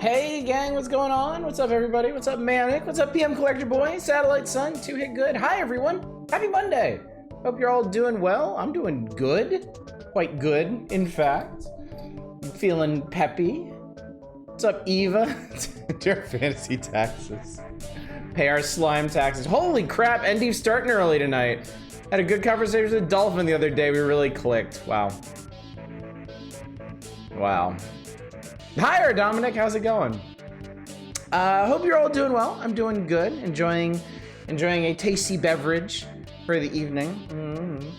Hey gang, what's going on? What's up everybody? What's up Manic? What's up PM Collector Boy? Satellite Sun, 2-Hit Good. Hi everyone, happy Monday. Hope you're all doing well. I'm doing good, quite good in fact. I'm feeling peppy. What's up Eva? Do our fantasy taxes. Pay our slime taxes. Holy crap, Endy's starting early tonight. Had a good conversation with Dolphin the other day. We really clicked. Wow. Wow. Hi, Dominic. How's it going? Hope you're all doing well. I'm doing good. Enjoying a tasty beverage for the evening.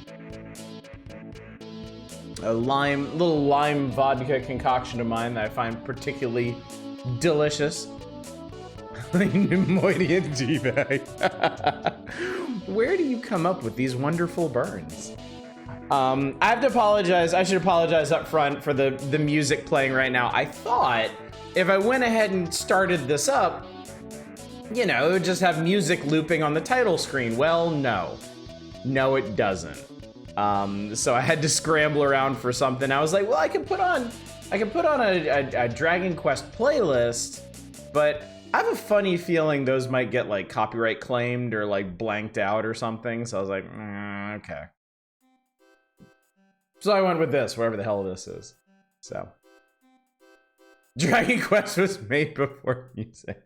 A little lime vodka concoction of mine that I find particularly delicious. Moitian G-bag. Where do you come up with these wonderful burns? I have to apologize. I should apologize up front for the music playing right now. I thought if I went ahead and started this up, you know, it would just have music looping on the title screen. Well, no. No, it doesn't. So I had to scramble around for something. I was like, well, I can put on a Dragon Quest playlist, but I have a funny feeling those might get like copyright claimed or like blanked out or something. So I was like, okay. So I went with this, whatever the hell this is. So, Dragon Quest was made before music.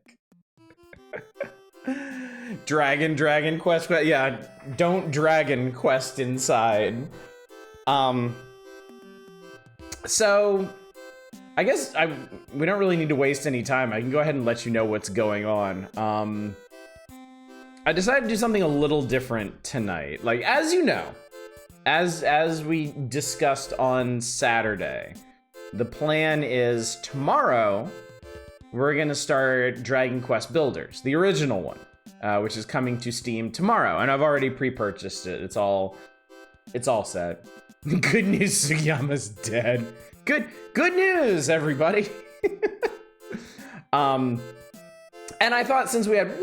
Dragon Quest, yeah, don't Dragon Quest inside. So, I guess we don't really need to waste any time. I can go ahead and let you know what's going on. I decided to do something a little different tonight. Like, as you know, as we discussed on Saturday, the plan is tomorrow we're gonna start Dragon Quest Builders, the original one, which is coming to Steam tomorrow, and I've already pre-purchased it. It's all set. Good news, Sugiyama's dead. Good news, everybody. And I thought since we had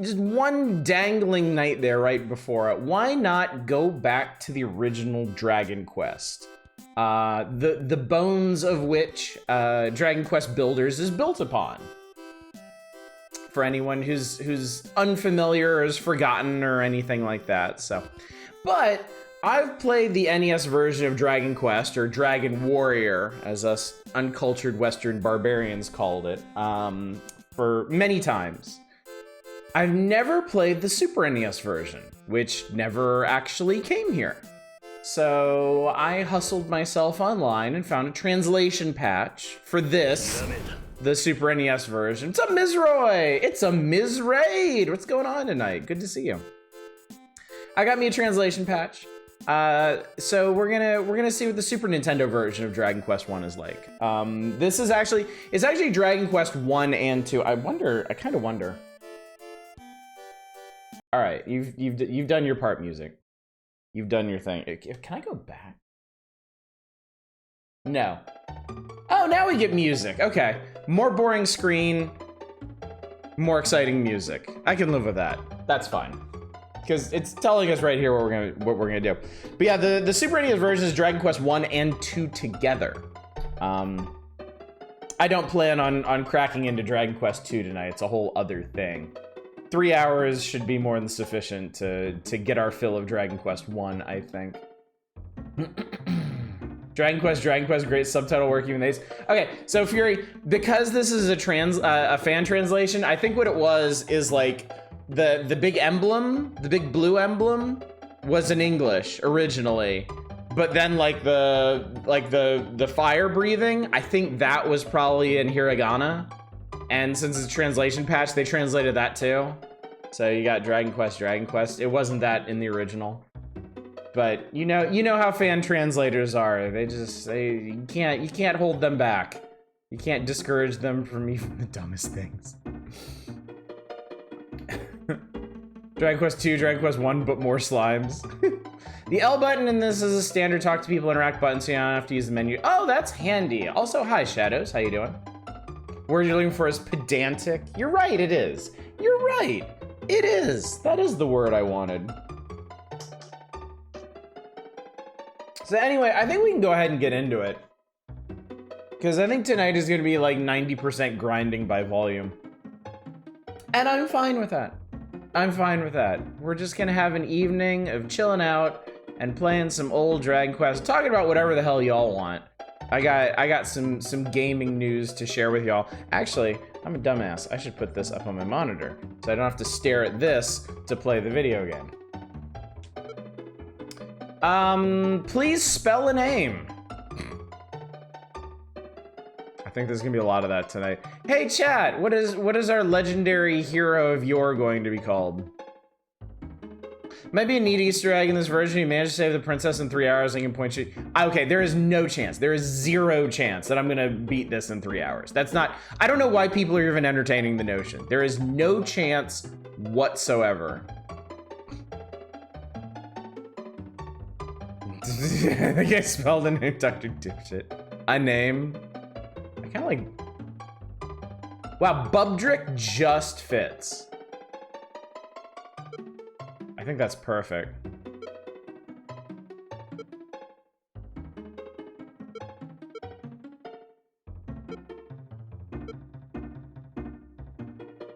just one dangling night there right before it, why not go back to the original Dragon Quest? The bones of which Dragon Quest Builders is built upon. For anyone who's unfamiliar or has forgotten or anything like that, so. But I've played the NES version of Dragon Quest, or Dragon Warrior, as us uncultured Western barbarians called it, for many times. I've never played the Super NES version, which never actually came here. So I hustled myself online and found a translation patch for this, the Super NES version. What's up, Mizroy? It's a Mizraid. What's going on tonight? Good to see you. I got me a translation patch. So we're gonna see what the Super Nintendo version of Dragon Quest 1 is like. This is actually Dragon Quest 1 and 2. I kind of wonder. All right, you've done your part, music. You've done your thing. Can I go back? No. Oh, now we get music. Okay, more boring screen, more exciting music. I can live with that. That's fine. Because it's telling us right here what we're gonna do. But yeah, the Super NES version is Dragon Quest 1 and 2 together. I don't plan on cracking into Dragon Quest 2 tonight. It's a whole other thing. 3 hours should be more than sufficient to get our fill of Dragon Quest 1, I think. Dragon Quest, great subtitle work even these. Okay, so Fury, because this is a fan translation, I think what it was is like the big emblem, the big blue emblem, was in English originally, but then like the fire breathing, I think that was probably in hiragana, and since it's a translation patch, they translated that too. So you got Dragon Quest. It wasn't that in the original, but you know how fan translators are. You can't hold them back. You can't discourage them from even the dumbest things. Dragon Quest 2, Dragon Quest 1, but more slimes. The L button in this is a standard talk to people interact button, so you don't have to use the menu. Oh, that's handy. Also, hi Shadows, how you doing? Word you're looking for is pedantic. You're right, it is. You're right, it is. That is the word I wanted. So anyway, I think we can go ahead and get into it. Because I think tonight is going to be like 90% grinding by volume. And I'm fine with that. I'm fine with that. We're just going to have an evening of chilling out and playing some old Dragon Quest, talking about whatever the hell y'all want. I got some gaming news to share with y'all. Actually, I'm a dumbass. I should put this up on my monitor so I don't have to stare at this to play the video game. Please spell a name. I think there's gonna be a lot of that tonight. Hey chat, what is our legendary hero of yore going to be called? Might be a neat Easter egg in this version. You managed to save the princess in 3 hours and can point you. Okay, there is no chance. There is zero chance that I'm gonna beat this in 3 hours. That's not, I don't know why people are even entertaining the notion. There is no chance whatsoever. I think I spelled the name Dr. Dipshit. A name. I kind of like. Wow, Bubdrick just fits. I think that's perfect.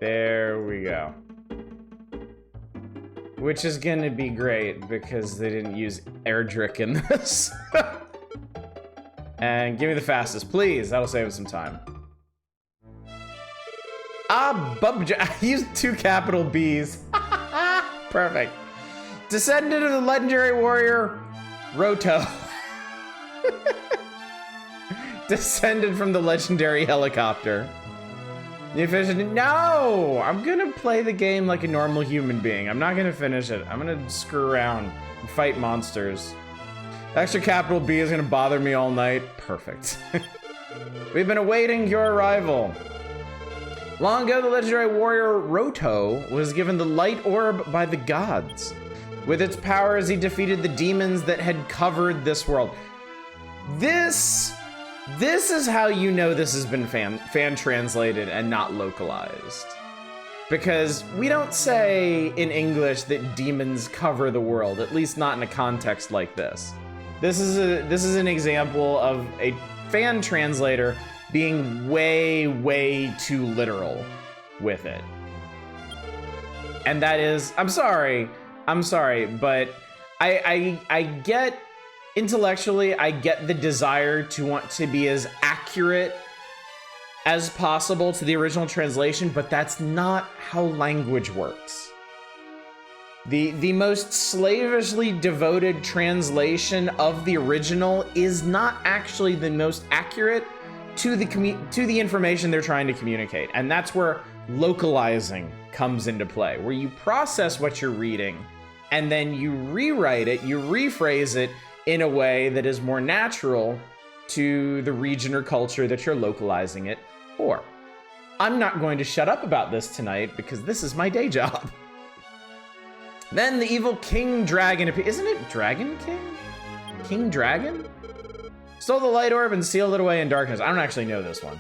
There we go. Which is gonna be great because they didn't use Erdrick in this. And give me the fastest, please. That'll save us some time. I used 2 capital B's. Perfect. Descendant of the legendary warrior, Roto. Descended from the legendary helicopter. The efficient. No! I'm gonna play the game like a normal human being. I'm not gonna finish it. I'm gonna screw around and fight monsters. The extra capital B is gonna bother me all night. Perfect. We've been awaiting your arrival. Long ago, the legendary warrior Roto was given the light orb by the gods. With its powers, he defeated the demons that had covered this world. This is how you know this has been fan translated and not localized. Because we don't say in English that demons cover the world, at least not in a context like this. This is an example of a fan translator being way too literal with it. And that is, I'm sorry, but I get, intellectually, I get the desire to want to be as accurate as possible to the original translation, but that's not how language works. The most slavishly devoted translation of the original is not actually the most accurate to the information they're trying to communicate. And that's where localizing comes into play, where you process what you're reading and then you rewrite it, you rephrase it in a way that is more natural to the region or culture that you're localizing it for. I'm not going to shut up about this tonight because this is my day job. Then the evil King Dragon appeared. Isn't it Dragon King? King Dragon? Stole the light orb and sealed it away in darkness. I don't actually know this one.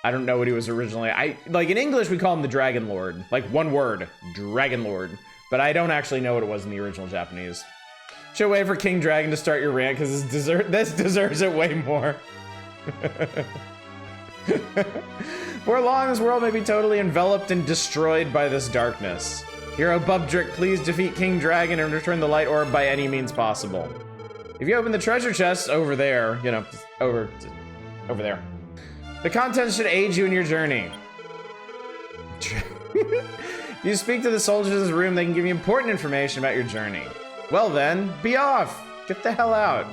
I don't know what he was originally. Like in English, we call him the Dragon Lord. Like one word, Dragon Lord. But I don't actually know what it was in the original Japanese. Should wait for King Dragon to start your rant because this deserves it way more. For long, this world may be totally enveloped and destroyed by this darkness. Hero Bubdrick, please defeat King Dragon and return the light orb by any means possible. If you open the treasure chest over there, you know, over there, the contents should aid you in your journey. If you speak to the soldiers in this room, they can give you important information about your journey. Well then, be off. Get the hell out.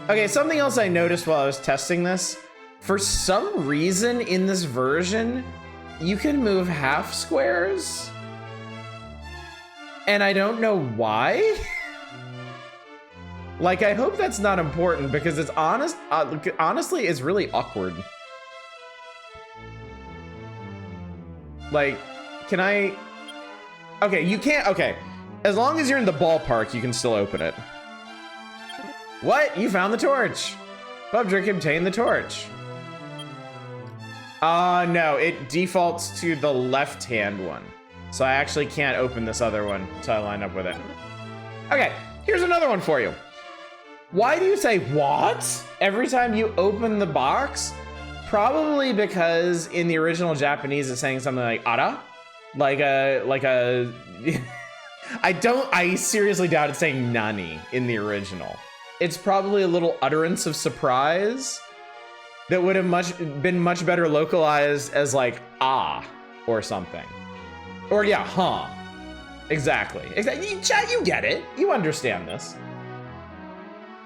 Okay, something else I noticed while I was testing this. For some reason in this version, you can move half squares. And I don't know why. Like, I hope that's not important because it's honestly, it's really awkward. Like, can I? Okay, you can't, okay. As long as you're in the ballpark, you can still open it. What? You found the torch. Bubdrick obtained the torch. No, it defaults to the left-hand one. So I actually can't open this other one until I line up with it. Okay, here's another one for you. Why do you say what every time you open the box? Probably because in the original Japanese it's saying something like ara, like a I seriously doubt it's saying nani in the original. It's probably a little utterance of surprise that would have been much better localized as like ah or something. Or yeah, huh. Exactly. Chat, you get it. You understand this.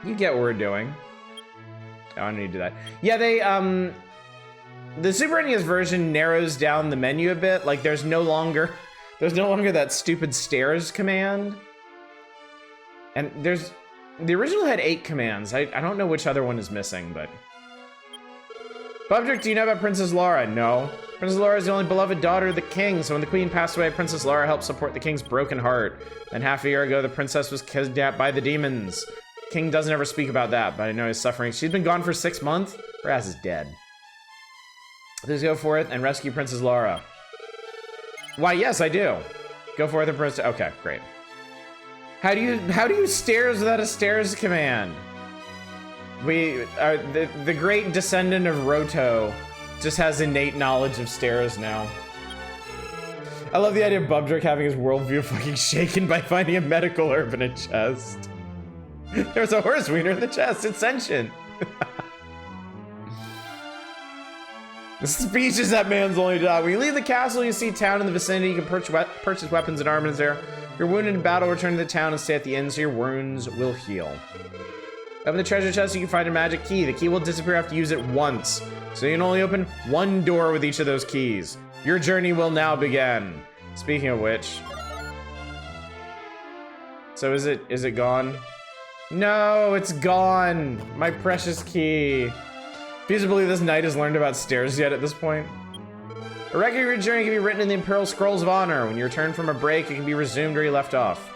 You get what we're doing. Oh, I don't need to do that. Yeah, they the Super NES version narrows down the menu a bit. Like there's no longer that stupid stairs command. And the original had 8 commands. I don't know which other one is missing, but Bubdrick, do you know about Princess Laura? No. Princess Laura is the only beloved daughter of the king, so when the queen passed away, Princess Laura helped support the king's broken heart. And half a year ago, the princess was kidnapped by the demons. King doesn't ever speak about that, but I know he's suffering. She's been gone for 6 months. Her ass is dead. Please go forth and rescue Princess Laura. Why, yes, I do. Go forth and princess. Okay, great. How do you stairs without a stairs command? We are the great descendant of Roto just has innate knowledge of stairs now. I love the idea of Bubdrick having his worldview fucking shaken by finding a medical herb in a chest. There's a horse wiener in the chest. It's sentient. The speech is that man's only job. When you leave the castle, you see town in the vicinity. You can purchase weapons and armaments there. If you're wounded in battle, return to the town and stay at the inn so your wounds will heal. Open the treasure chest, you can find a magic key. The key will disappear after you use it once. So you can only open one door with each of those keys. Your journey will now begin. Speaking of which. So is it gone? No, it's gone. My precious key. Feasibly, this knight has learned about stairs yet at this point. A record of your journey can be written in the Imperial Scrolls of Honor. When you return from a break, it can be resumed where you left off.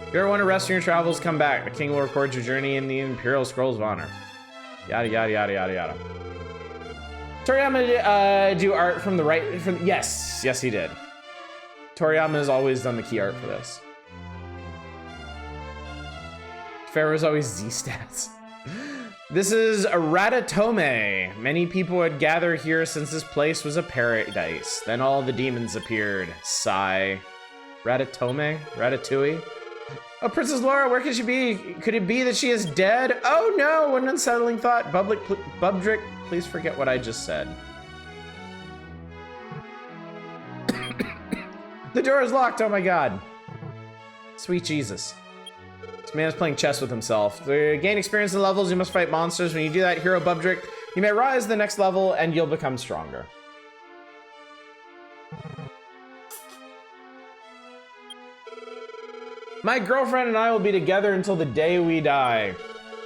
If you ever want to rest from your travels, come back. The king will record your journey in the Imperial Scrolls of Honor. Yada, yada, yada, yada, yada. Toriyama do art from the right... Yes, he did. Toriyama has always done the key art for this. Pharaoh's always Z-stats. This is a Ratatome. Many people would gather here since this place was a paradise. Then all the demons appeared. Sigh. Ratatome? Ratatouille? Oh, Princess Laura, where could she be? Could it be that she is dead? Oh no, what an unsettling thought. Bubdrick, please forget what I just said. The door is locked, oh my god. Sweet Jesus. This man is playing chess with himself. To gain experience in levels, you must fight monsters. When you do that, Hero Bubdrick, you may rise to the next level and you'll become stronger. My girlfriend and I will be together until the day we die.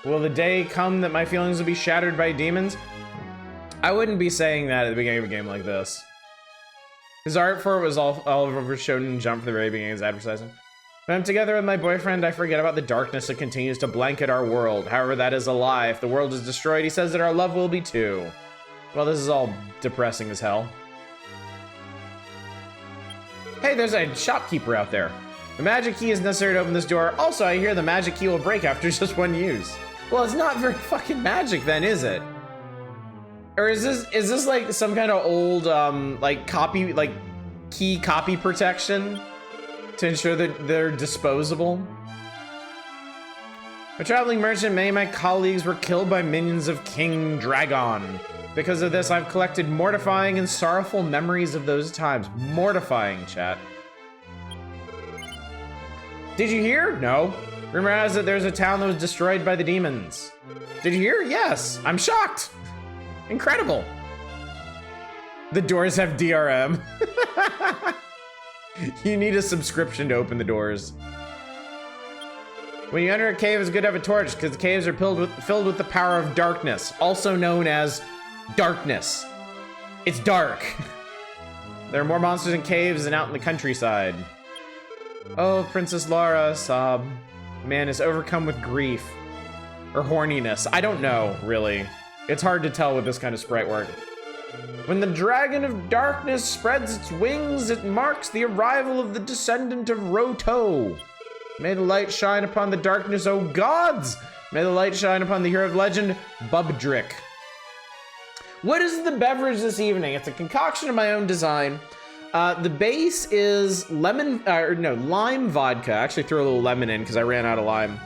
Will the day come that my feelings will be shattered by demons? I wouldn't be saying that at the beginning of a game like this. His art for it was all over Shonen Jump from the very beginning of his advertising. When I'm together with my boyfriend, I forget about the darkness that continues to blanket our world. However, that is a lie. If the world is destroyed, he says that our love will be too. Well, this is all depressing as hell. Hey, there's a shopkeeper out there. The magic key is necessary to open this door. Also, I hear the magic key will break after just one use. Well, it's not very fucking magic then, is it? Or is this like some kind of old like key copy protection to ensure that they're disposable? A traveling merchant, many of my colleagues were killed by minions of King Dragon. Because of this, I've collected mortifying and sorrowful memories of those times. Mortifying, chat. Did you hear? No. Rumor has it there's a town that was destroyed by the demons. Did you hear? Yes. I'm shocked. Incredible. The doors have DRM. You need a subscription to open the doors. When you enter a cave, it's good to have a torch because the caves are filled with the power of darkness, also known as darkness. It's dark. There are more monsters in caves than out in the countryside. Oh, Princess Laura, sob. Man is overcome with grief. Or horniness. I don't know, really. It's hard to tell with this kind of sprite work. When the dragon of darkness spreads its wings, it marks the arrival of the descendant of Roto. May the light shine upon the darkness, O gods! May the light shine upon the hero of legend, Bubdrick. What is the beverage this evening? It's a concoction of my own design. The base is lime vodka. I actually threw a little lemon in because I ran out of lime.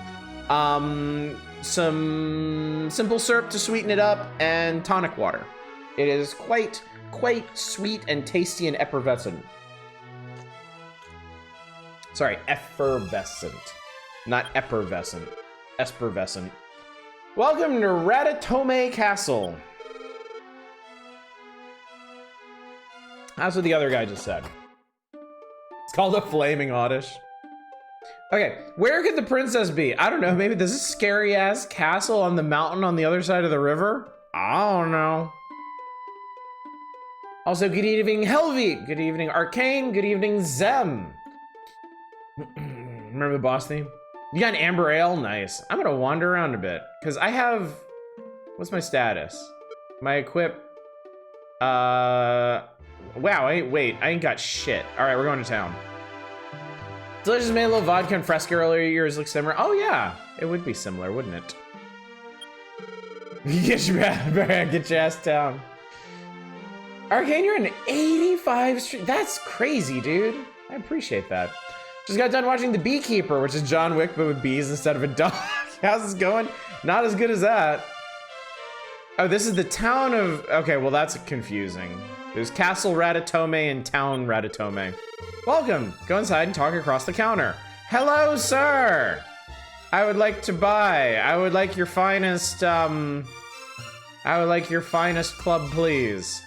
Some simple syrup to sweeten it up, and tonic water. It is quite sweet and tasty and effervescent. Sorry, effervescent, not effervescent. Espervescent. Welcome to Ratatome Castle. That's what the other guy just said. It's called a flaming oddish. Okay, where could the princess be? I don't know, maybe this is scary ass castle on the mountain on the other side of the river? I don't know. Also, good evening, Helvi. Good evening, Arcane. Good evening, Zem. Remember the boss theme? You got an amber ale? Nice. I'm gonna wander around a bit, because I have... What's my status? My equip... Wow, wait, I ain't got shit. Alright, we're going to town. Delicious made a little vodka and Fresca earlier years look similar. Oh yeah, it would be similar, wouldn't it? Get your ass down. Arcane, you're in 85 Street. That's crazy, dude. I appreciate that. Just got done watching The Beekeeper, which is John Wick, but with bees instead of a dog. How's this going? Not as good as that. Oh, this is the town of... Okay, well, that's confusing. There's Castle Ratatome and Town Ratatome. Welcome. Go inside and talk across the counter. Hello, sir. I would like to buy. I would like your finest, I would like your finest club, please.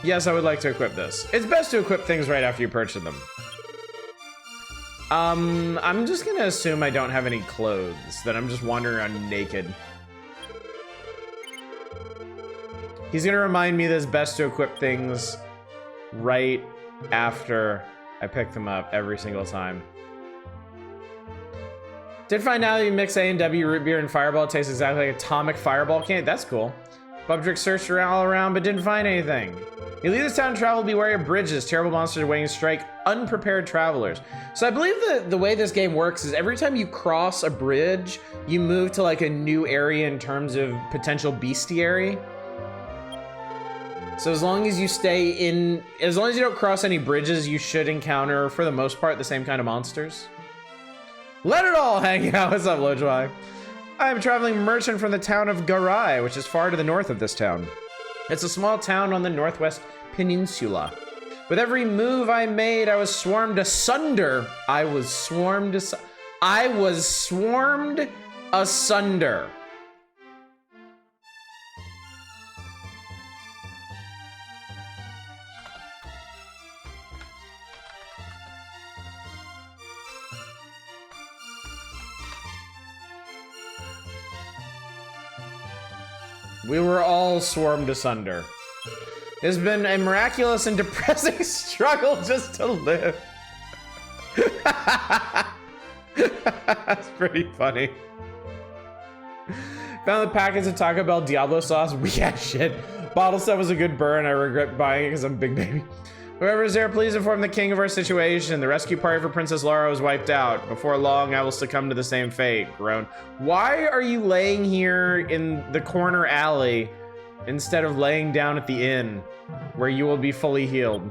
Yes, I would like to equip this. It's best to equip things right after you purchase them. I'm just gonna assume I don't have any clothes, that I'm just wandering around naked. He's gonna remind me that it's best to equip things right after I pick them up every single time. Did find out that you mix A&W root beer and Fireball, it tastes exactly like Atomic Fireball candy. That's cool. Bubdrick searched all around but didn't find anything. You leave this town and travel, beware of bridges. Terrible monsters waiting to strike unprepared travelers. So I believe that the way this game works is every time you cross a bridge, you move to like a new area in terms of potential bestiary. So as long as you stay in, as long as you don't cross any bridges, you should encounter, for the most part, the same kind of monsters. Let it all hang out. What's up, Lojwai? I am a traveling merchant from the town of Garai, which is far to the north of this town. It's a small town on the northwest peninsula. With every move I made, I was swarmed asunder. I was swarmed asunder. We were all swarmed asunder. It's been a miraculous and depressing struggle just to live. That's pretty funny. Found the packets of Taco Bell Diablo sauce. We got shit. Bottle stuff was a good burn. I regret buying it because I'm a big baby. Whoever is there, please inform the king of our situation. The rescue party for Princess Laura was wiped out. Before long, I will succumb to the same fate. Groan. Why are you laying here in the corner alley instead of laying down at the inn, where you will be fully healed?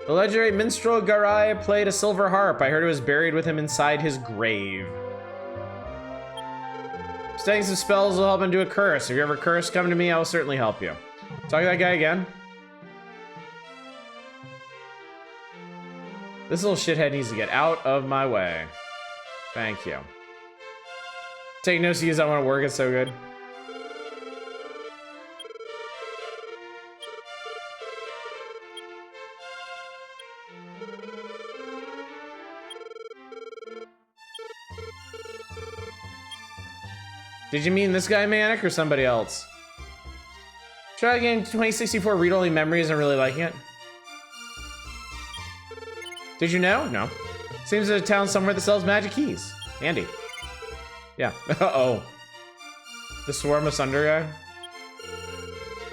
The legendary minstrel Garai played a silver harp. I heard it was buried with him inside his grave. Studying some spells will help him do a curse. If you ever curse, come to me, I will certainly help you. Talk to that guy again. This little shithead needs to get out of my way. Thank you. Take no C's, I want to work, it's so good. Did you mean this guy, Manic, or somebody else? Try again 2064 read-only memories and really liking it. Did you know? No. Seems there's a town somewhere that sells magic keys. Andy. Yeah. Uh-oh. The Swarm Asunder guy?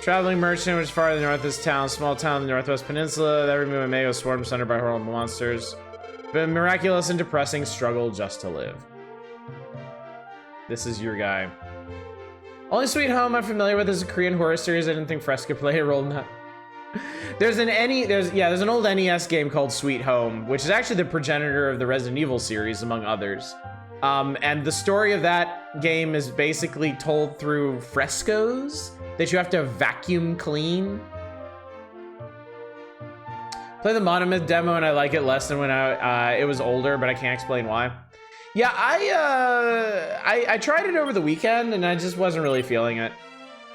Traveling merchant, which is far to the north of this town. Small town in the northwest peninsula. Every move I made was swarmed asunder by horrible monsters. But a miraculous and depressing struggle just to live. This is your guy. Only Sweet Home I'm familiar with is a Korean horror series. I didn't think Fresca played a role in that. There's an old NES game called Sweet Home, which is actually the progenitor of the Resident Evil series, among others. And the story of that game is basically told through frescoes that you have to vacuum clean. Play the Monomyth demo and I like it less than when it was older, but I can't explain why. Yeah, I tried it over the weekend and I just wasn't really feeling it.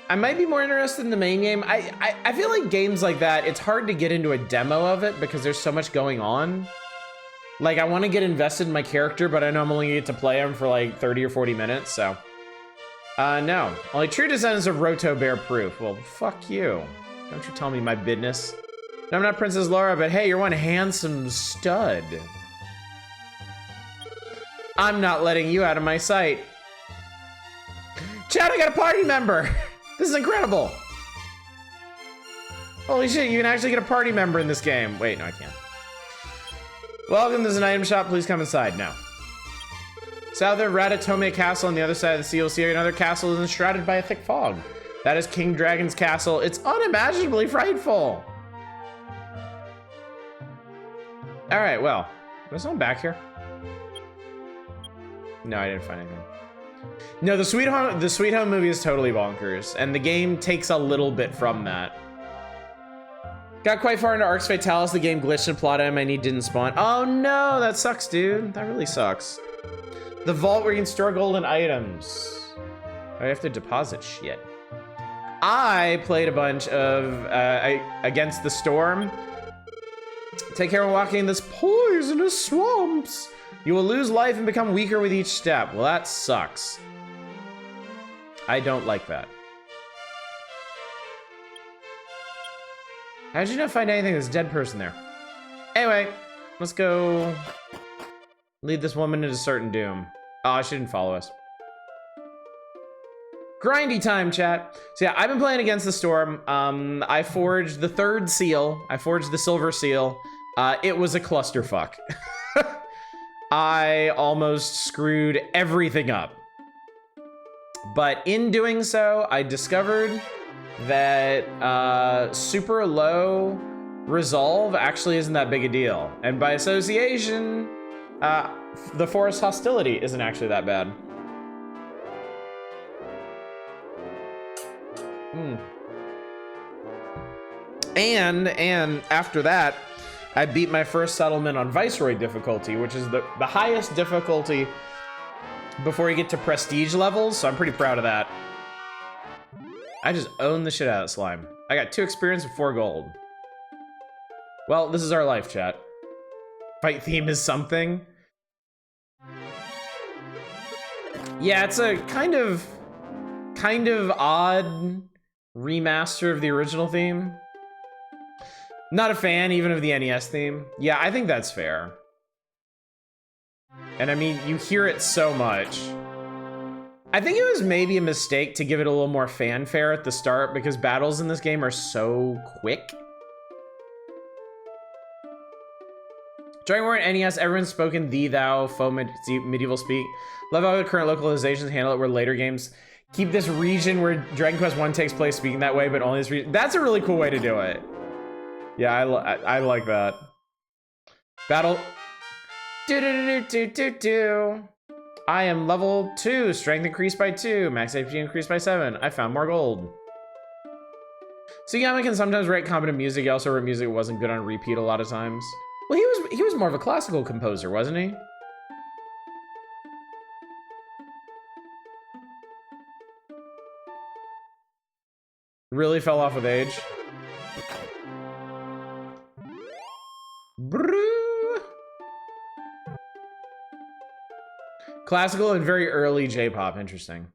I might be more interested in the main game. I feel like games like that, it's hard to get into a demo of it because there's so much going on. Like, I want to get invested in my character, but I know I'm only going to get to play him for like 30 or 40 minutes, so. No. Only true descendants of Roto bear proof. Well, fuck you. Don't you tell me my business. No, I'm not Princess Laura, but hey, you're one handsome stud. I'm not letting you out of my sight. Chad, I got a party member. This is incredible. Holy shit, you can actually get a party member in this game. Wait, no, I can't. Welcome, there's an item shop. Please come inside now. South of Ratatome Castle on the other side of the sea, you'll see another castle is enshrouded by a thick fog. That is King Dragon's castle. It's unimaginably frightful. All right, well, there's someone back here. No, I didn't find anything. No, the Sweet Home movie is totally bonkers, and the game takes a little bit from that. Got quite far into Arx Fatalis, the game glitched and plot item I need didn't spawn. Oh no, that sucks, dude. That really sucks. The vault where you can store golden items. I have to deposit shit. I played a bunch of Against the Storm. Take care when walking in this poisonous swamps. You will lose life and become weaker with each step. Well, that sucks. I don't like that. How did you not find anything? There's a dead person there. Anyway, let's go lead this woman into certain doom. Oh, she didn't follow us. Grindy time, chat. So yeah, I've been playing Against the Storm. I forged the 3rd seal. I forged the silver seal. It was a clusterfuck. I almost screwed everything up. But in doing so, I discovered that super low resolve actually isn't that big a deal. And by association, the forest hostility isn't actually that bad. And after that, I beat my first settlement on Viceroy difficulty, which is the highest difficulty before you get to prestige levels, so I'm pretty proud of that. I just own the shit out of slime. I got 2 experience and 4 gold. Well, this is our life, chat. Fight theme is something. Yeah, it's a kind of odd remaster of the original theme. Not a fan even of the NES theme. Yeah, I think that's fair. And I mean, you hear it so much. I think it was maybe a mistake to give it a little more fanfare at the start because battles in this game are so quick. During War in NES, everyone's spoken thee, thou, foe, medieval speak. Love how the current localizations handle it where later games keep this region where Dragon Quest 1 takes place speaking that way, but only this region. That's a really cool way to do it. Yeah, I like that. Battle. Do. I am level 2, strength increased by 2, max HP increased by 7. I found more gold. Sugiyama can sometimes write competent music. He also wrote music that wasn't good on repeat a lot of times. Well, he was more of a classical composer, wasn't he? Really fell off with age. Classical and very early J-pop, interesting.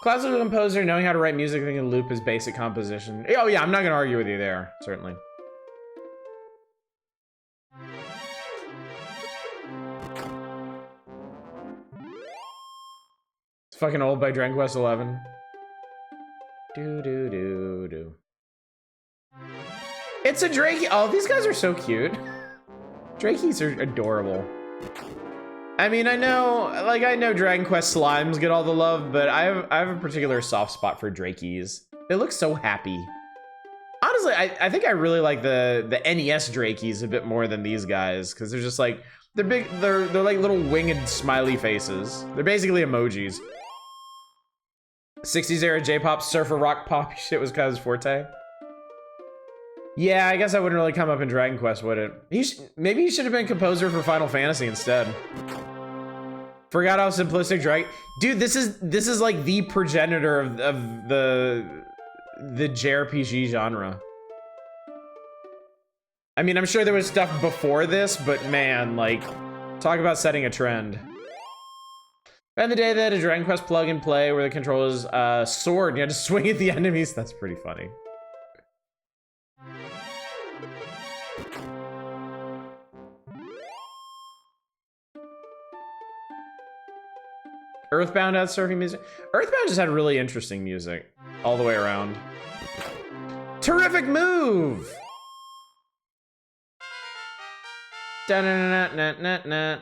Classical composer, knowing how to write music and can loop is basic composition. Oh yeah, I'm not gonna argue with you there, certainly. It's fucking old by Dragon Quest 11. Do. It's a Drakey. Oh, these guys are so cute. Drakeys are adorable. I mean, I know Dragon Quest slimes get all the love, but I have a particular soft spot for Drakies. They look so happy. Honestly, I think I really like the NES Drakies a bit more than these guys, because they're just like, they're big, they're like little winged smiley faces. They're basically emojis. 60s era J-pop, surfer rock pop shit was Kyle's forte. Yeah, I guess I wouldn't really come up in Dragon Quest, would it? Maybe he should have been composer for Final Fantasy instead. Forgot how simplistic Dragon... Dude, this is like the progenitor of the JRPG genre. I mean, I'm sure there was stuff before this, but man, like, talk about setting a trend. Back in the day, they had a Dragon Quest plug and play where the control is sword and you had to swing at the enemies. That's pretty funny. Earthbound had surfing music. Earthbound just had really interesting music all the way around. Terrific move! Akira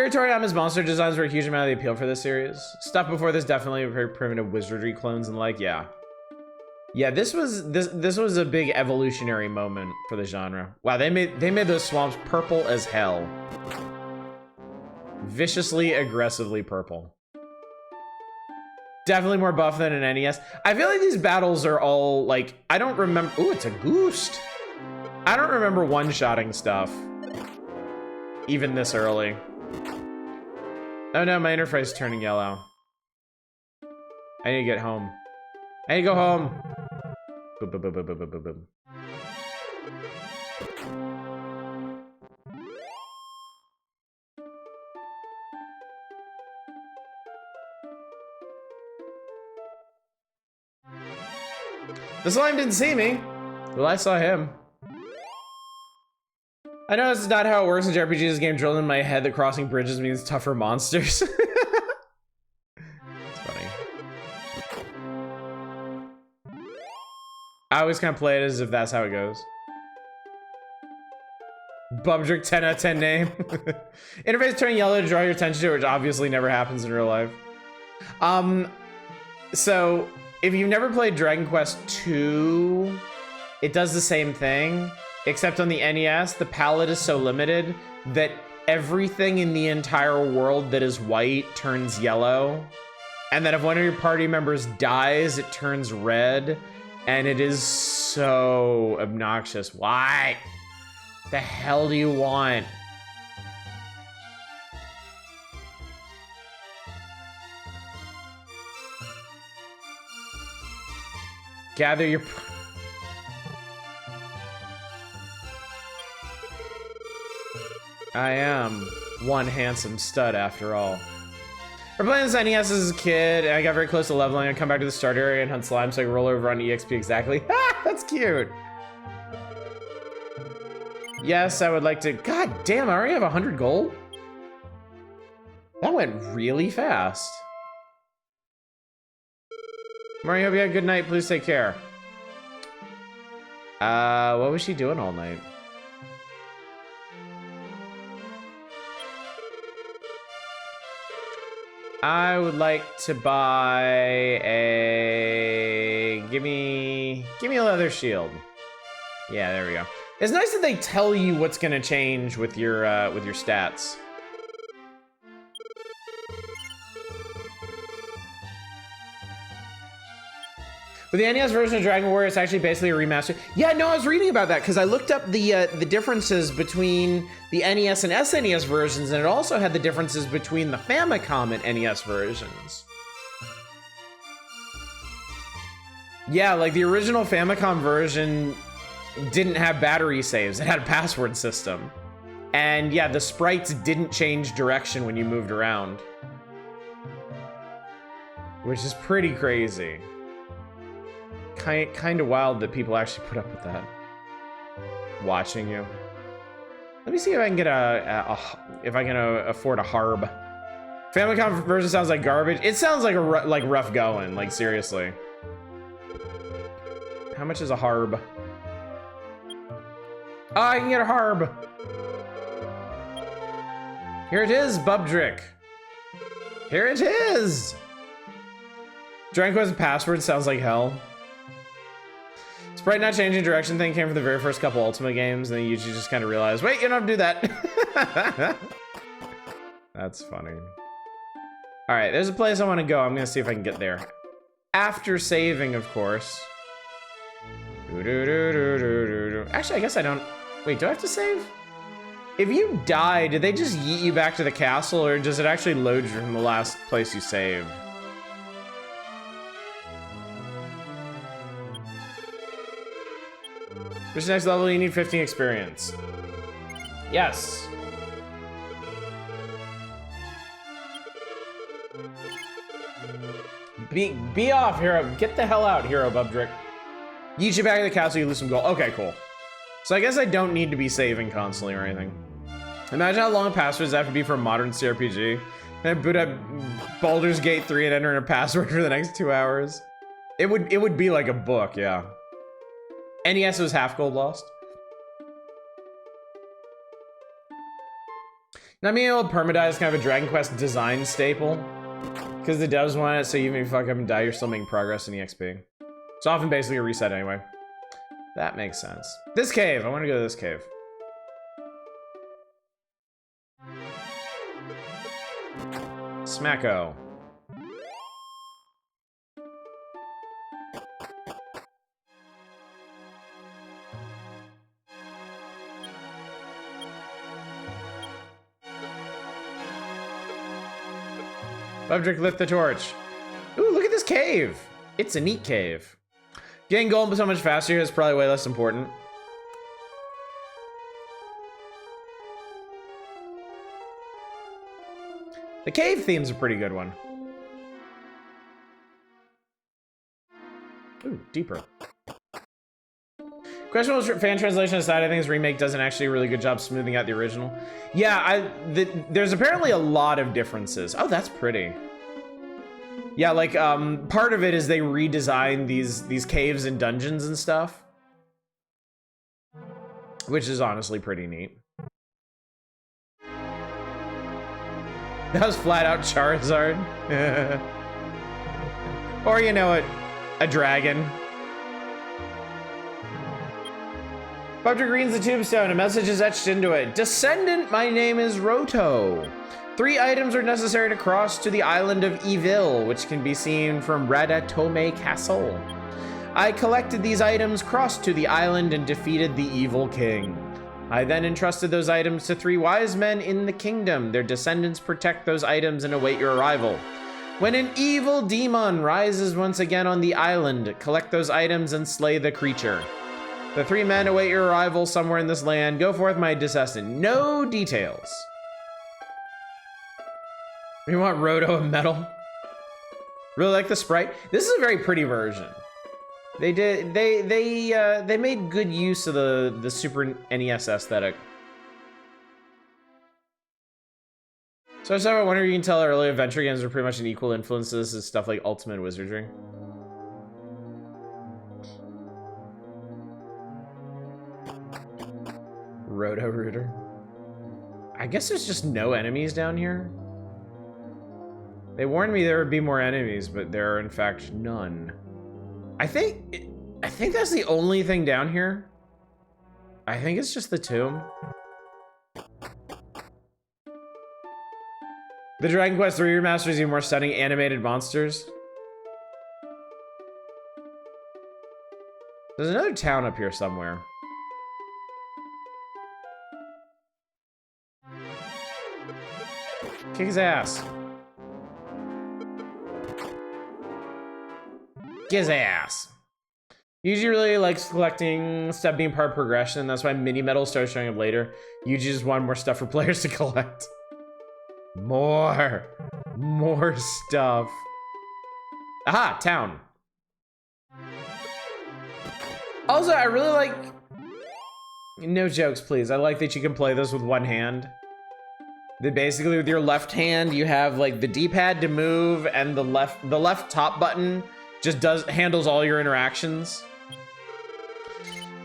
Toriyama's monster designs were a huge amount of the appeal for this series. Stuff before this definitely very primitive wizardry clones and like, yeah. Yeah, this was a big evolutionary moment for the genre. Wow, they made those swamps purple as hell. Viciously, aggressively purple. Definitely more buff than an NES. I feel like these battles are all like, I don't remember. Ooh, it's a Goost. I don't remember one-shotting stuff. Even this early. Oh no, my interface is turning yellow. I need to get home. I need to go home. Boom, boom, boom, boom, boom, boom, boom, boom. The slime didn't see me. Well, I saw him. I know this is not how it works in JRPGs. This game drilled in my head that crossing bridges means tougher monsters. It's funny. I always kind of play it as if that's how it goes. Bumdrick 10 out of 10 name. Interface turning yellow to draw your attention to it, which obviously never happens in real life. So if you've never played Dragon Quest II, it does the same thing. Except on the NES, the palette is so limited that everything in the entire world that is white turns yellow. And that if one of your party members dies, it turns red. And it is so obnoxious. Why? The hell do you want? Gather your... I am one handsome stud after all. We're playing this NES as a kid, and I got very close to leveling. I come back to the start area and hunt slime so I can roll over on EXP exactly. Ah, that's cute. Yes, I would like to. God damn, I already have 100 gold? That went really fast. Mario, hope you had a good night. Please take care. What was she doing all night? I would like to buy a... Give me a leather shield. Yeah, there we go. It's nice that they tell you what's gonna change with your stats. With the NES version of Dragon Warrior, it's actually basically a remaster. Yeah, no, I was reading about that because I looked up the differences between the NES and SNES versions, and it also had the differences between the Famicom and NES versions. Yeah, like the original Famicom version didn't have battery saves. It had a password system. And yeah, the sprites didn't change direction when you moved around. Which is pretty crazy. Kind of wild that people actually put up with that. Watching you. Let me see if I can get if I can afford a harb. Famicom version sounds like garbage. It sounds like rough going, like seriously. How much is a harb? Oh, I can get a harb. Here it is, Bubdrick. Here it is. Dragon Quest password sounds like hell. Sprite not changing direction thing came from the very first couple Ultimate games, and then you just kind of realize, wait, you don't have to do that. That's funny. All right, there's a place I want to go. I'm gonna see if I can get there. After saving, of course. Actually, I guess I don't. Wait, do I have to save? If you die, did they just yeet you back to the castle, or does it actually load you from the last place you saved? Which next level you need 15 experience. Yes. Be off, hero. Get the hell out, hero Bubdrick. Yeet you back to the castle, you lose some gold. Okay, cool. So I guess I don't need to be saving constantly or anything. Imagine how long the passwords have to be for a modern CRPG. And I boot up Baldur's Gate 3 and enter in a password for the next 2 hours. It would be like a book, yeah. NES was half gold lost. Not being able to permadeath is kind of a Dragon Quest design staple. Because the devs want it, so even if you fuck up and die, you're still making progress in EXP. It's often basically a reset anyway. That makes sense. This cave, I want to go to this cave. Smacko. Bubdrick, lift the torch. Ooh, look at this cave. It's a neat cave. Getting gold so much faster is probably way less important. The cave theme's a pretty good one. Ooh, deeper. Questionable fan translation aside, I think this remake does an actually really good job smoothing out the original. Yeah, there's apparently a lot of differences. Oh, that's pretty. Yeah, like, part of it is they redesigned these caves and dungeons and stuff. Which is honestly pretty neat. That was flat out Charizard. Or, you know what, a dragon. Bubdrick reads the tombstone. A message is etched into it. Descendant, my name is Roto. 3 items are necessary to cross to the island of Evil, which can be seen from Radatome Castle. I collected these items, crossed to the island, and defeated the evil king. I then entrusted those items to 3 wise men in the kingdom. Their descendants protect those items and await your arrival. When an evil demon rises once again on the island, collect those items and slay the creature. The 3 men await your arrival somewhere in this land. Go forth, my descendant. No details. You want Roto and metal? Really like the sprite. This is a very pretty version. They made good use of the Super NES aesthetic. So I wonder if you can tell early adventure games are pretty much an equal influences as stuff like Ultimate Wizardry. Roto-Rooter. I guess there's just no enemies down here. They warned me there would be more enemies, but there are in fact none. I think that's the only thing down here. I think it's just the tomb. The Dragon Quest III remaster is even more stunning animated monsters. There's another town up here somewhere. Kick his ass. Kick his ass. Yuji really likes collecting stuff being part of progression. That's why mini medals start showing up later. Yuji just wanted more stuff for players to collect. More stuff. Aha, town. Also, I really like, no jokes please, I like that you can play this with one hand. That basically with your left hand you have like the D-pad to move, and the left top button just handles all your interactions.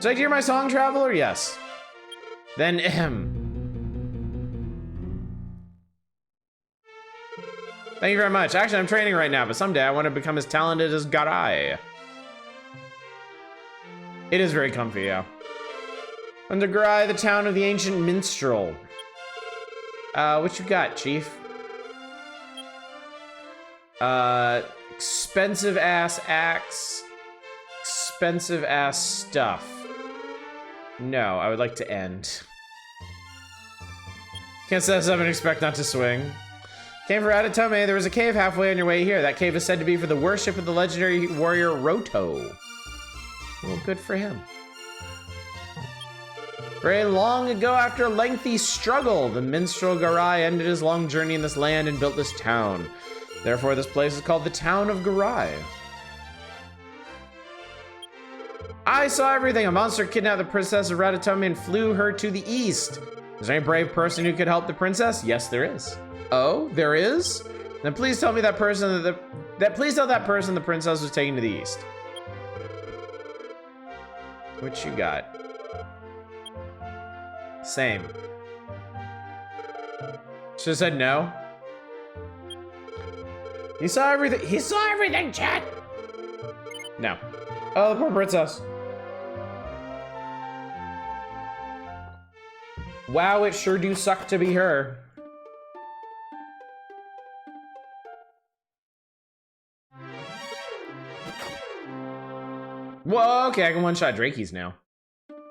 Did I hear my song, Traveler? Yes. Then Thank you very much. Actually, I'm training right now, but someday I want to become as talented as Garai. It is very comfy, yeah. Under Garai, the town of the ancient minstrel. What you got, Chief? Expensive ass axe. Expensive ass stuff. No, I would like to end. Can't set us up and expect not to swing. Came for Adatome. There was a cave halfway on your way here. That cave is said to be for the worship of the legendary warrior Roto. Well, good for him. Very long ago, after a lengthy struggle, the minstrel Garai ended his long journey in this land and built this town. Therefore, this place is called the Town of Garai. I saw everything. A monster kidnapped the princess of Ratatouille and flew her to the east. Is there any brave person who could help the princess? Yes, there is. Oh, there is? Then please tell me that person please tell that person the princess was taken to the east. What you got? Same. Should've said no. He saw everything. He saw everything, chat. No. Oh, the poor princess. Wow, it sure do suck to be her. Whoa, okay, I can one-shot Drakeys now.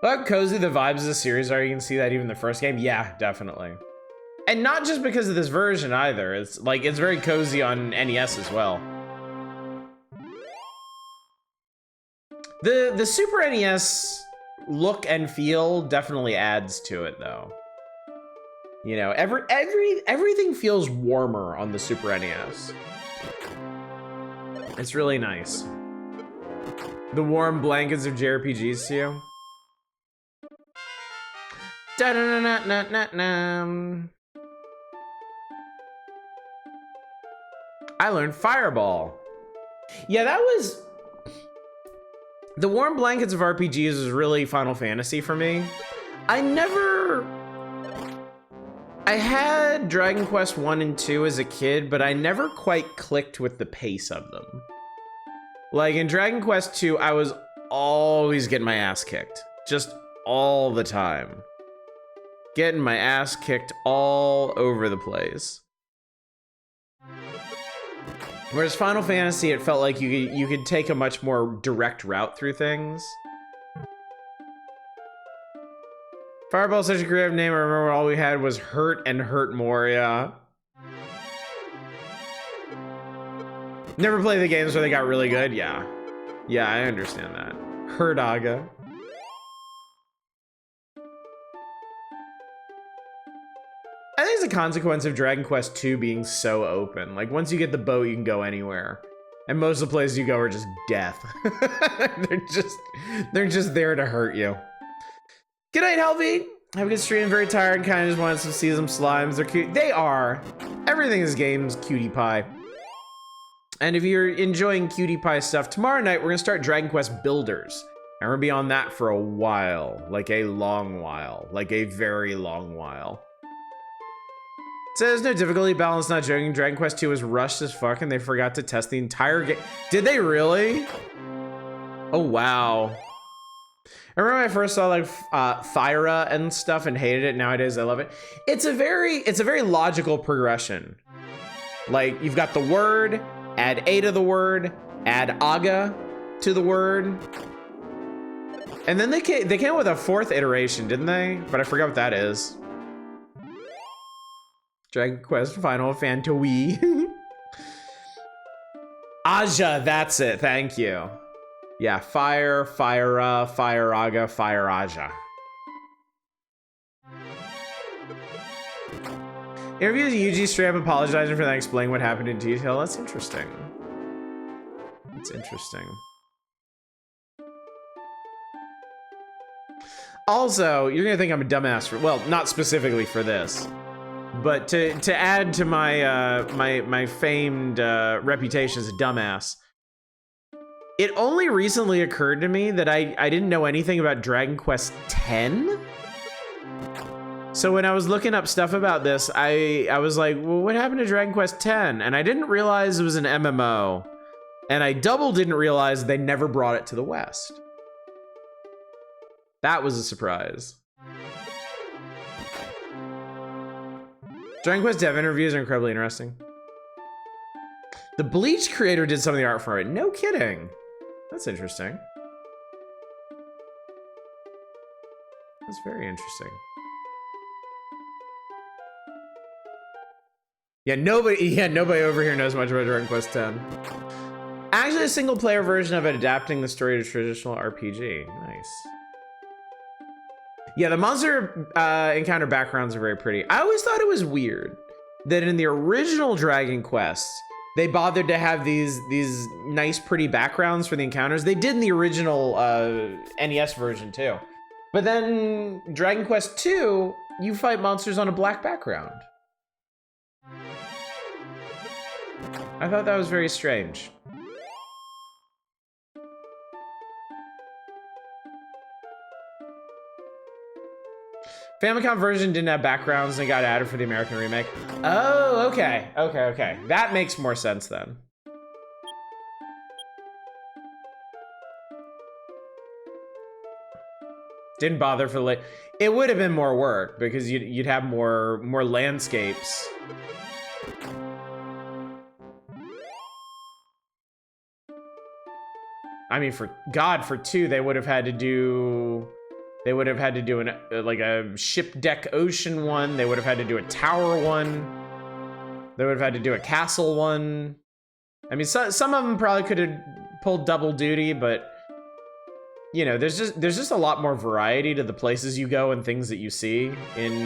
Look how cozy the vibes of the series are. You can see that even in the first game. Yeah, definitely. And not just because of this version either. It's like, it's very cozy on NES as well. The Super NES look and feel definitely adds to it though. You know, everything feels warmer on the Super NES. It's really nice. The warm blankets of JRPGs to you. Da-da-da-da-da-da-da. I learned Fireball. Yeah, that was... The warm blankets of RPGs was really Final Fantasy for me. I had Dragon Quest 1 and 2 as a kid, but I never quite clicked with the pace of them. Like in Dragon Quest 2, I was always getting my ass kicked. Just all the time. Getting my ass kicked all over the place. Whereas Final Fantasy, it felt like you could take a much more direct route through things. Fireball's such a creative name. I remember all we had was Hurt and Hurt More, yeah. Never played the games where they got really good, yeah. Yeah, I understand that. Hurtaga. I think it's a consequence of Dragon Quest 2 being so open. Like, once you get the boat, you can go anywhere. And most of the places you go are just death. they're just there to hurt you. Good night, Helvey. Have a good stream. Very tired. Kind of just wanted to see some slimes. They're cute. They are. Everything in this game's cutie pie. And if you're enjoying cutie pie stuff, tomorrow night we're gonna start Dragon Quest Builders. And we're gonna be on that for a while. Like a long while. Like a very long while. So there's no difficulty balance, not joking. Dragon Quest 2 was rushed as fuck and they forgot to test the entire game. Did they really? Oh, wow. I remember when I first saw like Thyra and stuff and hated it. Nowadays I love it. It's a very logical progression. Like you've got the word, add A to the word, add Aga to the word. And then they came up with a fourth iteration, didn't they? But I forgot what that is. Dragon Quest Final Fantasy. Aja, that's it. Thank you. Yeah, Fire, Fire-a, Fire-aga, Fire-aja. Interviews Yuji straight up apologizing for that, explaining what happened in detail. That's interesting. That's interesting. Also, you're gonna think I'm a dumbass for, well, not specifically for this. But to add to my my famed reputation as a dumbass, it only recently occurred to me that I didn't know anything about Dragon Quest X. So when I was looking up stuff about this, I was like, well, what happened to Dragon Quest X? And I didn't realize it was an MMO. And I double didn't realize they never brought it to the West. That was a surprise. Dragon Quest dev interviews are incredibly interesting. The Bleach creator did some of the art for it. No kidding. That's interesting. That's very interesting. Yeah, nobody over here knows much about Dragon Quest X. Actually, a single player version of it adapting the story to traditional RPG. Nice. Yeah, the monster encounter backgrounds are very pretty. I always thought it was weird that in the original Dragon Quest, they bothered to have these nice, pretty backgrounds for the encounters. They did in the original NES version too. But then Dragon Quest 2, you fight monsters on a black background. I thought that was very strange. Famicom version didn't have backgrounds and it got added for the American remake. Oh, okay. Okay. That makes more sense then. Didn't bother for the late. It would have been more work because you'd have more landscapes. I mean, for 2, they would have had to do like a ship deck ocean one. They would have had to do a tower one. They would have had to do a castle one. I mean, some of them probably could have pulled double duty, but you know, there's just a lot more variety to the places you go and things that you see in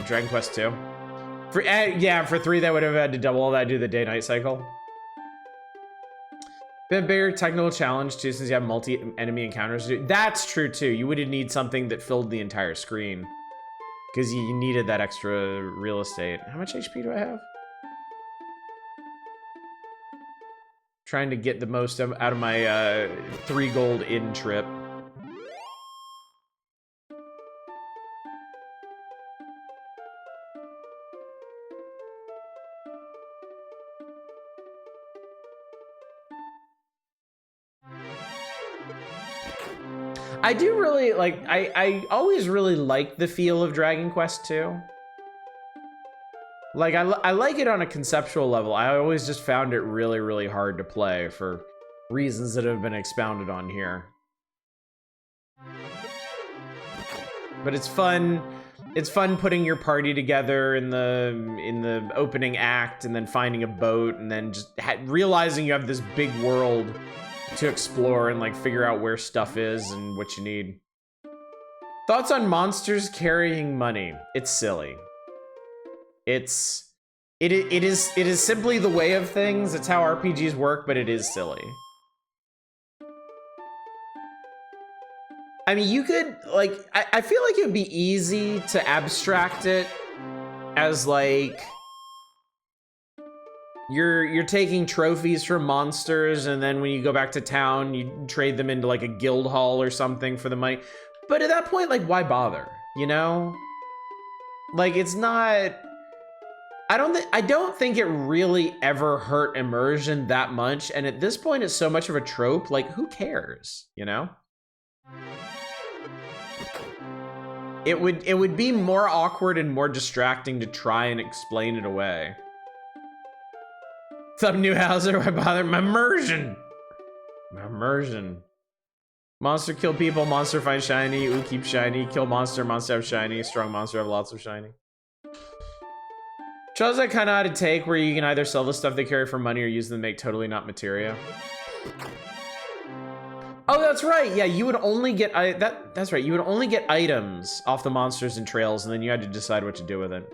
Dragon Quest 2. For 3, they would have had to double all that, do the day-night cycle. Been a bigger technical challenge too, since you have multi-enemy encounters to do. That's true too. You would need something that filled the entire screen because you needed that extra real estate. How much HP do I have? Trying to get the most out of my 3 gold in trip. I do really like, I always really liked the feel of Dragon Quest 2. Like, I like it on a conceptual level. I always just found it really, really hard to play for reasons that have been expounded on here. But it's fun. It's fun putting your party together in the opening act and then finding a boat and then just realizing you have this big world to explore and like figure out where stuff is and what you need. Thoughts on monsters carrying money? It's silly. It is simply the way of things. It's how RPGs work, but it is silly. I mean, you could like I feel like it would be easy to abstract it as like you're taking trophies from monsters, and then when you go back to town, you trade them into like a guild hall or something for the money. But at that point, like, why bother? You know? Like, it's not. I don't think it really ever hurt immersion that much. And at this point, it's so much of a trope. Like, who cares? You know? It would be more awkward and more distracting to try and explain it away. What's up, Newhouser? Why bother? My immersion. Monster kill people, monster find shiny, ooh keep shiny, kill monster, monster have shiny, strong monster have lots of shiny. Shows that kind of how to take where you can either sell the stuff they carry for money or use them to make totally not materia. Oh, that's right. Yeah, you would only get that's right. You would only get items off the monsters and trails, and then you had to decide what to do with it.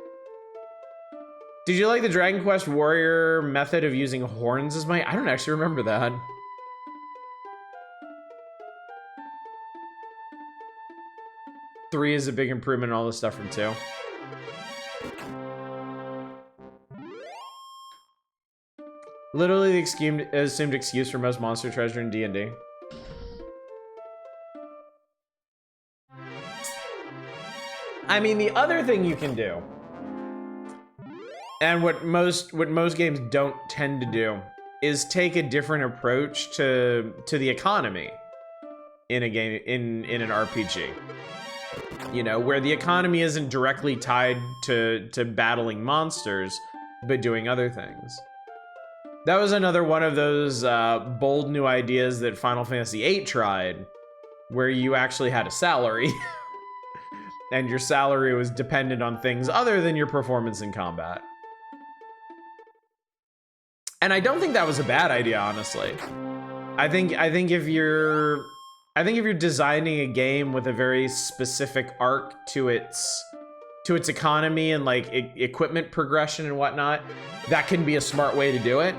Did you like the Dragon Quest Warrior method of using horns as money? I don't actually remember that. Three is a big improvement on all the stuff from 2. Literally the assumed excuse for most monster treasure in D&D. I mean, the other thing you can do, and what most games don't tend to do, is take a different approach to the economy in a game, in an RPG. You know, where the economy isn't directly tied to battling monsters, but doing other things. That was another one of those bold new ideas that Final Fantasy VIII tried, where you actually had a salary, and your salary was dependent on things other than your performance in combat. And I don't think that was a bad idea, honestly. I think if you're designing a game with a very specific arc to its economy and like equipment progression and whatnot, that can be a smart way to do it.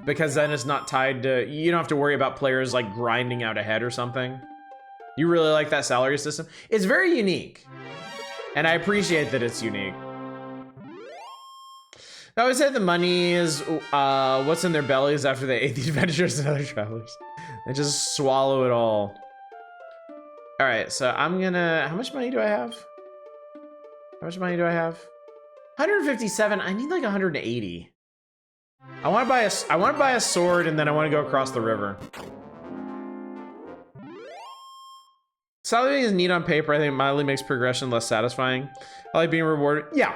Because then it's not tied to, you don't have to worry about players like grinding out ahead or something. You really like that salary system? It's very unique. And I appreciate that it's unique. I always say the money is what's in their bellies after they ate the adventurers and other travelers. They just swallow it all. All right, so I'm gonna, how much money do I have? How much money do I have? 157, I need like 180. I want to buy a sword, and then I want to go across the river. Salary is neat on paper. I think it mildly makes progression less satisfying. I like being rewarded. Yeah,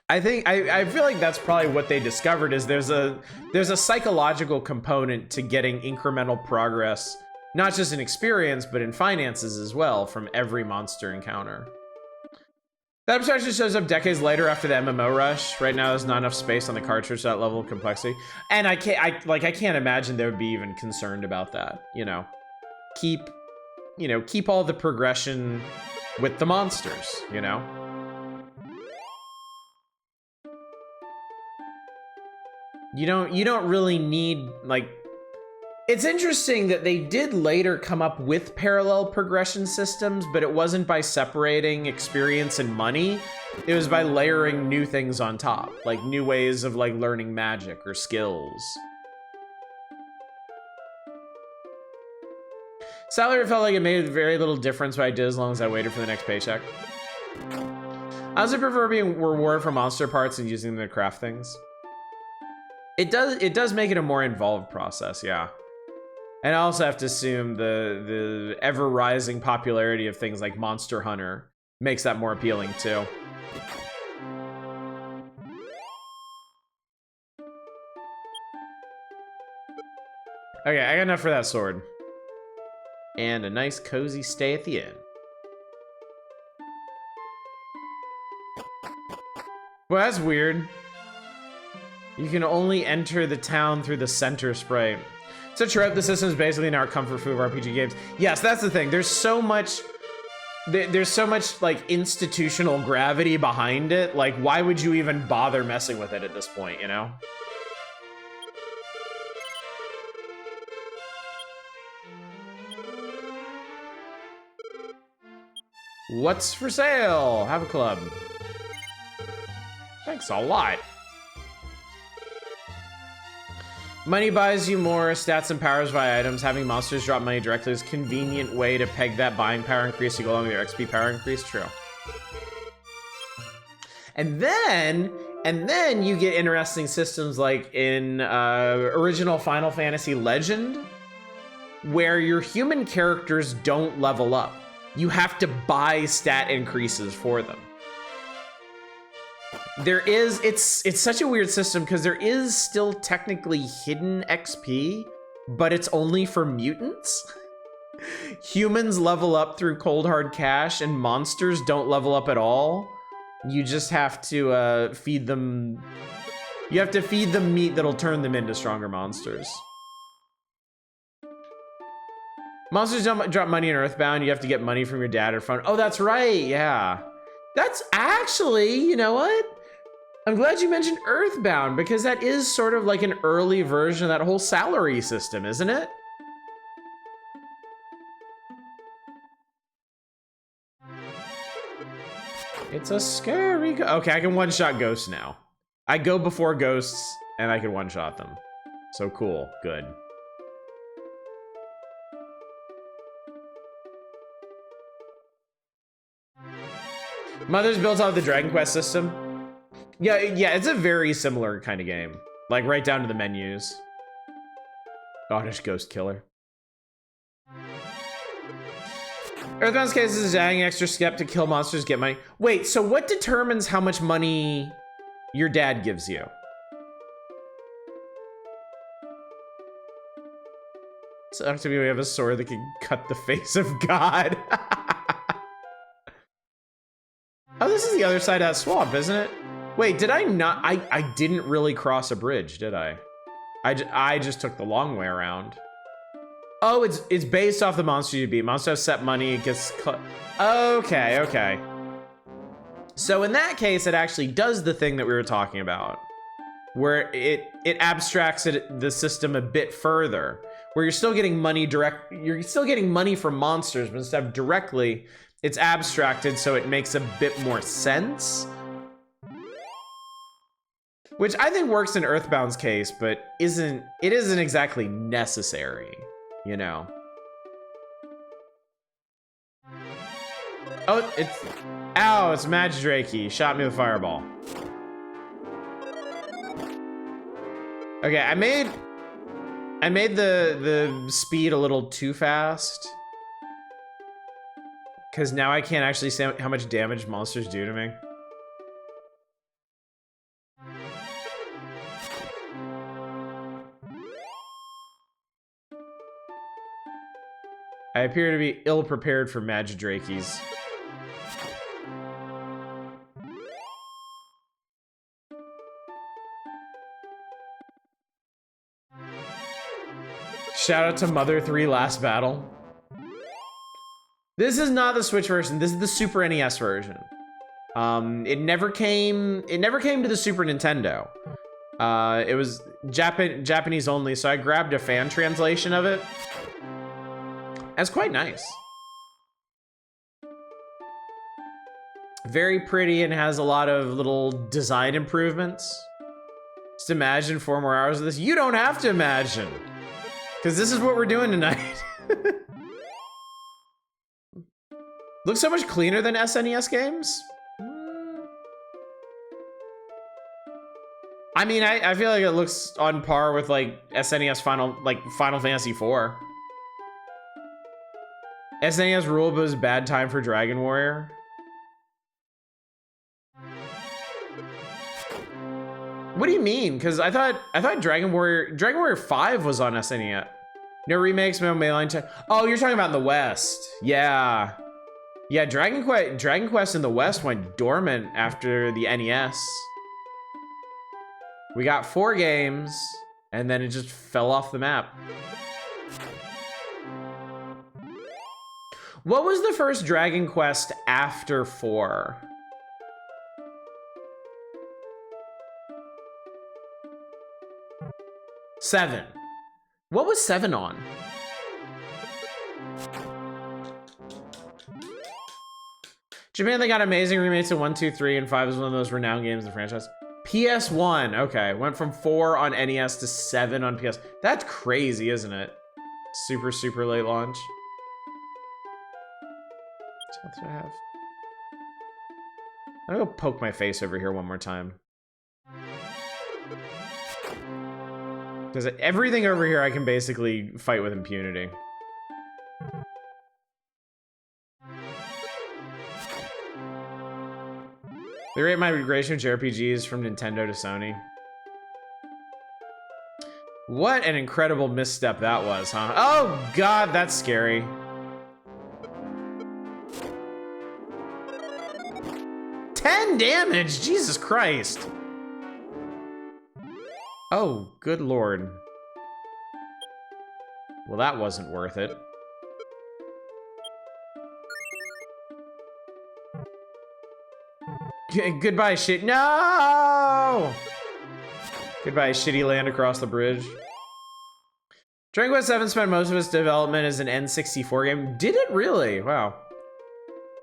I think I feel like that's probably what they discovered, is there's a psychological component to getting incremental progress, not just in experience but in finances as well, from every monster encounter. That abstraction shows up decades later after the MMO rush. Right now, there's not enough space on the cartridge for that level of complexity, and I can't imagine they would be even concerned about that. You know, keep all the progression with the monsters. You know. You don't really need, like, it's interesting that they did later come up with parallel progression systems, but it wasn't by separating experience and money. It was by layering new things on top, like new ways of like learning magic or skills. Salary felt like it made very little difference what I did as long as I waited for the next paycheck. I also prefer being rewarded for monster parts and using them to craft things. It does make it a more involved process, yeah. And I also have to assume the ever-rising popularity of things like Monster Hunter makes that more appealing too. Okay, I got enough for that sword. And a nice cozy stay at the inn. Well, that's weird. You can only enter the town through the center sprite. So true, the system is basically in our comfort food of RPG games. Yes, that's the thing. There's so much like institutional gravity behind it. Like, why would you even bother messing with it at this point, you know? What's for sale? Have a club. Thanks a lot. Money buys you more stats and powers via items. Having monsters drop money directly is a convenient way to peg that buying power increase to go along with your XP power increase. True. And then you get interesting systems like in original Final Fantasy Legend, where your human characters don't level up. You have to buy stat increases for them. It's such a weird system because there is still technically hidden XP, but it's only for mutants. Humans level up through cold hard cash, and monsters don't level up at all. You just have to feed them. You have to feed them meat that'll turn them into stronger monsters. Monsters don't drop money in Earthbound. You have to get money from your dad or phone. Oh, that's right. Yeah. That's actually, you know what? I'm glad you mentioned Earthbound, because that is sort of like an early version of that whole salary system, isn't it? It's a scary okay, I can one-shot ghosts now. I go before ghosts, and I can one-shot them. So cool. Good. Mother's built off the Dragon Quest system. Yeah, it's a very similar kind of game. Like right down to the menus. Oddish Ghost Killer. Earthbound's case is adding extra skep to kill monsters, get money. Wait, so what determines how much money your dad gives you? Sucks to me we have a sword that can cut the face of God. Oh, this is the other side of that swamp, isn't it? Wait, did I not? I didn't really cross a bridge, did I? I just took the long way around. Oh, it's based off the monster you beat. Monster has set money, it gets okay. So in that case, it actually does the thing that we were talking about, where it abstracts the system a bit further, where you're still getting money you're still getting money from monsters, but instead of directly, it's abstracted so it makes a bit more sense. Which I think works in Earthbound's case, but isn't exactly necessary, you know? Oh, it's Magidrakey. Shot me with a fireball. Okay, I made the speed a little too fast. Because now I can't actually see how much damage monsters do to me. I appear to be ill-prepared for Magidrakeys. Shout out to Mother 3 Last Battle. This is not the Switch version. This is the Super NES version. It never came to the Super Nintendo. It was Japanese only, so I grabbed a fan translation of it. That's quite nice. Very pretty and has a lot of little design improvements. Just imagine 4 more hours of this. You don't have to imagine, because this is what we're doing tonight. Looks so much cleaner than SNES games. I mean, I feel like it looks on par with like SNES Final Fantasy IV. SNES rulebook was bad time for Dragon Warrior. What do you mean? Because I thought Dragon Warrior 5 was on SNES. No remakes, no mainline tech. Oh, you're talking about in the West. Yeah. Yeah, Dragon Quest in the West went dormant after the NES. We got 4 games, and then it just fell off the map. What was the first Dragon Quest after 4? Seven. What was 7 on? Japan, they got amazing remakes of 1, 2, 3, and 5 is one of those renowned games in the franchise. PS1, okay. Went from 4 on NES to 7 on PS. That's crazy, isn't it? Super, super late launch. What do I have? I'm gonna go poke my face over here one more time. Because everything over here I can basically fight with impunity. They rate my migration of JRPGs from Nintendo to Sony. What an incredible misstep that was, huh? Oh god, that's scary. Damage, Jesus Christ. Oh, good lord. Well, that wasn't worth it. Goodbye, shit. No! Goodbye, shitty land across the bridge. Dragon Quest VII spent most of its development as an N64 game. Did it really? Wow.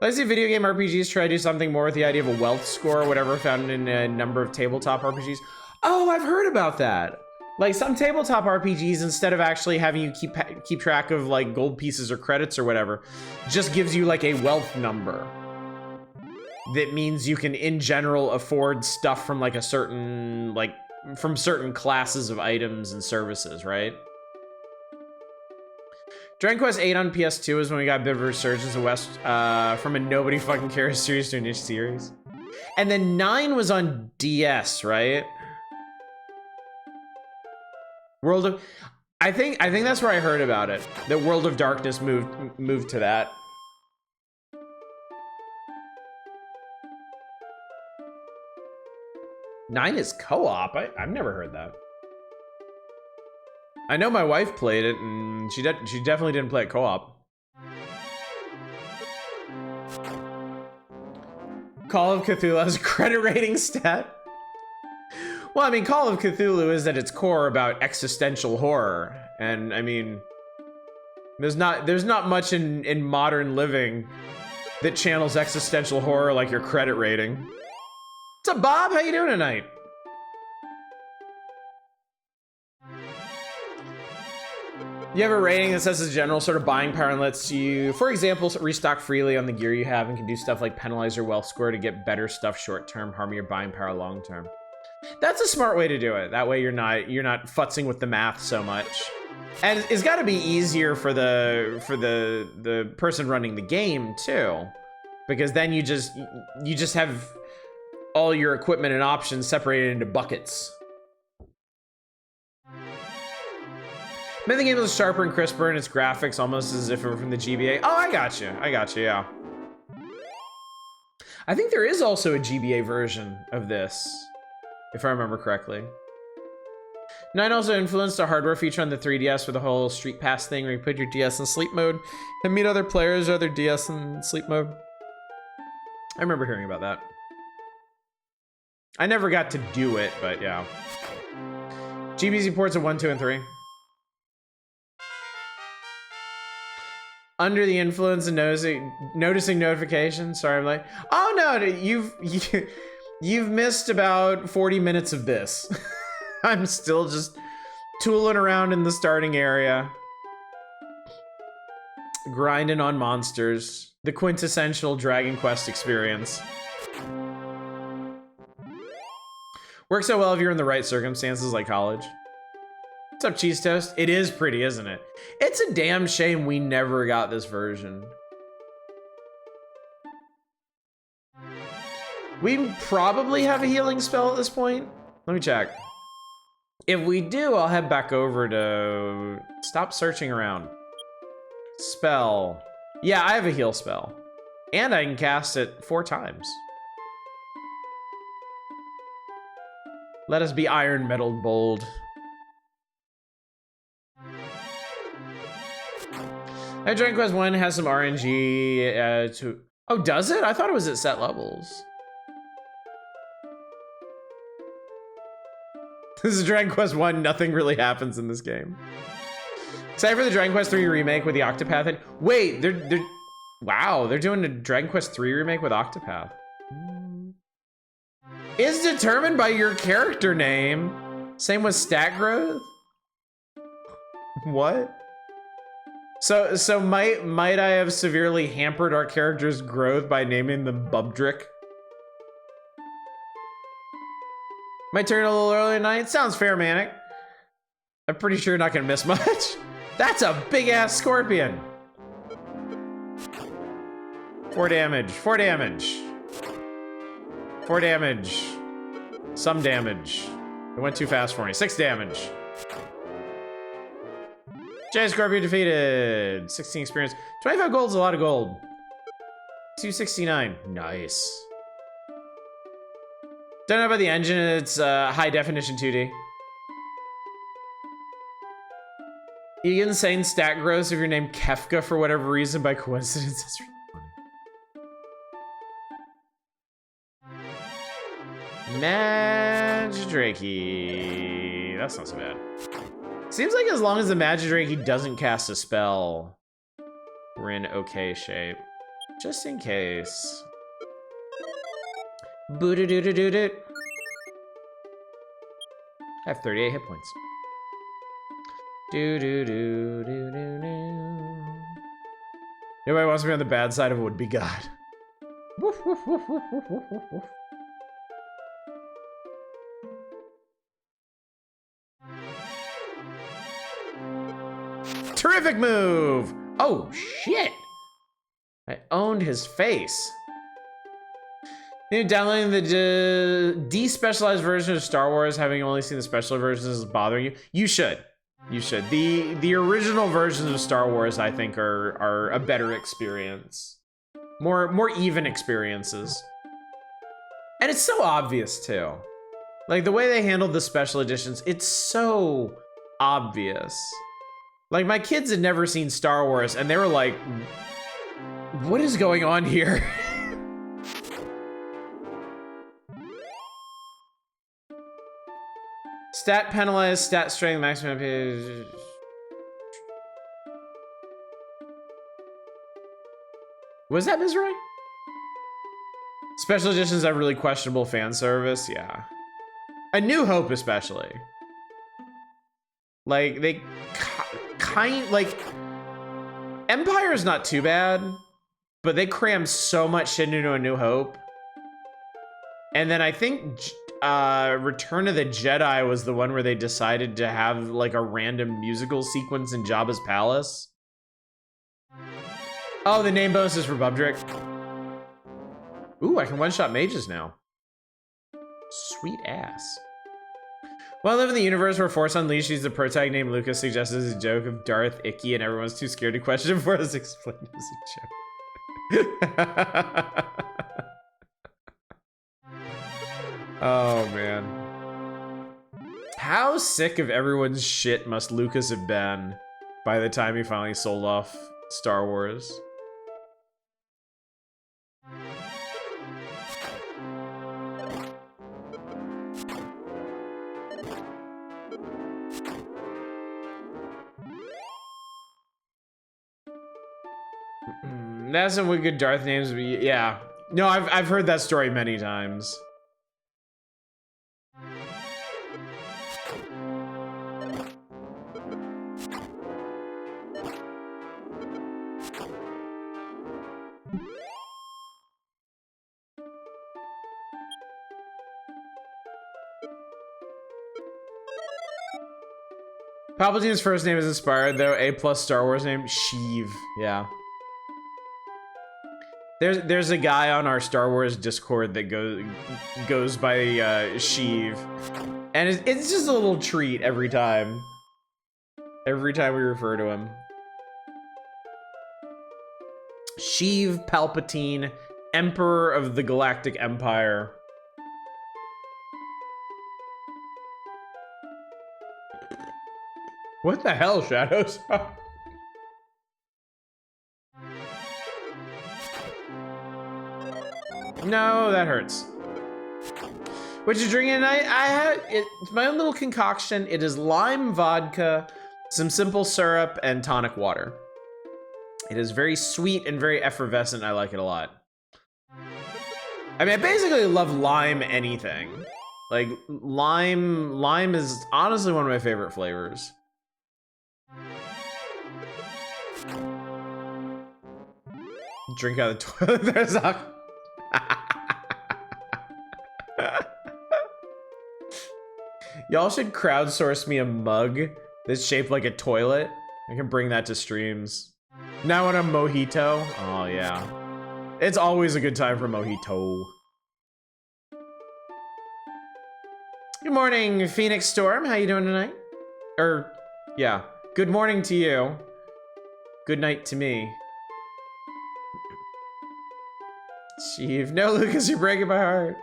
Legacy video game RPGs try to do something more with the idea of a wealth score or whatever found in a number of tabletop RPGs. Oh, I've heard about that. Like some tabletop RPGs, instead of actually having you keep track of like gold pieces or credits or whatever, just gives you like a wealth number. that means you can, in general, afford stuff from like a certain, like, from certain classes of items and services, right? Dragon Quest 8 on PS2 is when we got a bit of a resurgence of West, from a nobody fucking cares series to a niche series. And then 9 was on DS, right? World of... I think that's where I heard about it. That World of Darkness moved to that. Nine is co-op? I've never heard that. I know my wife played it, and she definitely didn't play it co-op. Call of Cthulhu has a credit rating stat. Well, I mean, Call of Cthulhu is at its core about existential horror, and I mean, there's not much in modern living that channels existential horror like your credit rating. What's up, Bob? How you doing tonight? You have a rating that says as general sort of buying power and lets you, for example, restock freely on the gear you have and can do stuff like penalize your wealth score to get better stuff short term, harm your buying power long term. That's a smart way to do it. That way you're not futzing with the math so much. And it's got to be easier for the person running the game too, because then you just have all your equipment and options separated into buckets. Made the game was sharper and crisper in its graphics, almost as if it were from the GBA. Oh, I got you, yeah. I think there is also a GBA version of this, if I remember correctly. 9 also influenced a hardware feature on the 3DS with the whole Street Pass thing, where you put your DS in sleep mode and meet other players or other DS in sleep mode. I remember hearing about that. I never got to do it, but yeah. GBZ ports of 1, 2, and 3. Under the influence and noticing notifications. Sorry, I'm like, oh no, you've missed about 40 minutes of this. I'm still just tooling around in the starting area, grinding on monsters. The quintessential Dragon Quest experience. Works so well if you're in the right circumstances, like college. What's up, Cheese Toast? It is pretty, isn't it? It's a damn shame we never got this version. We probably have a healing spell at this point. Let me check. If we do, I'll head back over to... Stop searching around. Spell. Yeah, I have a heal spell. And I can cast it 4 times. Let us be iron metal bold. Dragon Quest 1 has some RNG to... Oh, does it? I thought it was at set levels. This is Dragon Quest 1. Nothing really happens in this game. Excited for the Dragon Quest 3 remake with the Octopath. And wait, wow, they're doing a Dragon Quest 3 remake with Octopath. Is determined by your character name. Same with stat growth. What? So might I have severely hampered our character's growth by naming them Bubdrick? My turn a little early tonight? Sounds fair, Manic. I'm pretty sure you're not gonna miss much. That's a big ass scorpion. 4 damage, 4 damage. 4 damage. Some damage. It went too fast for me. 6 damage. Giant Scorpion defeated. 16 experience. 25 gold is a lot of gold. 269. Nice. Don't know about the engine. It's high definition 2D. You get insane stat growth if you're named Kefka for whatever reason by coincidence. That's really funny. Magidrake. That's not so bad. Seems like as long as the Magidrake doesn't cast a spell, we're in okay shape. Just in case. Boo-doo-doo-doo-doo-doo. I have 38 hit points. Do-do-do-do-do-do. Nobody wants to be on the bad side of a would-be god. Woof. Terrific move! Oh, shit! I owned his face. Downloading the despecialized version of Star Wars, having only seen the special versions, is bothering you? You should. You should. The original versions of Star Wars, I think, are a better experience. More even experiences. And it's so obvious, too. Like, the way they handled the special editions, it's so obvious. Like, my kids had never seen Star Wars, and they were like, what is going on here? Stat penalized, stat strength, maximum page. Was that Ms. Roy? Special editions have really questionable fan service, yeah. A New Hope especially. Like, they like, Empire's not too bad, but they cram so much shit into A New Hope. And then I think Return of the Jedi was the one where they decided to have like a random musical sequence in Jabba's palace. Oh, the name bonus is for Bubdrick. Ooh, I can one-shot mages now. Sweet ass. Well, I live in the universe where Force Unleashed uses the protagonist named Lucas suggested as a joke of Darth Icky, and everyone's too scared to question before it's explained as a joke. Oh, man. How sick of everyone's shit must Lucas have been by the time he finally sold off Star Wars? That's some good Darth names. Yeah. No, I've heard that story many times. Palpatine's first name is inspired, though. A+ Star Wars name, Sheev. Yeah. There's a guy on our Star Wars Discord that goes by Sheev, and it's just a little treat every time. Every time we refer to him. Sheev Palpatine, Emperor of the Galactic Empire. What the hell, Shadows? No, that hurts. What you drinking tonight? It's my own little concoction. It is lime vodka, some simple syrup, and tonic water. It is very sweet and very effervescent. I like it a lot. I mean, I basically love lime anything. Like, lime is honestly one of my favorite flavors. Drink out of the toilet. There's a... Y'all should crowdsource me a mug that's shaped like a toilet. I can bring that to streams. Now on a mojito. Oh yeah. It's always a good time for mojito. Good morning, Phoenix Storm. How you doing tonight? Yeah. Good morning to you. Good night to me. Sheev. No, Lucas, you're breaking my heart.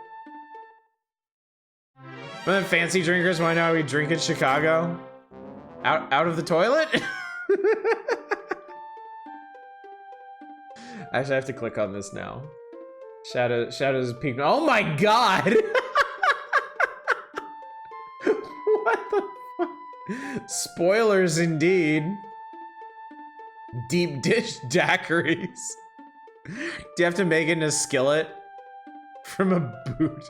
One of the fancy drinkers want to know how we drink in Chicago? Out of the toilet? Actually, I have to click on this now. Shadows peek. Oh my god! What the fuck? Spoilers indeed. Deep dish daiquiris. Do you have to make it in a skillet? From a boot.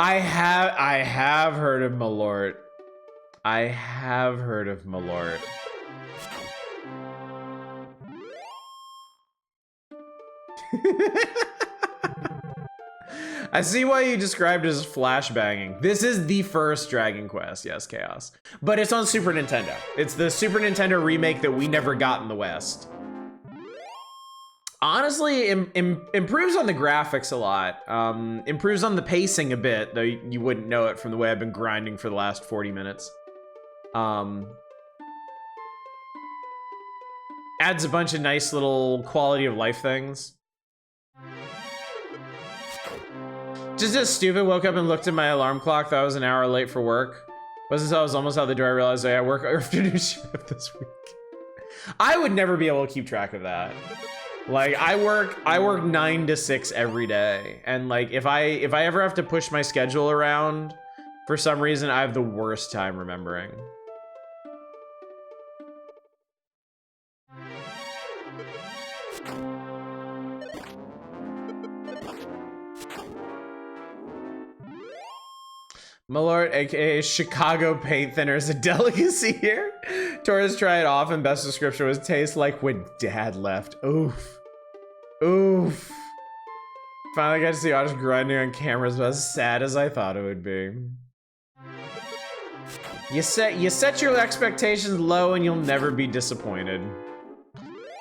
I have heard of Malort. I have heard of Malort. I see why you described it as flashbanging. This is the first Dragon Quest, yes, Chaos. But it's on Super Nintendo. It's the Super Nintendo remake that we never got in the West. Honestly, improves on the graphics a lot. Improves on the pacing a bit, though you wouldn't know it from the way I've been grinding for the last 40 minutes. Adds a bunch of nice little quality of life things. Just as stupid, woke up and looked at my alarm clock. Thought I was an hour late for work. Wasn't until I was almost out the door I realized I work afternoon shift this week. I would never be able to keep track of that. Like I work 9 to 6 every day, and like if I ever have to push my schedule around for some reason, I have the worst time remembering. Malort, aka Chicago paint thinner, is a delicacy here. Torres tried it off, and best description was tastes like when Dad left. Oof. Oof. Finally got to see Otis grinding on cameras, but as sad as I thought it would be. You set your expectations low and you'll never be disappointed.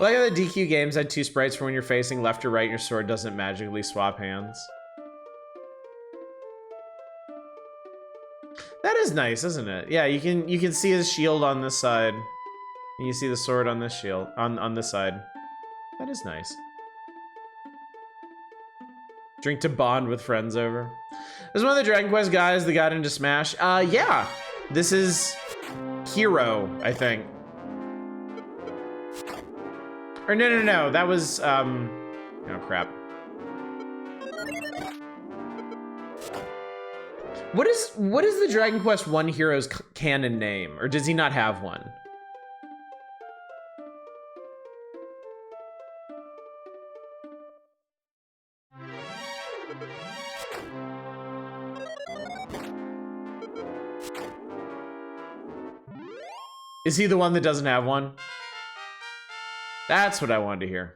Like how the DQ games had 2 sprites for when you're facing left or right and your sword doesn't magically swap hands. That is nice, isn't it? Yeah, you can see his shield on this side. And you see the sword on this shield on this side. That is nice. Drink to bond with friends over. This is one of the Dragon Quest guys that got into Smash. Yeah. This is Hero, I think. Or no. That was oh crap. What is the Dragon Quest 1 hero's canon name? Or does he not have one? Is he the one that doesn't have one? That's what I wanted to hear.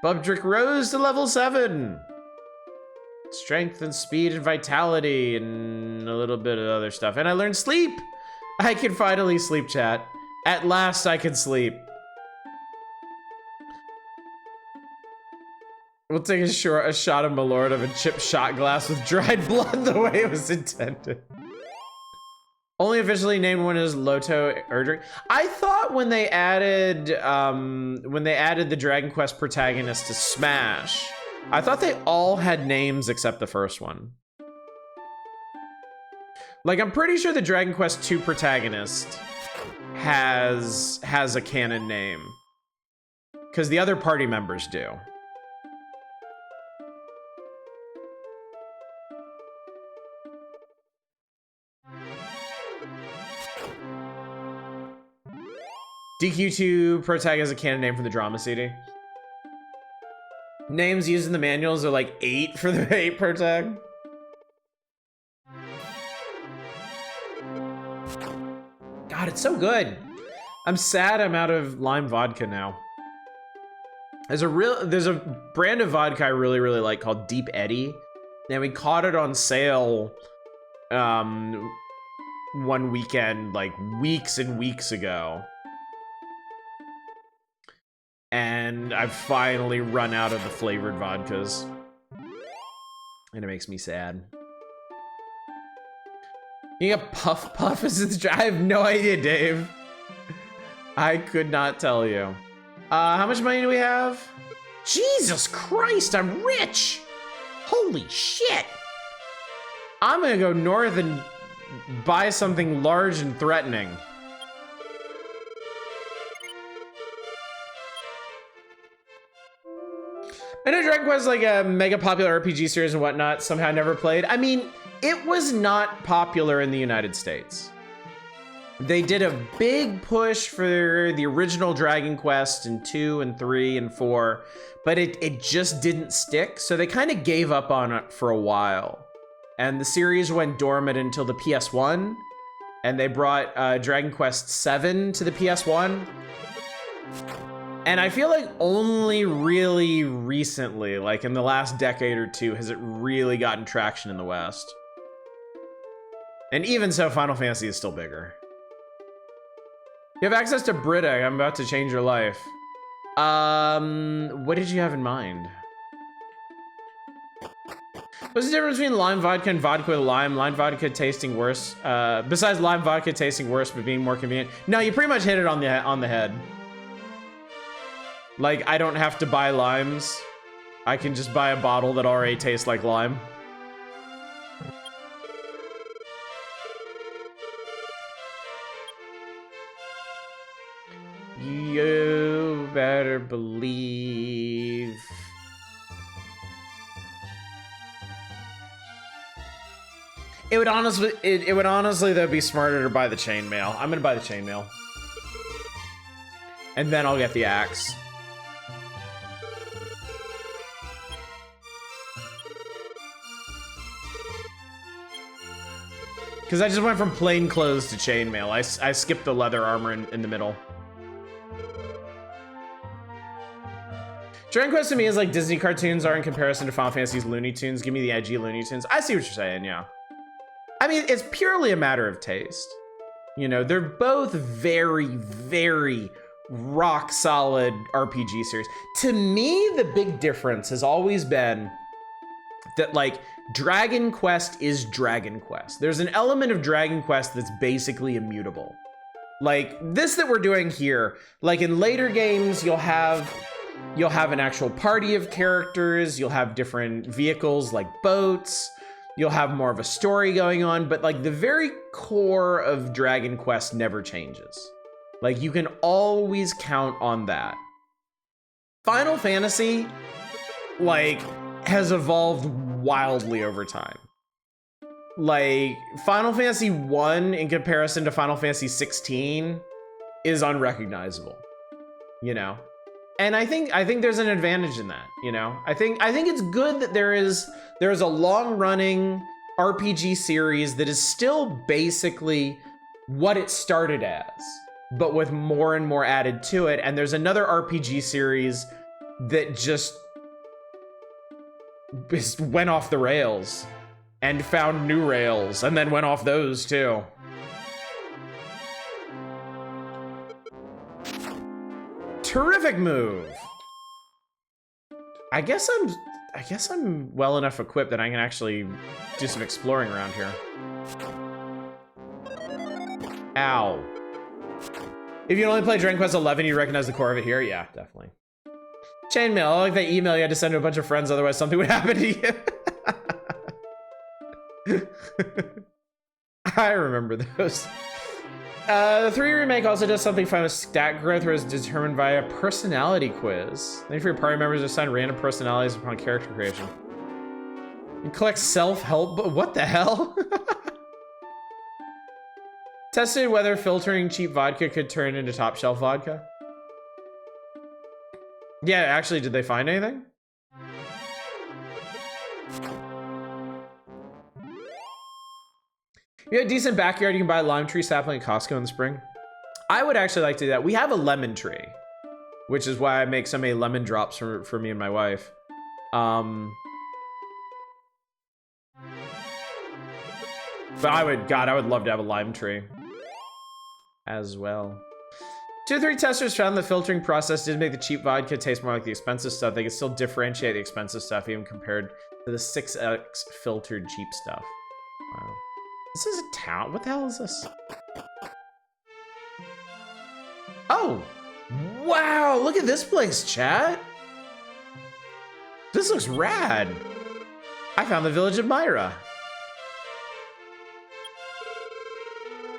Bubdrick rose to level 7. Strength and speed and vitality and a little bit of other stuff. And I learned sleep. I can finally sleep, chat. At last I can sleep. We'll take a shot of Malord of a chipped shot glass with dried blood the way it was intended. Only officially named one is Loto Erdrick. I thought when they added the Dragon Quest protagonist to Smash, I thought they all had names except the first one. Like, I'm pretty sure the Dragon Quest 2 protagonist has a canon name. Because the other party members do. DQ2 protag has a canon name for the drama CD. Names used in the manuals are like 8 for the 8 protag. God, it's so good. I'm sad I'm out of lime vodka now. There's a brand of vodka I really like called Deep Eddy. And we caught it on sale one weekend like weeks and weeks ago. And I've finally run out of the flavored vodkas. And it makes me sad. You got Puff as its I have no idea, Dave. I could not tell you. How much money do we have? Jesus Christ, I'm rich! Holy shit! I'm gonna go north and buy something large and threatening. I know Dragon Quest is like a mega popular RPG series and whatnot, somehow never played. I mean, it was not popular in the United States. They did a big push for the original Dragon Quest in 2 and 3 and 4, but it just didn't stick, so they kind of gave up on it for a while. And the series went dormant until the PS1, and they brought Dragon Quest 7 to the PS1. And I feel like only really recently, like in the last decade or two, has it really gotten traction in the West. And even so, Final Fantasy is still bigger. You have access to Brita. I'm about to change your life. What did you have in mind? What's the difference between lime vodka and vodka with lime? Lime vodka tasting worse. Besides lime vodka tasting worse, but being more convenient. No, you pretty much hit it on the head. Like, I don't have to buy limes. I can just buy a bottle that already tastes like lime. You better believe. It would honestly though be smarter to buy the chainmail. I'm gonna buy the chainmail. And then I'll get the axe. Because I just went from plain clothes to chainmail. I skipped the leather armor in the middle. Dragon Quest to me is like Disney cartoons are in comparison to Final Fantasy's Looney Tunes. Give me the edgy Looney Tunes. I see what you're saying, yeah. I mean, it's purely a matter of taste. You know, they're both very, very rock solid RPG series. To me, the big difference has always been that, like, Dragon Quest is Dragon Quest. There's an element of Dragon Quest that's basically immutable. Like, this that we're doing here, like in later games, you'll have an actual party of characters, you'll have different vehicles like boats, you'll have more of a story going on, but like the very core of Dragon Quest never changes. Like, you can always count on that. Final Fantasy, like, has evolved wildly over time. Like, Final Fantasy 1 in comparison to Final Fantasy 16 is unrecognizable, you know? And I think there's an advantage in that, you know? I think it's good that there is a long-running RPG series that is still basically what it started as, but with more and more added to it. And there's another RPG series that just went off the rails and found new rails and then went off those too. Terrific move. I guess I'm well enough equipped that I can actually do some exploring around here. Ow. If you only play Dragon Quest 11, you recognize the core of it here? Yeah, definitely. Chainmail, I like that email you had to send to a bunch of friends, otherwise something would happen to you. I remember those. The 3 remake also does something fun with stat growth, where it's determined via personality quiz. Then for your party members to assign random personalities upon character creation. You collect self-help, but what the hell? Tested whether filtering cheap vodka could turn into top shelf vodka. Yeah, actually, did they find anything? You have a decent backyard, you can buy a lime tree sapling at Costco in the spring. I would actually like to do that. We have a lemon tree, which is why I make so many lemon drops for me and my wife. But I would love to have a lime tree as well. 2 or 3 testers found the filtering process did make the cheap vodka taste more like the expensive stuff. They could still differentiate the expensive stuff even compared to the 6x filtered cheap stuff. Wow. This is a town? What the hell is this? Oh! Wow, look at this place, chat! This looks rad! I found the village of Myra.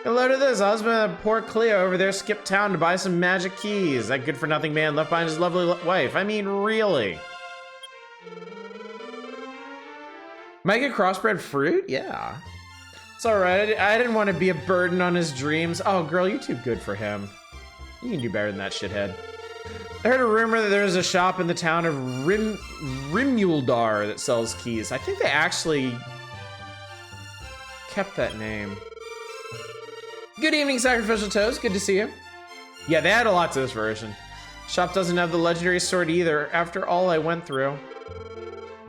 Hello to this. Husband of poor Cleo over there skipped town to buy some magic keys. That good-for-nothing man left behind his lovely wife. I mean, really? Might get crossbred fruit? Yeah. It's alright. I didn't want to be a burden on his dreams. Oh, girl, you're too good for him. You can do better than that shithead. I heard a rumor that there's a shop in the town of Rimuldar that sells keys. I think they actually kept that name. Good evening, Sacrificial Toes. Good to see you. Yeah, they add a lot to this version. Shop doesn't have the legendary sword either, after all I went through.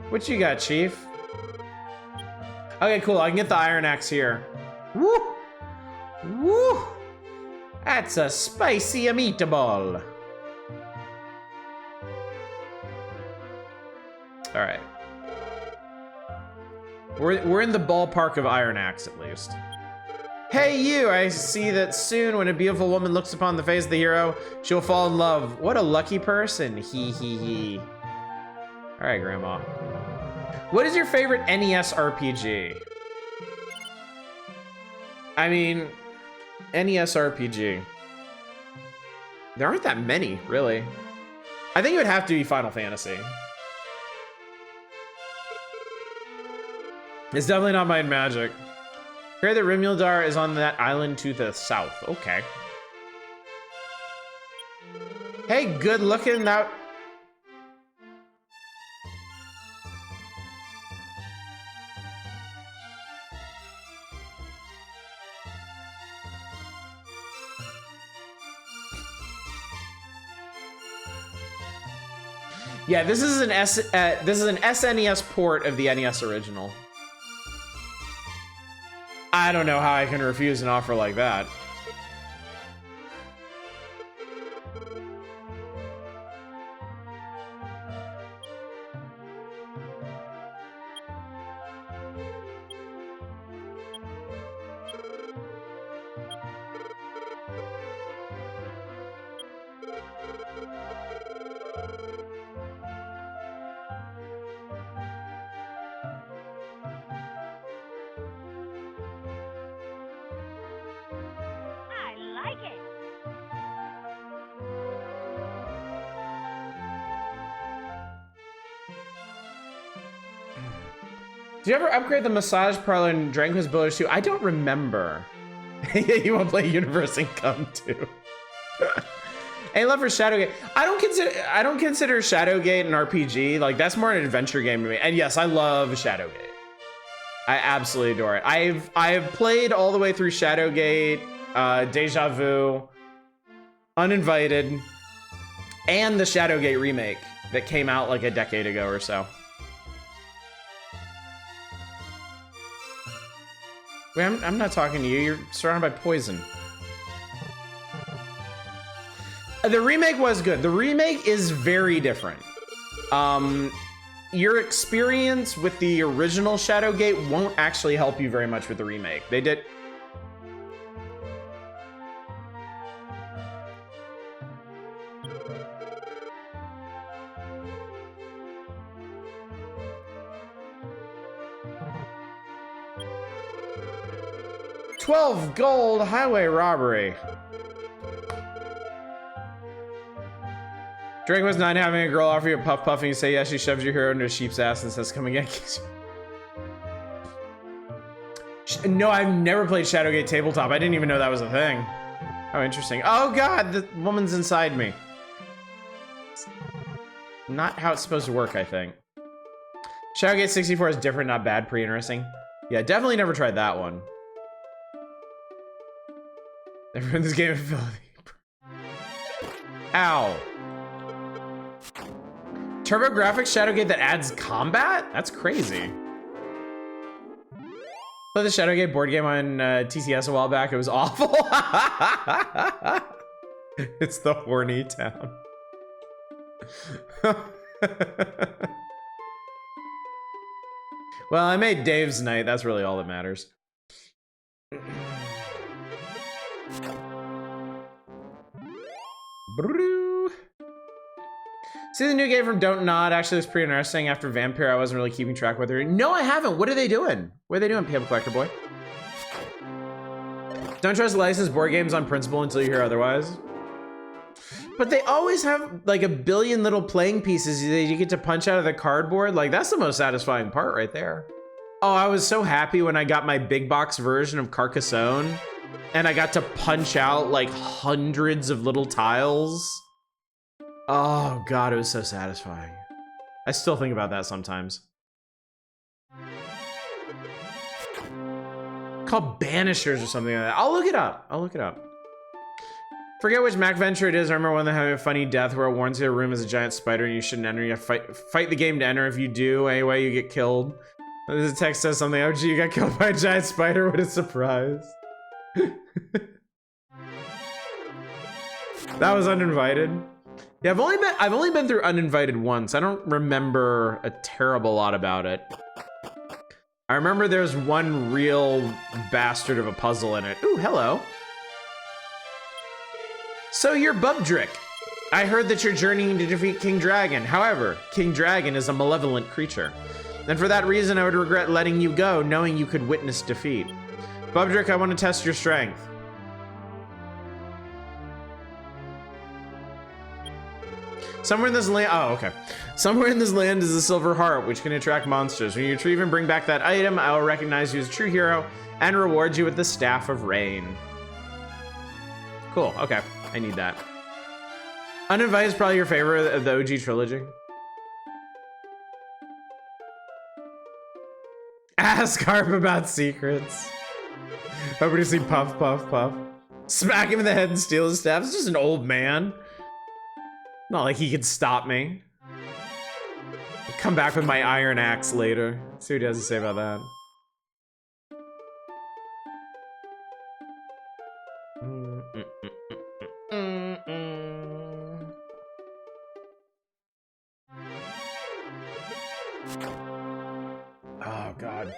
What you got, Chief? Okay, cool, I can get the iron axe here. Woo! Woo! That's a spicy meatball. All right. We're in the ballpark of iron axe, at least. Hey you, I see that soon when a beautiful woman looks upon the face of the hero, she'll fall in love. What a lucky person, hee hee hee. All right, Grandma. What is your favorite NES RPG? I mean, NES RPG. There aren't that many, really. I think it would have to be Final Fantasy. It's definitely not Might and Magic. Hear that Rimildar is on that island to the south. Okay. Hey, good looking that. Yeah, this is an SNES port of the NES original. I don't know how I can refuse an offer like that. Did you ever upgrade the massage parlor in Dragon Quest Builders 2? I don't remember. You want to play Universe Income too? Hey, love for Shadowgate. I don't consider Shadowgate an RPG. Like, that's more an adventure game to me. And yes, I love Shadowgate. I absolutely adore it. I've played all the way through Shadowgate, Deja Vu, Uninvited, and the Shadowgate remake that came out like a decade ago or so. Wait, I'm not talking to you. You're surrounded by poison. The remake was good. The remake is very different. Your experience with the original Shadowgate won't actually help you very much with the remake. They did... $12 gold highway robbery. Drake was not having a girl offer you a puff puff and you say yes, she shoves your hero into a sheep's ass and says, come again. No, I've never played Shadowgate Tabletop. I didn't even know that was a thing. Oh, interesting. Oh God, the woman's inside me. Not how it's supposed to work, I think. Shadowgate 64 is different, not bad, pretty interesting. Yeah, definitely never tried that one. Never in this game of filthy. Ow. TurboGrafx Shadowgate that adds combat? That's crazy. Played the Shadowgate board game on TCS a while back. It was awful. It's the horny town. Well, I made Dave's night. That's really all that matters. See the new game from Don't Nod actually looks pretty interesting. After Vampire, I wasn't really keeping track with her. No, I haven't. What are they doing? What are they doing, Pampa Collector Boy? Don't trust licensed board games on principle until you hear otherwise. But they always have like a billion little playing pieces that you get to punch out of the cardboard. Like, that's the most satisfying part right there. Oh, I was so happy when I got my big box version of Carcassonne and I got to punch out like hundreds of little tiles. Oh God, it was so satisfying. I still think about that sometimes. Called Banishers or something like that. I'll look it up. I'll look it up. Forget which Mac venture it is. I remember one that had a funny death where it warns you a room is a giant spider and you shouldn't enter. You have to fight the game to enter. If you do, anyway, you get killed. The text says something. Oh, gee, you got killed by a giant spider. What a surprise. That was uninvited. Yeah, I've only been through uninvited once. I don't remember a terrible lot about it. I remember there's one real bastard of a puzzle in it. Ooh, hello. So you're Bubdrick. I heard that you're journeying to defeat King Dragon. However, King Dragon is a malevolent creature. And for that reason, I would regret letting you go, knowing you could witness defeat. Bubdrick, I want to test your strength. Somewhere in this land, oh, okay. Somewhere in this land is a silver heart, which can attract monsters. When you retrieve and bring back that item, I will recognize you as a true hero and reward you with the Staff of Rain. Cool, okay. I need that. Uninvited is probably your favorite of the OG trilogy. Ask Harp about secrets. Nobody see Puff, Puff, Puff. Smack him in the head and steal his staff. It's just an old man. Not like he could stop me. I'll come back with my iron axe later. See what he has to say about that. Oh god.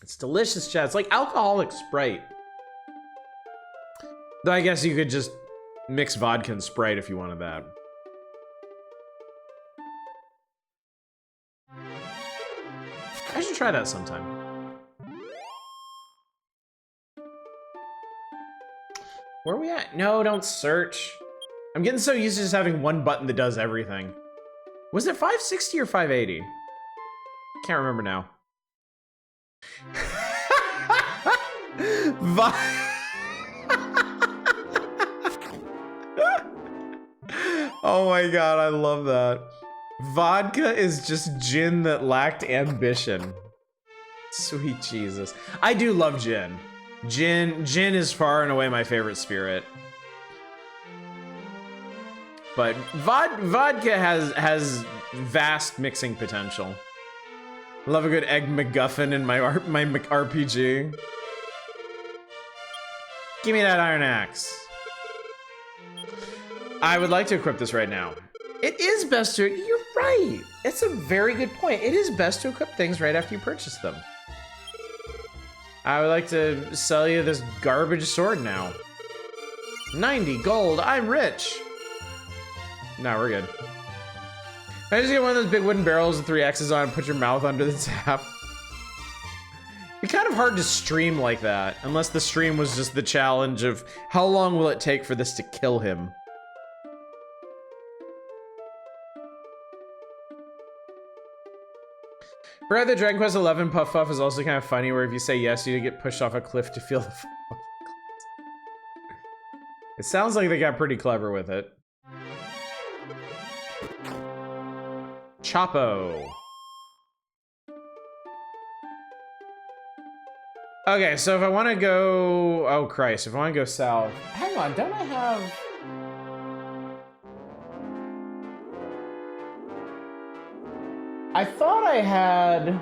It's delicious, chat. It's like alcoholic Sprite. Though I guess you could just mix vodka and Sprite if you wanted that. I should try that sometime. Where are we at? No, don't search. I'm getting so used to just having one button that does everything. Was it 560 or 580? Can't remember now. Oh my god, I love that. Vodka is just gin that lacked ambition. Sweet Jesus. I do love gin. Gin is far and away my favorite spirit. But vodka has vast mixing potential. Love a good egg MacGuffin in my RPG. Give me that iron axe. I would like to equip this right now. It is best to, you're right. It's a very good point. It is best to equip things right after you purchase them. I would like to sell you this garbage sword now. 90 gold, I'm rich. No, we're good. I just get one of those big wooden barrels with 3 X's on and put your mouth under the tap. It's kind of hard to stream like that, unless the stream was just the challenge of how long will it take for this to kill him. Right, the Dragon Quest 11 Puff Puff is also kind of funny, where if you say yes, you get pushed off a cliff to feel the. It sounds like they got pretty clever with it. Chapo. Okay, so if I want to go, oh Christ, if I want to go south, hang on, don't I have? I thought I had.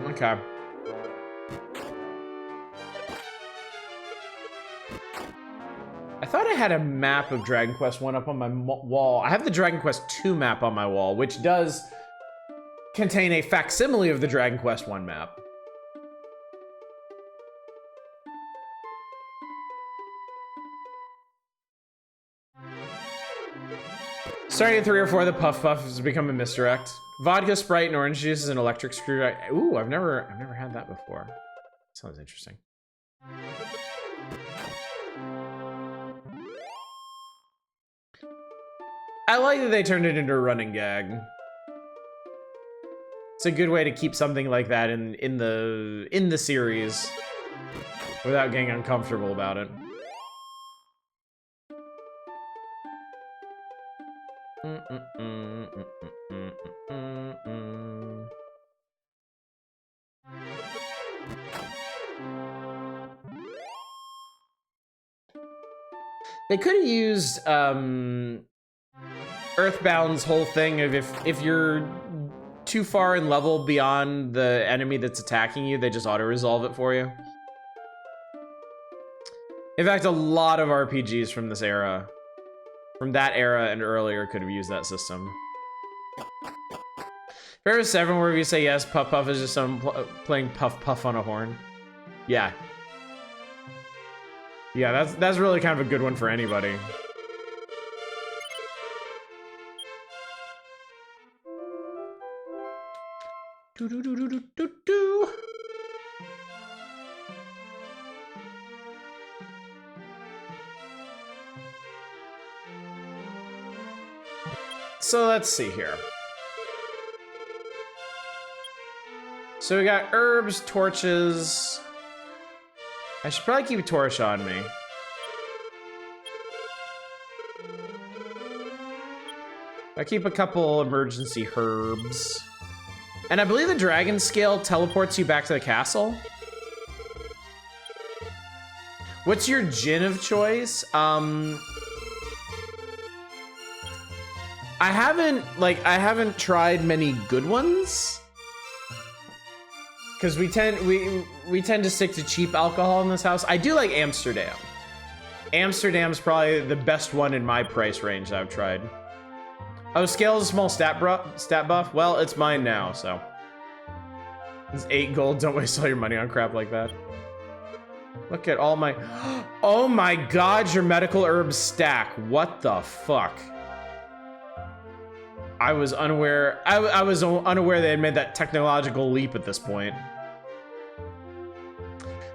Okay. I thought I had a map of Dragon Quest 1 up on my wall. I have the Dragon Quest 2 map on my wall, which does contain a facsimile of the Dragon Quest 1 map. Starting at 3 or 4, the Puff Puff has become a misdirect. Vodka, Sprite, and orange juice is an electric screwdriver. Ooh, I've never had that before. Sounds interesting. I like that they turned it into a running gag. It's a good way to keep something like that in the series without getting uncomfortable about it. They could have used Earthbound's whole thing of if you're too far in level beyond the enemy that's attacking you, they just auto-resolve it for you. In fact, a lot of RPGs from this era, from that era and earlier, could have used that system. Pharaoh 7, where you say yes, Puff Puff is just someone playing Puff Puff on a horn. Yeah. Yeah, that's really kind of a good one for anybody. Do. So let's see here. So we got herbs, torches. I should probably keep a torch on me. I keep a couple emergency herbs. And I believe the dragon scale teleports you back to the castle. What's your gin of choice? I haven't tried many good ones. Because we tend to stick to cheap alcohol in this house. I do like Amsterdam. Amsterdam's probably the best one in my price range that I've tried. Oh, scale is a small stat buff? Well, it's mine now, so. It's 8 gold. Don't waste all your money on crap like that. Look at all my... Oh my god, your medical herbs stack. What the fuck? I was unaware. I was unaware they had made that technological leap at this point.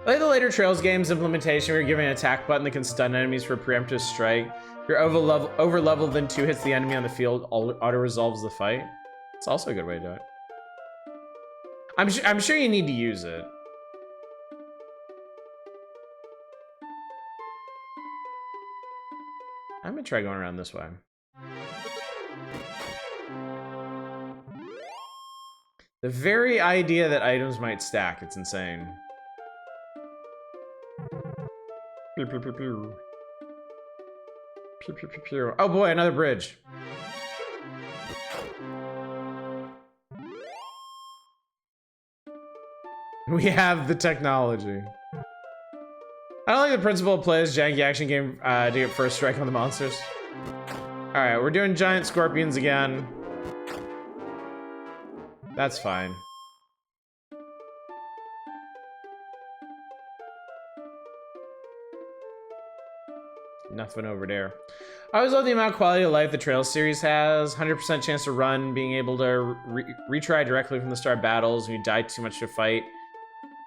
Like the later Trails games implementation, where you're giving an attack button that can stun enemies for a preemptive strike. If you're over leveled, then 2 hits the enemy on the field, auto resolves the fight. It's also a good way to do it. I'm sure you need to use it. I'm gonna try going around this way. The very idea that items might stack, it's insane. Pew, pew, pew, pew. Pew, pew, pew, pew. Oh boy, another bridge. We have the technology. I don't like the principle of play this janky action game to get first strike on the monsters. Alright, we're doing giant scorpions again. That's fine. Nothing over there. I always love the amount of quality of life the Trails series has. 100% chance to run, being able to retry directly from the start of battles when you die too much to fight.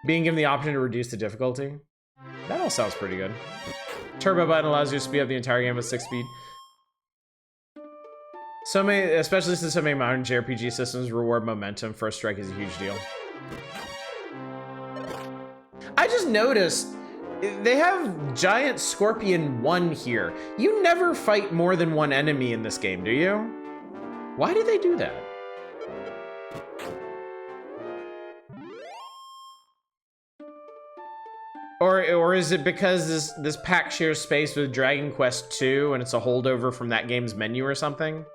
Being given the option to reduce the difficulty. That all sounds pretty good. Turbo button allows you to speed up the entire game with 6 speed. So many, especially since so many modern JRPG systems reward momentum, first strike is a huge deal. I just noticed they have Giant Scorpion 1 here. You never fight more than one enemy in this game, do you? Why did they do that? Or is it because this pack shares space with Dragon Quest 2 and it's a holdover from that game's menu or something?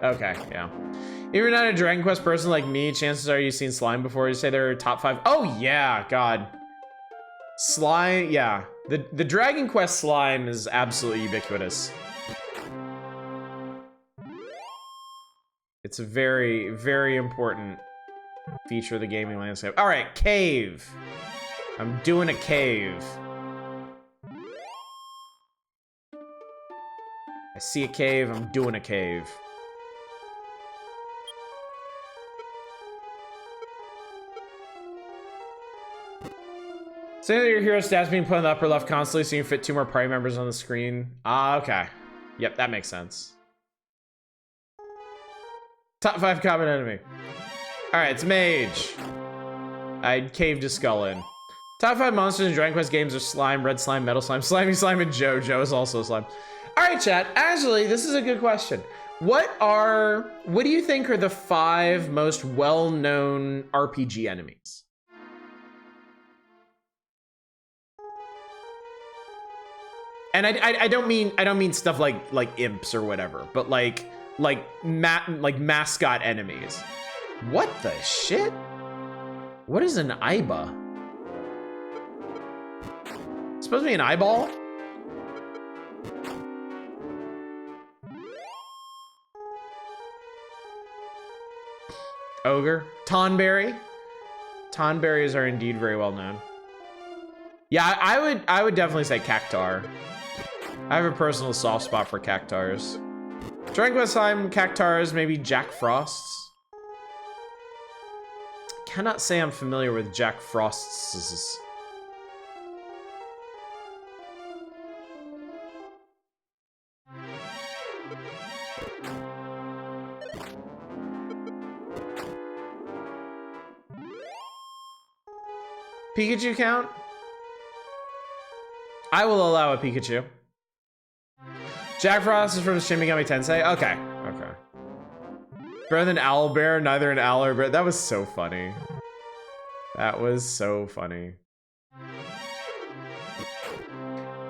Okay, yeah. If you're not a Dragon Quest person like me, chances are you've seen Slime before. You say they're top 5. Oh yeah, god. Slime, yeah. The Dragon Quest slime is absolutely ubiquitous. It's a very, very important feature of the gaming landscape. All right, cave. I'm doing a cave. I see a cave, I'm doing a cave. Say that your hero stats being put in the upper left constantly so you can fit 2 more party members on the screen. Ah, okay. Yep, that makes sense. Top 5 common enemy. Alright, it's Mage. I caved a skull in. Top 5 monsters in Dragon Quest games are Slime, Red Slime, Metal Slime, Slimy Slime, and Joe. Joe is also a slime. Alright, chat. Actually, this is a good question. What do you think are the 5 most well-known RPG enemies? And I don't mean stuff like imps or whatever, but like mascot enemies. What the shit? What is an Iba? It's supposed to be an eyeball? Ogre. Tonberry. Tonberries are indeed very well known. Yeah, I would definitely say Cactar. I have a personal soft spot for Cactars. Dragon Quest time, Cactars, maybe Jack Frosts. Cannot say I'm familiar with Jack Frost's. Pikachu count? I will allow a Pikachu. Jack Frost is from Shin Megami Tensei? Okay, okay. Better than Owlbear, neither an owl or bear. That was so funny. That was so funny.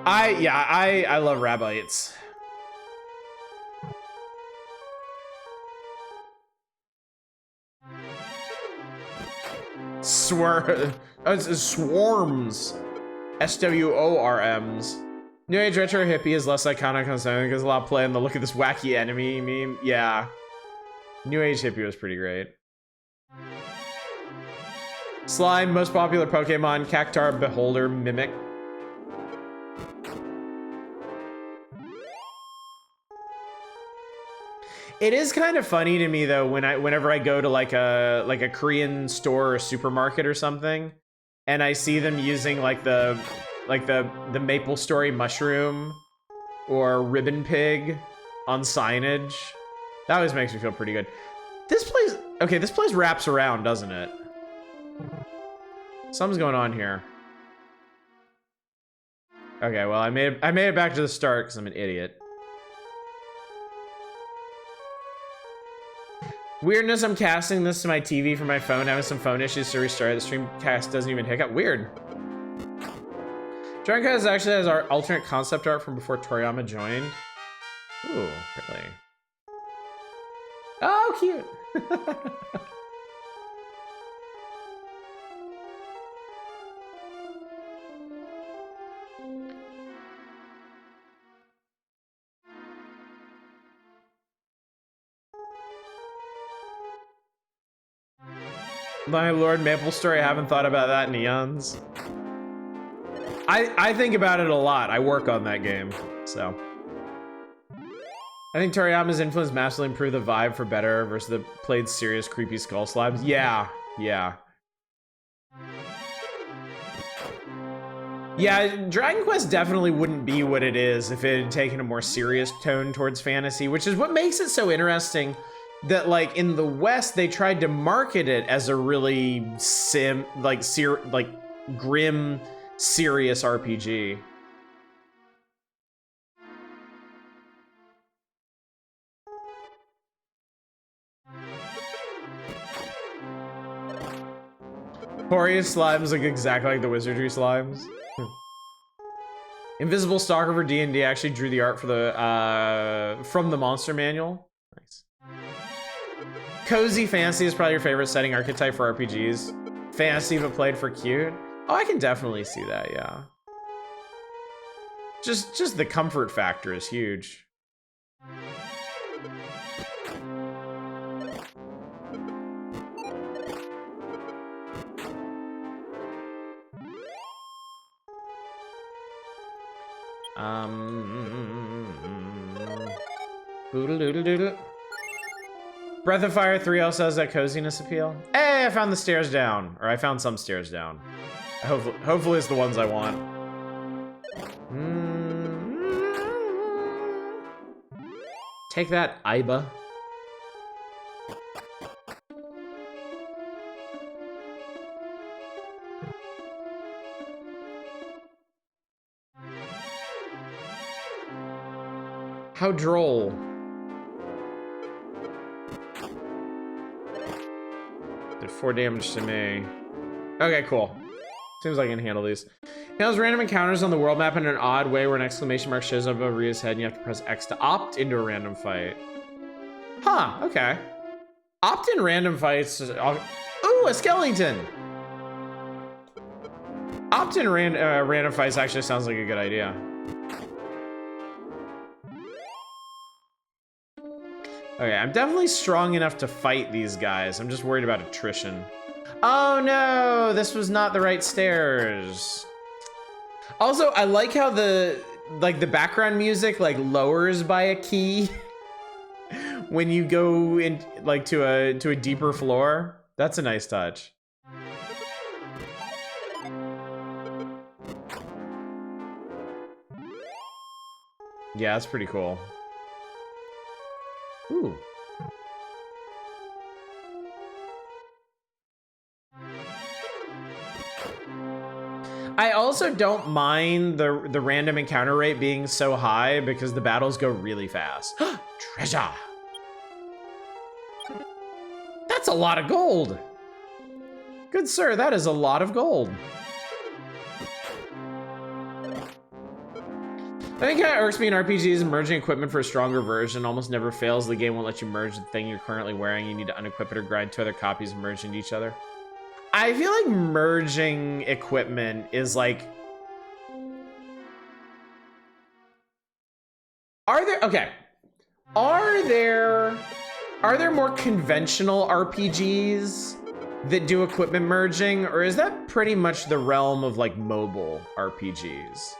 I love Rabbites. Swarms. SWORMs. New Age Retro Hippie is less iconic on Sony because a lot of play on the look at this wacky enemy meme. Yeah. New Age Hippie was pretty great. Slime, most popular Pokemon, Cactar, Beholder, Mimic. It is kind of funny to me though whenever I go to like a Korean store or supermarket or something, and I see them using like the Maple Story mushroom or Ribbon Pig on signage. That always makes me feel pretty good. This place wraps around, doesn't it? Something's going on here. Okay, well I made it back to the start because I'm an idiot. Weirdness, I'm casting this to my TV from my phone, having some phone issues, so restart. The stream cast doesn't even hiccup. Weird. Dragon Quest actually has our alternate concept art from before Toriyama joined. Ooh, really? Oh, cute. My lord, Maple Story, I haven't thought about that in eons. I think about it a lot. I work on that game, so. I think Toriyama's influence massively improved the vibe for better versus the played serious creepy skull slimes. Yeah, yeah. Yeah, Dragon Quest definitely wouldn't be what it is if it had taken a more serious tone towards fantasy, which is what makes it so interesting that like in the West, they tried to market it as a really grim, serious RPG. Horius slimes look exactly like the wizardry slimes. Invisible Stalker for D&D actually drew the art for the from the monster manual. Nice. Cozy fantasy is probably your favorite setting archetype for RPGs. Fantasy but played for cute. Oh, I can definitely see that, yeah. Just the comfort factor is huge. Boodle-doodle-doodle. Breath of Fire 3 also has that coziness appeal. Hey, I found the stairs down. Or I found some stairs down. Hopefully it's the ones I want. Take that, Iba. How droll. Did 4 damage to me. Okay, cool. Seems like I can handle these. He has random encounters on the world map in an odd way where an exclamation mark shows up over Rita's head and you have to press X to opt into a random fight. Huh, okay. Opt-in random fights. Ooh, a skeleton! Opt-in random fights actually sounds like a good idea. Okay, I'm definitely strong enough to fight these guys. I'm just worried about attrition. Oh no, this was not the right stairs. Also, I like how the background music like lowers by a key when you go in like to a deeper floor. That's a nice touch. Yeah, that's pretty cool. Ooh. I also don't mind the random encounter rate being so high because the battles go really fast. Treasure! That's a lot of gold! Good sir, that is a lot of gold. I think it irks me in RPGs, merging equipment for a stronger version almost never fails. The game won't let you merge the thing you're currently wearing. You need to unequip it or grind two other copies and merge into each other. I feel like merging equipment is like... Are there more conventional RPGs that do equipment merging, or is that pretty much the realm of like mobile RPGs?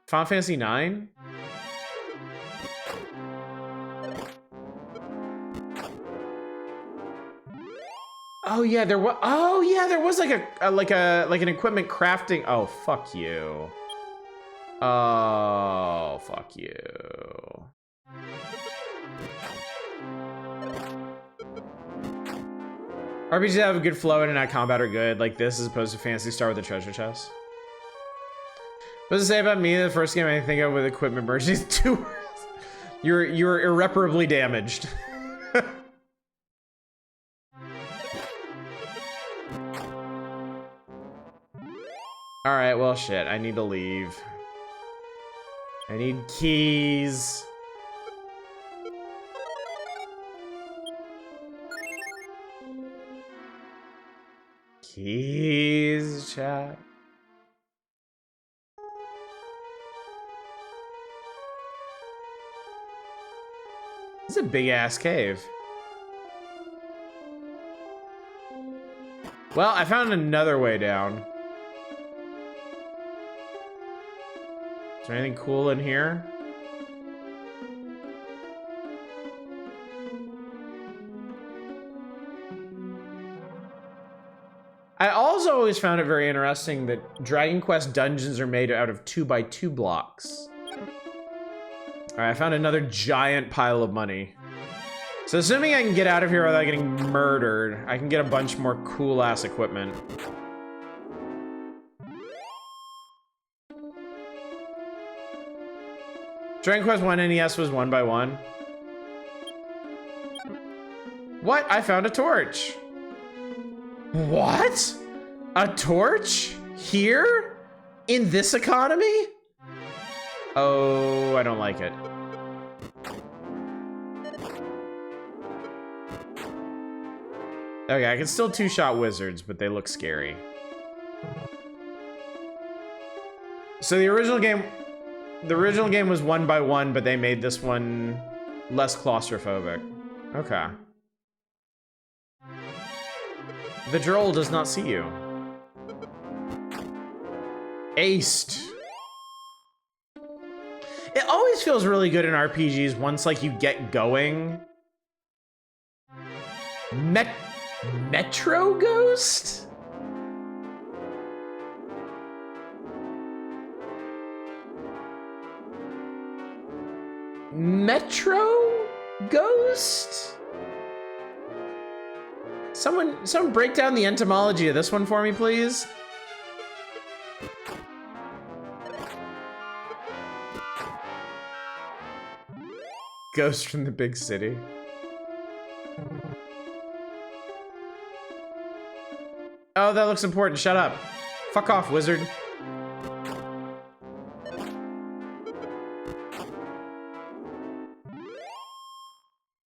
Final Fantasy 9? Oh yeah, there was. Oh yeah, there was like an equipment crafting. Oh fuck you. Oh fuck you. RPGs that have a good flow and not combat are good, like this, as opposed to Phantasy Star with a treasure chest. What does it say about me? The first game I think of with equipment merging is 2 words. You're irreparably damaged. All right, well, shit. I need to leave. I need keys. Keys, chat. This is a big ass cave. Well, I found another way down. Is there anything cool in here? I also always found it very interesting that Dragon Quest dungeons are made out of 2x2 blocks. All right, I found another giant pile of money. So assuming I can get out of here without getting murdered, I can get a bunch more cool ass equipment. Dragon Quest 1 NES was 1x1. What? I found a torch. What? A torch? Here? In this economy? Oh, I don't like it. Okay, I can still two-shot wizards, but they look scary. So the original game was 1x1, but they made this one less claustrophobic. Okay. The droll does not see you. Aced. It always feels really good in RPGs once like you get going. Metro Ghost? Metro Ghost? Someone break down the etymology of this one for me, please. Ghost from the big city. Oh, that looks important. Shut up. Fuck off, wizard.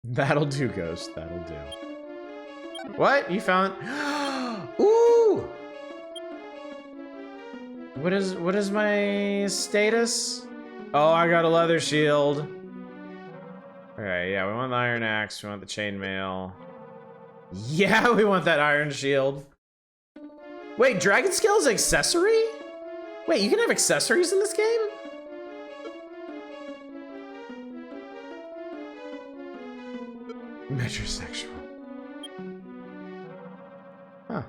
That'll do, Ghost. That'll do. What? You found... Ooh! What is my status? Oh, I got a leather shield. Okay, yeah, we want the iron axe. We want the chainmail. Yeah, we want that iron shield. Wait, dragon scale is accessory? Wait, you can have accessories in this game? Metrosexual. Huh.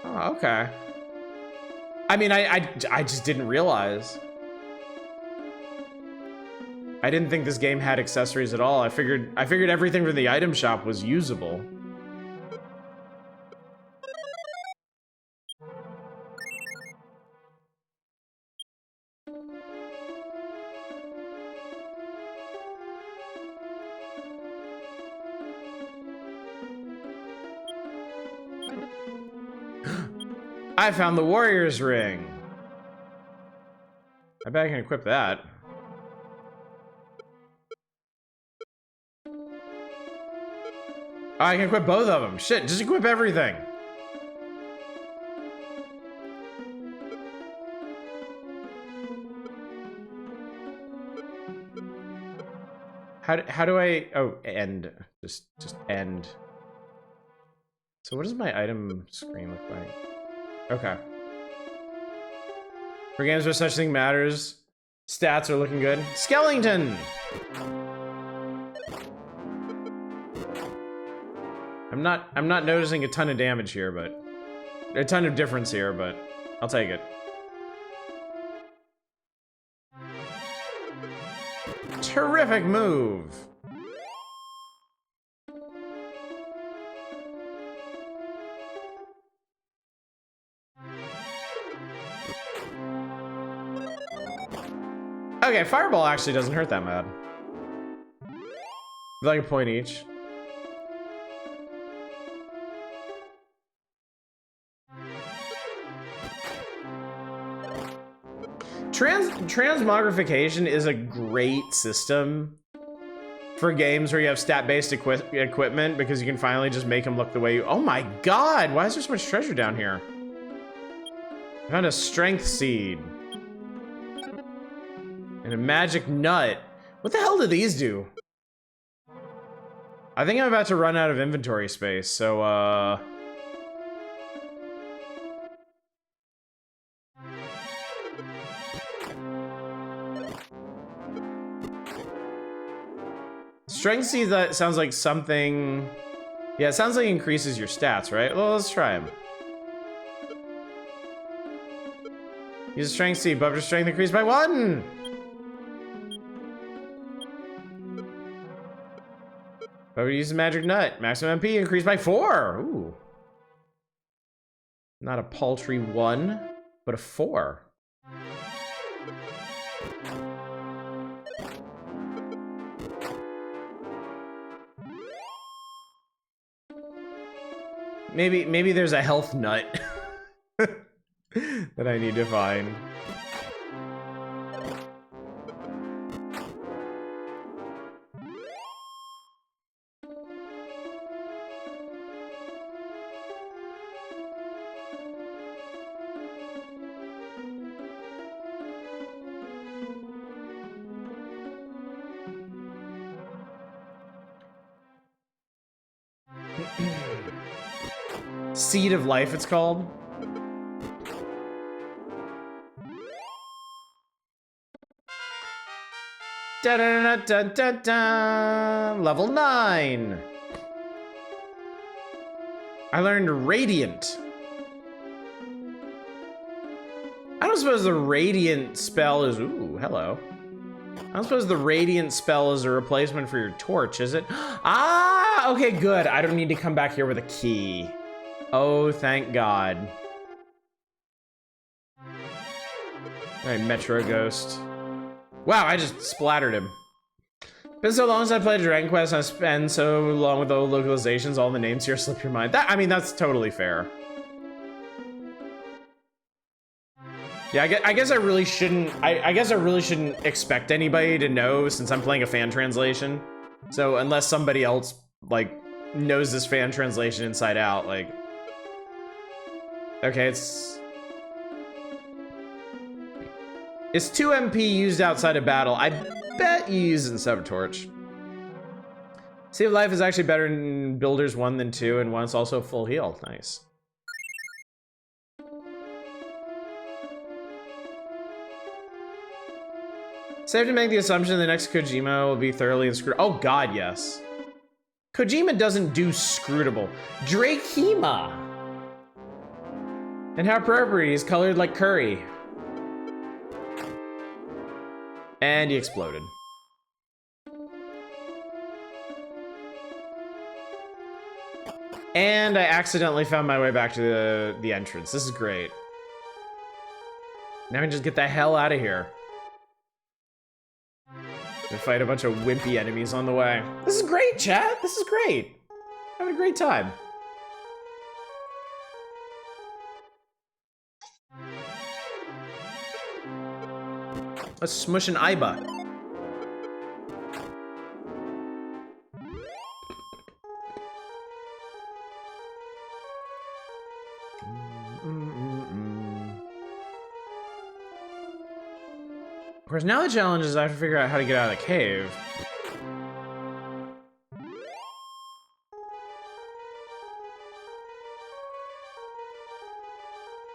Oh, okay. I mean, I just didn't realize. I didn't think this game had accessories at all. I figured everything from the item shop was usable. I found the warrior's ring. I bet I can equip that. Oh, I can equip both of them. Shit, just equip everything. How do I... Oh, end. Just end. So what does my item screen look like? Okay. For games where such thing matters, stats are looking good. Skellington! I'm not noticing a ton of damage here, but a ton of difference here, but I'll take it. Terrific move. Okay, fireball actually doesn't hurt that bad. Like a point each. Transmogrification is a great system for games where you have stat-based equipment because you can finally just make them look the way you... Oh my god! Why is there so much treasure down here? I found a strength seed. And a magic nut. What the hell do these do? I think I'm about to run out of inventory space, so Strength seed, that sounds like something... Yeah, it sounds like it increases your stats, right? Well, let's try them. Use a strength seed, buff your strength increased by 1! But we use a magic nut. Maximum MP increased by 4! Ooh. Not a paltry 1, but a 4. Maybe there's a health nut that I need to find. Seed of Life, it's called. Da da da da da da. Level 9. I learned Radiant. I don't suppose the Radiant spell is... Ooh, hello. I don't suppose the Radiant spell is a replacement for your torch, is it? Ah, okay, good. I don't need to come back here with a key. Oh, thank God. Alright, Metro Ghost. Wow, I just splattered him. Been so long since I played Dragon Quest, and I spend so long with the old localizations, all the names here slip your mind. I mean, that's totally fair. Yeah, I guess I really shouldn't. I guess I really shouldn't expect anybody to know since I'm playing a fan translation. So unless somebody else like knows this fan translation inside out, like, okay, it's 2 MP used outside of battle. I bet you use it in Sever Torch. Sea of Life is actually better in Builders 1 than 2, and 1's also full heal. Nice. Safe to make the assumption the next Kojima will be thoroughly inscrutable. Oh god, yes. Kojima doesn't do scrutable. Drakema! And how appropriate, he's colored like curry. And he exploded. And I accidentally found my way back to the entrance. This is great. Now I can just get the hell out of here. And fight a bunch of wimpy enemies on the way. This is great, chat. This is great. Having a great time. Let's smush an Iba. Of course, now the challenge is I have to figure out how to get out of the cave.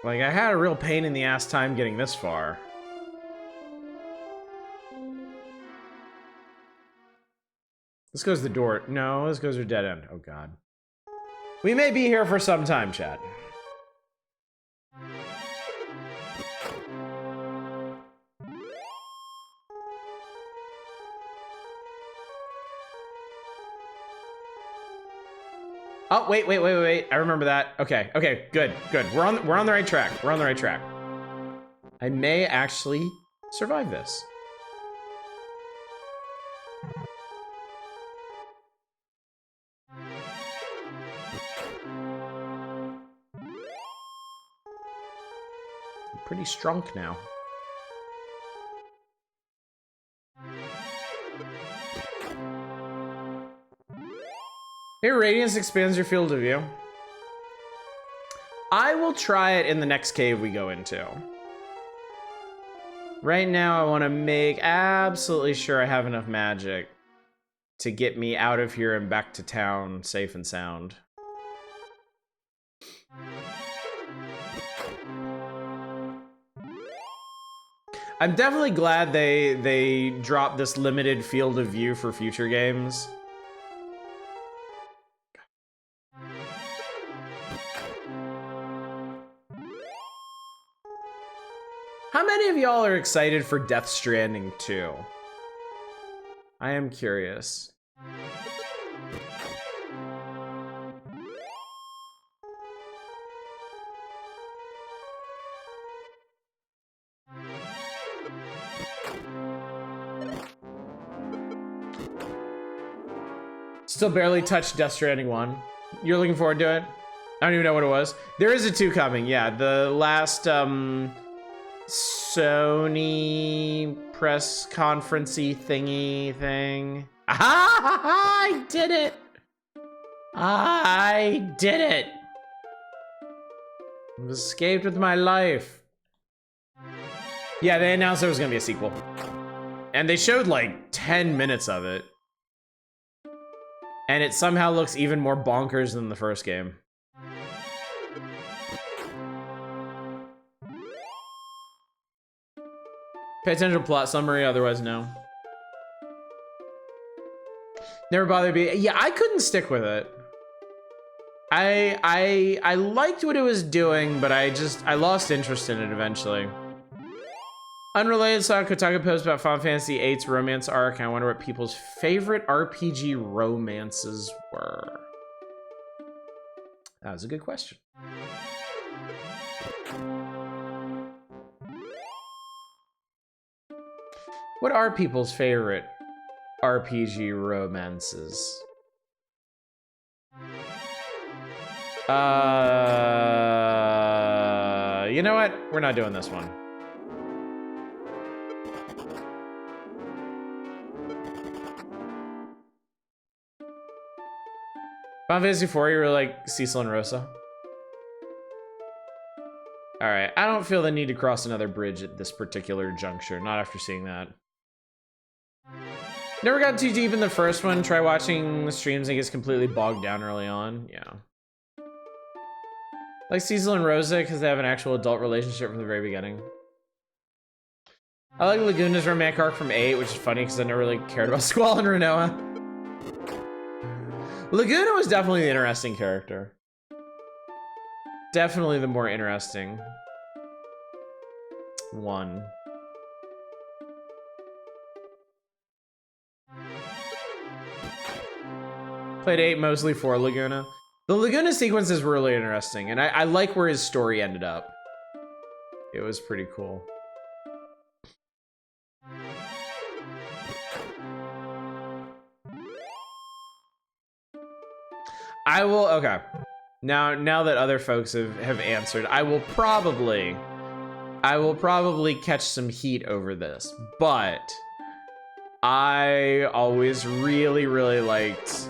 Like, I had a real pain in the ass time getting this far. This goes the door. No, this goes to dead end. Oh, God. We may be here for some time, chat. Oh, wait. I remember that. Okay, good. We're on the right track. We're on the right track. I may actually survive this. I'm pretty strong now. Hey, Radiance expands your field of view. I will try it in the next cave we go into. Right now, I want to make absolutely sure I have enough magic to get me out of here and back to town safe and sound. I'm definitely glad they dropped this limited field of view for future games. How many of y'all are excited for Death Stranding 2? I am curious. Still barely touched Death Stranding 1. You're looking forward to it? I don't even know what it was. There is a 2 coming, yeah. The last, Sony press conference-y thingy thing. I did it! I did it! I've escaped with my life. Yeah, they announced there was gonna be a sequel. And they showed like 10 minutes of it. And it somehow looks even more bonkers than the first game. Pay attention to plot summary, otherwise no. Never bothered me. Yeah, I couldn't stick with it. I liked what it was doing, but I lost interest in it eventually. Unrelated, saw a Kotaku post about Final Fantasy VIII's romance arc, and I wonder what people's favorite RPG romances were. That was a good question. What are people's favorite RPG romances? You know what? We're not doing this one. Final Fantasy IV, you were like Cecil and Rosa. All right, I don't feel the need to cross another bridge at this particular juncture, not after seeing that. Never got too deep in the first one. Try watching the streams and it gets completely bogged down early on. Yeah. Like Cecil and Rosa because they have an actual adult relationship from the very beginning. I like Laguna's romantic arc from 8, which is funny because I never really cared about Squall and Renoa. Laguna was definitely the interesting character. Definitely the more interesting one. Played 8 mostly for Laguna. The Laguna sequence is really interesting, and I like where his story ended up. It was pretty cool. I will, okay. Now that other folks have answered, I will probably catch some heat over this, but I always really liked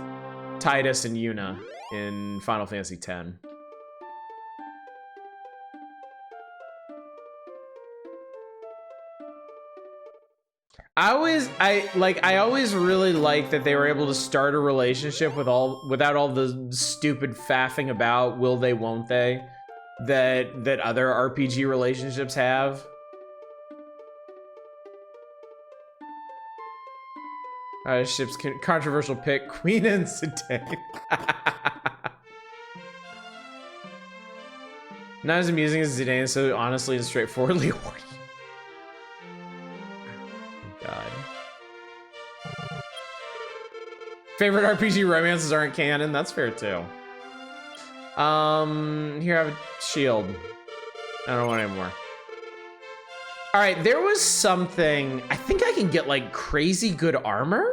Tidus and Yuna in Final Fantasy X. I always really liked that they were able to start a relationship without all the stupid faffing about will they, won't they, that other RPG relationships have. Ship's controversial pick, Queen and Zidane. Not as amusing as Zidane, so honestly and straightforwardly horny. God. Favorite RPG romances aren't canon. That's fair too. Here I have a shield. I don't want any more. All right, there was something. I think I can get like crazy good armor.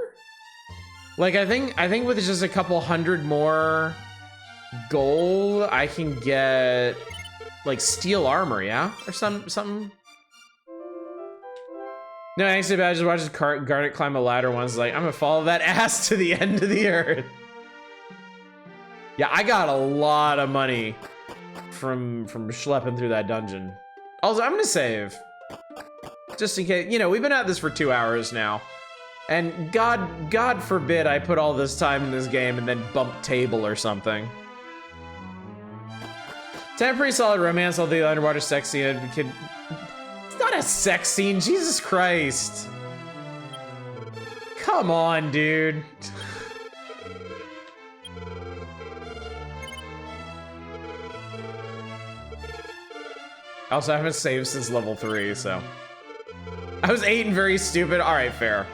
Like I think with just a couple hundred more gold, I can get like steel armor, yeah, or something. No, actually, I just watched Garnet climb a ladder once. Like, I'm gonna follow that ass to the end of the earth. Yeah, I got a lot of money from schlepping through that dungeon. Also, I'm gonna save. Just in case, you know, we've been at this for 2 hours now. And God forbid I put all this time in this game and then bump table or something. It's a pretty solid romance, all the underwater sex scene. It's not a sex scene, Jesus Christ. Come on, dude. Also, I haven't saved since level 3, so. I was 8 and very stupid. All right, fair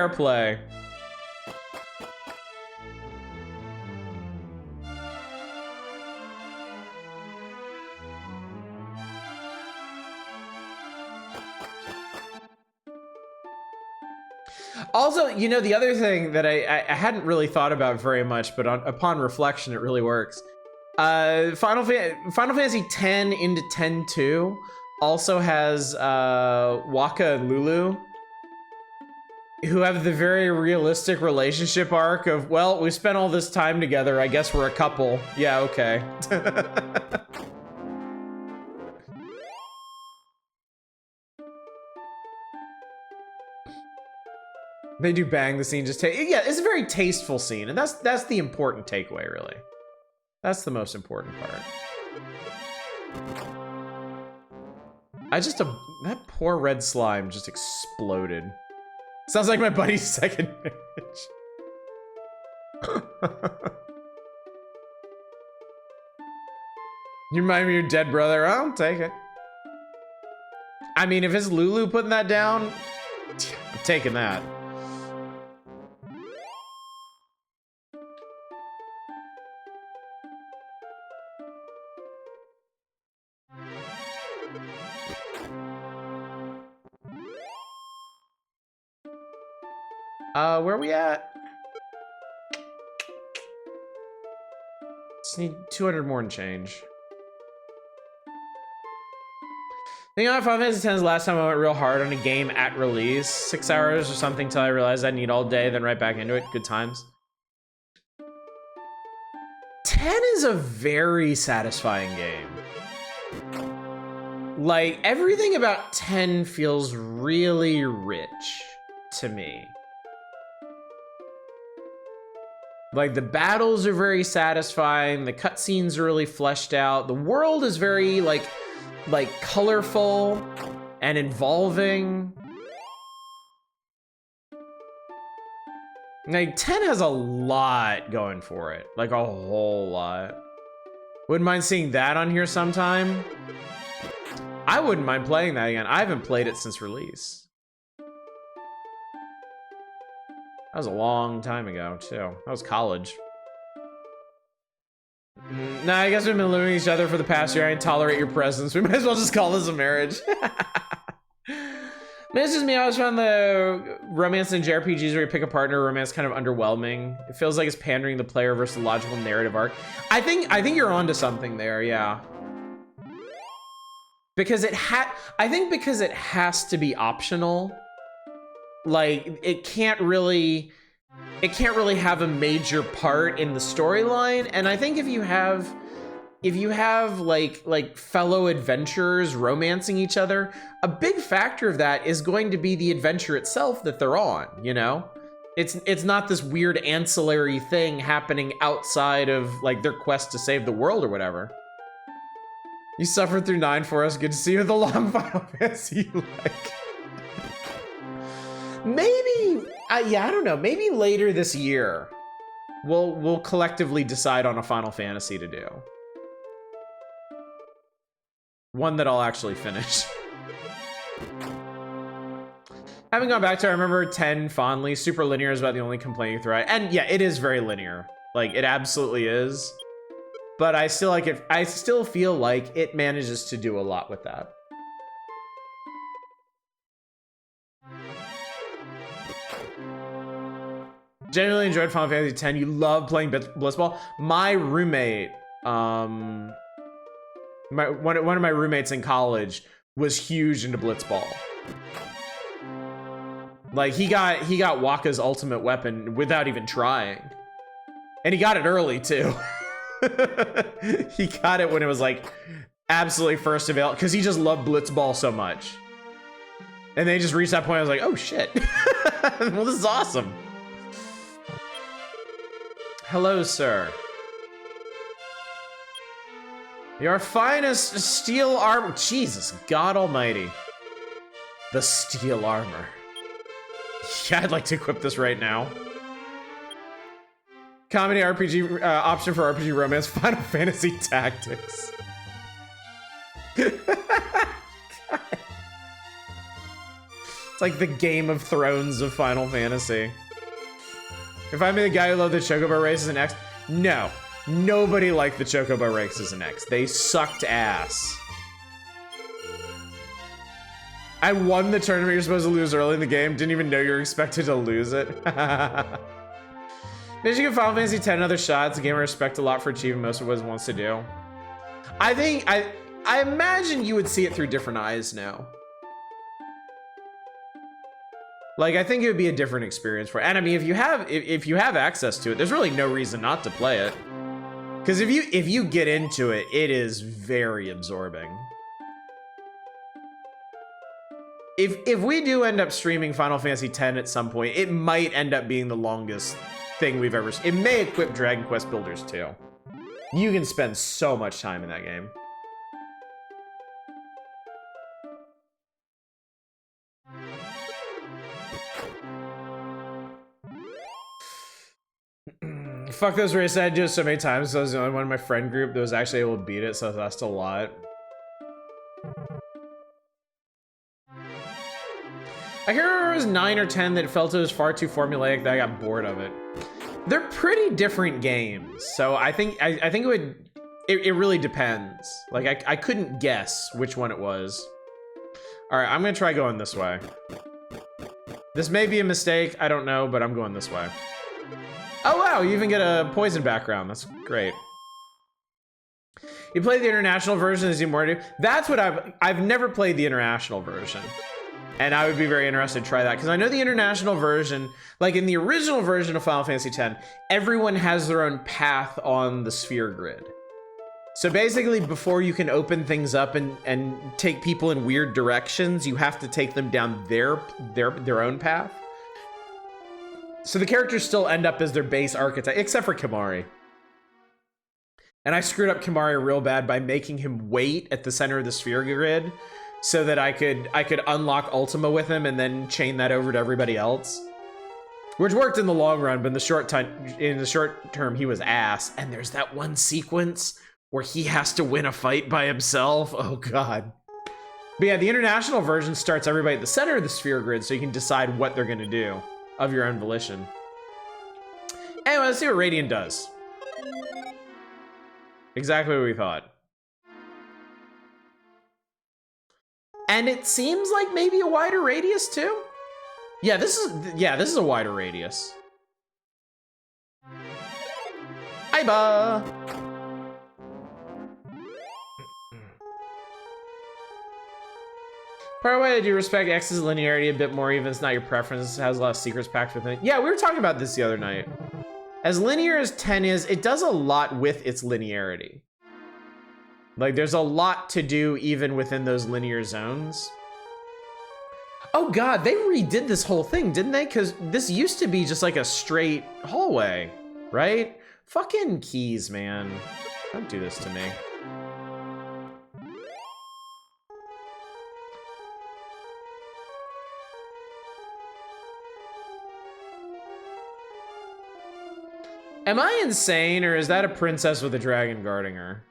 play. Also, you know, the other thing that I hadn't really thought about very much, but upon reflection, it really works. Final Fantasy X into 10-2 also has Waka and Lulu, who have the very realistic relationship arc of, well, we spent all this time together, I guess we're a couple. Yeah, okay. They do bang the scene, yeah, it's a very tasteful scene, and that's the important takeaway, really. That's the most important part. That poor red slime just exploded. Sounds like my buddy's second marriage. You remind me of your dead brother. I'll take it. I mean, if it's Lulu putting that down, I'm taking that. Where are we at? Just need 200 more and change. I think on Final Fantasy X, the last time I went real hard on a game at release, 6 hours or something till I realized I'd need all day, then right back into it. Good times. 10 is a very satisfying game. Like, everything about 10 feels really rich to me. Like, the battles are very satisfying, the cutscenes are really fleshed out, the world is very, like colorful and involving. Like, 10 has a lot going for it, like a whole lot. Wouldn't mind seeing that on here sometime. I wouldn't mind playing that again. I haven't played it since release. That was a long time ago, too. That was college. Nah, I guess we've been living with each other for the past year. I tolerate your presence. We might as well just call this a marriage. This is me. I always found the romance in JRPGs where you pick a partner romance kind of underwhelming. It feels like it's pandering the player versus the logical narrative arc. I think you're onto something there, yeah. Because I think because it has to be optional. Like, it can't really have a major part in the storyline. And I think if you have like fellow adventurers romancing each other, a big factor of that is going to be the adventure itself that they're on, you know? It's not this weird ancillary thing happening outside of like their quest to save the world or whatever. You suffered through 9 for us. Good to see you with the long Final Fantasy you like. Maybe, yeah, I don't know. Maybe later this year, we'll collectively decide on a Final Fantasy to do. One that I'll actually finish. Having gone back to, I remember 10 fondly. Super linear is about the only complaint you throw at. And yeah, it is very linear. Like, it absolutely is. But I still like it. I still feel like it manages to do a lot with that. Genuinely enjoyed Final Fantasy X. You love playing Blitzball. My roommate, one of my roommates in college was huge into Blitzball. Like, he got Waka's ultimate weapon without even trying. And he got it early too. He got it when it was like absolutely first available because he just loved Blitzball so much. And they just reached that point. I was like, oh shit. Well, this is awesome. Hello, sir. Your finest steel armor. Jesus, God almighty. The steel armor. Yeah, I'd like to equip this right now. Comedy RPG, option for RPG romance, Final Fantasy Tactics. It's like the Game of Thrones of Final Fantasy. If I'm the guy who loved the Chocobo race as an X, no. Nobody liked the Chocobo race as an X. They sucked ass. I won the tournament you're supposed to lose early in the game. Didn't even know you were expected to lose it. Did you give Final Fantasy X another shot? It's a game I respect a lot for achieving most of what it wants to do. I think, I imagine you would see it through different eyes now. Like, I think it would be a different experience for it. And I mean, if you have access to it, there's really no reason not to play it. Because if you get into it, it is very absorbing. If we do end up streaming Final Fantasy X at some point, it might end up being the longest thing we've ever. It may equip Dragon Quest Builders too. You can spend so much time in that game. Fuck those races. I did it so many times. So I was the only one in my friend group that was actually able to beat it, so that's a lot. I can't remember if it was 9 or 10 that felt it was far too formulaic that I got bored of it. They're pretty different games, so I think it really depends. Like, I couldn't guess which one it was. All right, I'm gonna try going this way. This may be a mistake, I don't know, but I'm going this way. Oh wow, you even get a poison background. That's great. You play the international version, is more to do? That's what I've never played the international version. And I would be very interested to try that, because I know the international version, like in the original version of Final Fantasy X, everyone has their own path on the sphere grid. So basically, before you can open things up and take people in weird directions, you have to take them down their own path. So the characters still end up as their base archetype, except for Kimari. And I screwed up Kimari real bad by making him wait at the center of the sphere grid so that I could unlock Ultima with him and then chain that over to everybody else. Which worked in the long run, but in the short term, he was ass. And there's that one sequence where he has to win a fight by himself. Oh God. But yeah, the international version starts everybody at the center of the sphere grid so you can decide what they're gonna do of your own volition. Anyway, let's see what Radiant does. Exactly what we thought. And it seems like maybe a wider radius too. Yeah, this is a wider radius. Aiba! Part of why I do respect X's linearity a bit more, even if it's not your preference, it has a lot of secrets packed within it. Yeah, we were talking about this the other night. As linear as 10 is, it does a lot with its linearity. Like, there's a lot to do even within those linear zones. Oh God, they redid this whole thing, didn't they? Because this used to be just like a straight hallway, right? Fucking keys, man. Don't do this to me. Am I insane, or is that a princess with a dragon guarding her?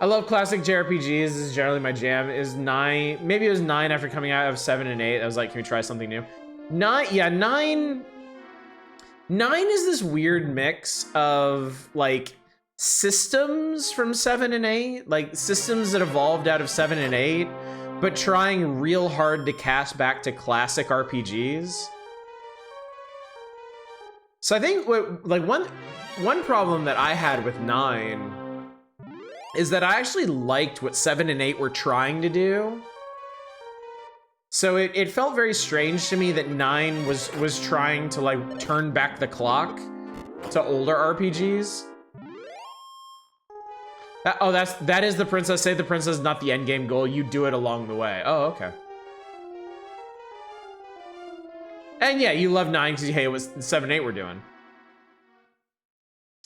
I love classic JRPGs. This is generally my jam. Is 9, maybe it was 9 after coming out of 7 and 8. I was like, can we try something new? 9, yeah, 9 is this weird mix of like systems from 7 and 8, like systems that evolved out of 7 and 8, but trying real hard to cast back to classic RPGs. So I think one problem that I had with 9 is that I actually liked what 7 and 8 were trying to do. So it felt very strange to me that 9 was trying to like turn back the clock to older RPGs. That is the princess. Save the princess, not the end game goal. You do it along the way. Oh, okay. And yeah, you love 9 because hey, it was 7 and 8 were doing.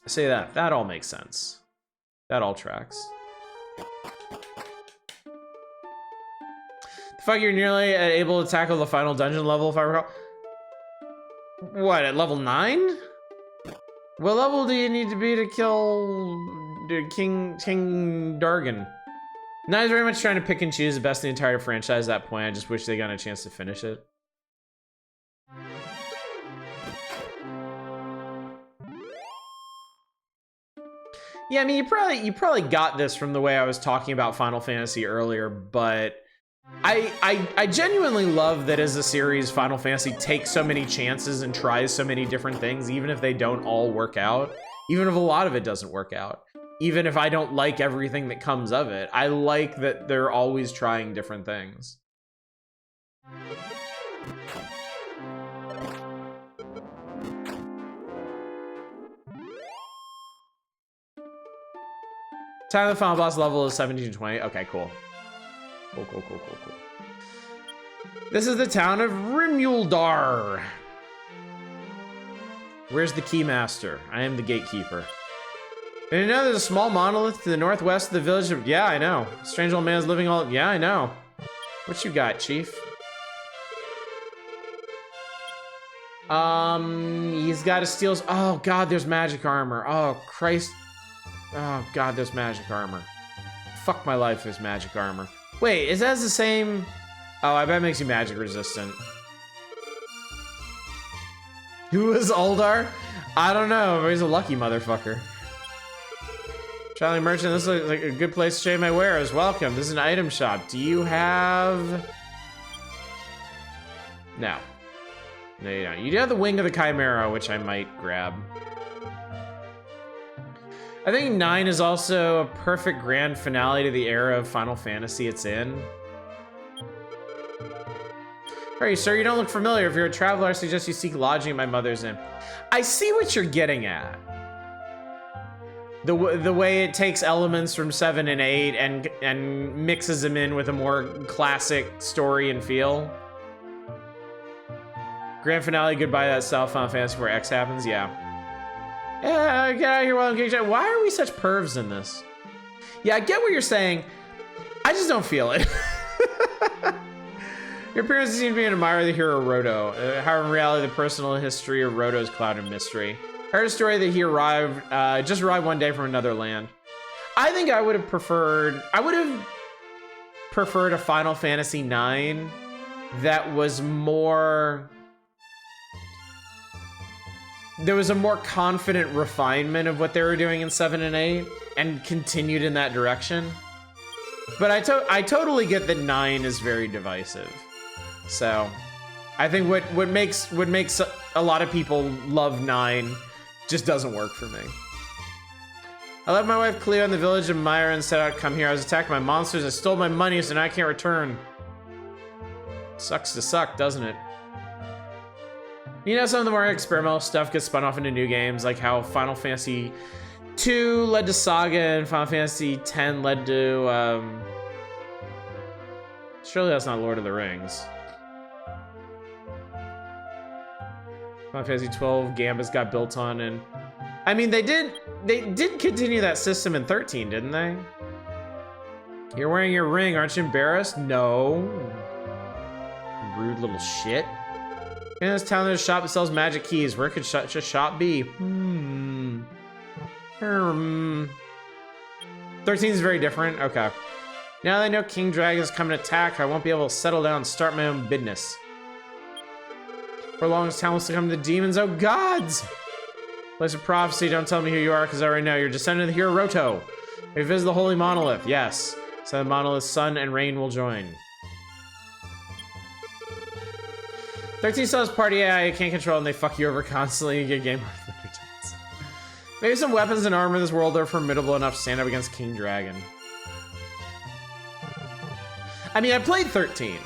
Say that. That all makes sense. That all tracks. The fuck, you're nearly able to tackle the final dungeon level, if I recall. What, at level 9? What level do you need to be to kill King Dargan? No, I was very much trying to pick and choose the best in the entire franchise at that point. I just wish they got a chance to finish it. Yeah, I mean, you probably got this from the way I was talking about Final Fantasy earlier, but I genuinely love that as a series, Final Fantasy takes so many chances and tries so many different things, even if they don't all work out, even if a lot of it doesn't work out, even if I don't like everything that comes of it. I like that they're always trying different things. Time of the final boss level is 1720. Okay, cool. Cool. This is the town of Rimuldar. Where's the keymaster? I am the gatekeeper. And you know there's a small monolith to the northwest of the village of... Yeah, I know. Strange old man's living all... Yeah, I know. What you got, chief? He's got to steal... Oh, God, there's magic armor. Oh, Christ. Oh, God, there's magic armor. Fuck my life, there's magic armor. Wait, is that the same... Oh, I bet it makes you magic resistant. Who is Uldar? I don't know, but he's a lucky motherfucker. Traveling merchant, this looks like a good place to trade my wares. Welcome, this is an item shop. Do you have... No. No, you don't. You do have the Wing of the Chimera, which I might grab. I think 9 is also a perfect grand finale to the era of Final Fantasy it's in. Hey, sir, you don't look familiar. If you're a traveler, I suggest you seek lodging at my mother's inn. I see what you're getting at. The way it takes elements from 7 and 8 and mixes them in with a more classic story and feel. Grand finale, goodbye that style Final Fantasy where X happens, yeah. Yeah, get out of here while I'm getting... Why are we such pervs in this? Yeah, I get what you're saying. I just don't feel it. Your appearance seems to be an admirer of the hero Roto. However, in reality, the personal history of Roto is clouded in mystery. I heard a story that he just arrived one day from another land. I think I would have preferred a Final Fantasy IX that was more... There was a more confident refinement of what they were doing in 7 and 8 and continued in that direction. But I totally get that 9 is very divisive. So I think what makes a lot of people love 9 just doesn't work for me. I left my wife Cleo in the village of Myra and set out to come here. I was attacked by monsters that stole my money, so now I can't return. Sucks to suck, doesn't it? You know, some of the more experimental stuff gets spun off into new games, like how Final Fantasy 2 led to Saga and Final Fantasy 10 led to, surely that's not Lord of the Rings. Final Fantasy 12 Gambus got built on, and I mean they did continue that system in 13, didn't they? You're wearing your ring, aren't you embarrassed? No. Rude little shit. In this town, there's a shop that sells magic keys. Where could such a shop be? 13 is very different. Okay. Now that I know King Dragon's coming to attack, I won't be able to settle down and start my own business. For long as town will succumb to the demons, oh gods! Place of prophecy, don't tell me who you are, because I already know. You're descendant of the hero Roto. If you visit the Holy Monolith, yes. So the monolith's sun and rain will join. 13 still has party AI you can't control and they fuck you over constantly and you get game over. Maybe some weapons and armor in this world are formidable enough to stand up against King Dragon. I mean, I played 13.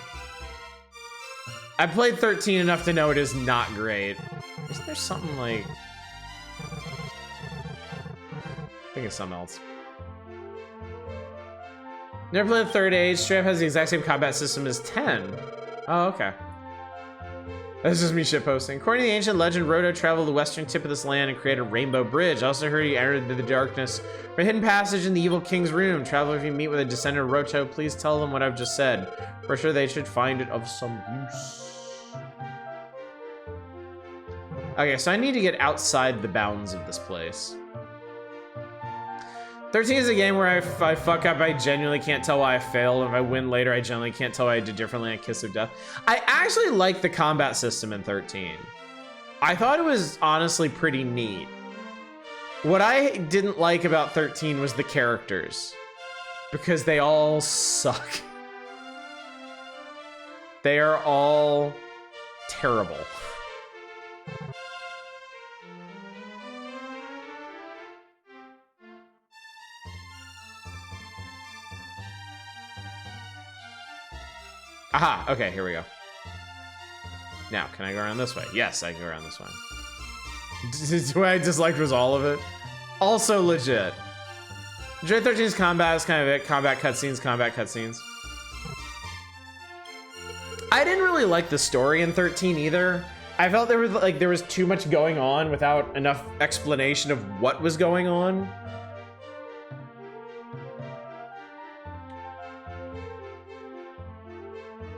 I played 13 enough to know it is not great. Isn't there something like... I think it's something else. Never played the Third Age. Straight up has the exact same combat system as 10. Oh, okay. That's just me shitposting. According to the ancient legend, Roto traveled the western tip of this land and created a rainbow bridge. I also heard he entered the darkness for a hidden passage in the evil king's room. Traveler, if you meet with a descendant of Roto, please tell them what I've just said. For sure they should find it of some use. Okay, so I need to get outside the bounds of this place. 13 is a game where if I fuck up, I genuinely can't tell why I failed. If I win later, I genuinely can't tell why I did differently on Kiss of Death. I actually like the combat system in 13. I thought it was honestly pretty neat. What I didn't like about 13 was the characters. Because they all suck. They are all terrible. Aha, okay, here we go. Now, can I go around this way? Yes, I can go around this way. What I disliked was all of it. Also legit. Enjoy 13's combat is kind of it. Combat cutscenes, combat cutscenes. I didn't really like the story in 13 either. I felt there was too much going on without enough explanation of what was going on.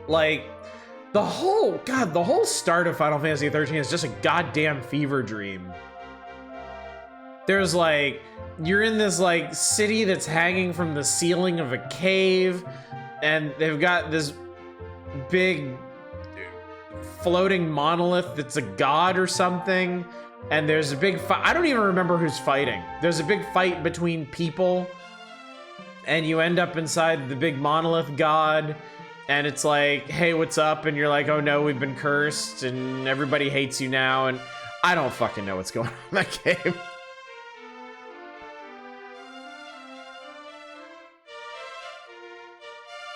Like, the whole start of Final Fantasy 13 is just a goddamn fever dream. There's like, you're in this like city that's hanging from the ceiling of a cave, and they've got this big floating monolith that's a god or something, and there's a big fight. I don't even remember who's fighting. There's a big fight between people, and you end up inside the big monolith god, and it's like, hey, what's up? And you're like, oh no, we've been cursed, and everybody hates you now, and I don't fucking know what's going on in that game.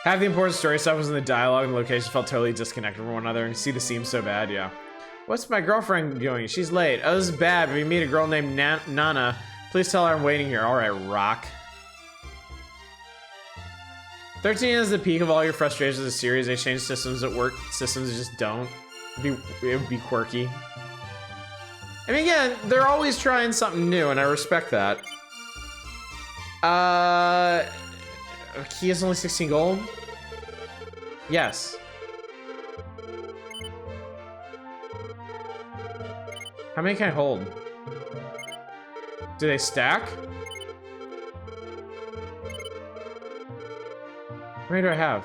Half the important story stuff was in the dialogue, and the location felt totally disconnected from one another, and see the seams so bad, yeah. What's my girlfriend doing? She's late. Oh, this is bad. If you meet a girl named Nana, please tell her I'm waiting here. All right, rock. 13 is the peak of all your frustrations of the series. They change systems that work, systems that just don't. It would be quirky. I mean, again, they're always trying something new, and I respect that. Key is only 16 gold? Yes. How many can I hold? Do they stack? How many do I have?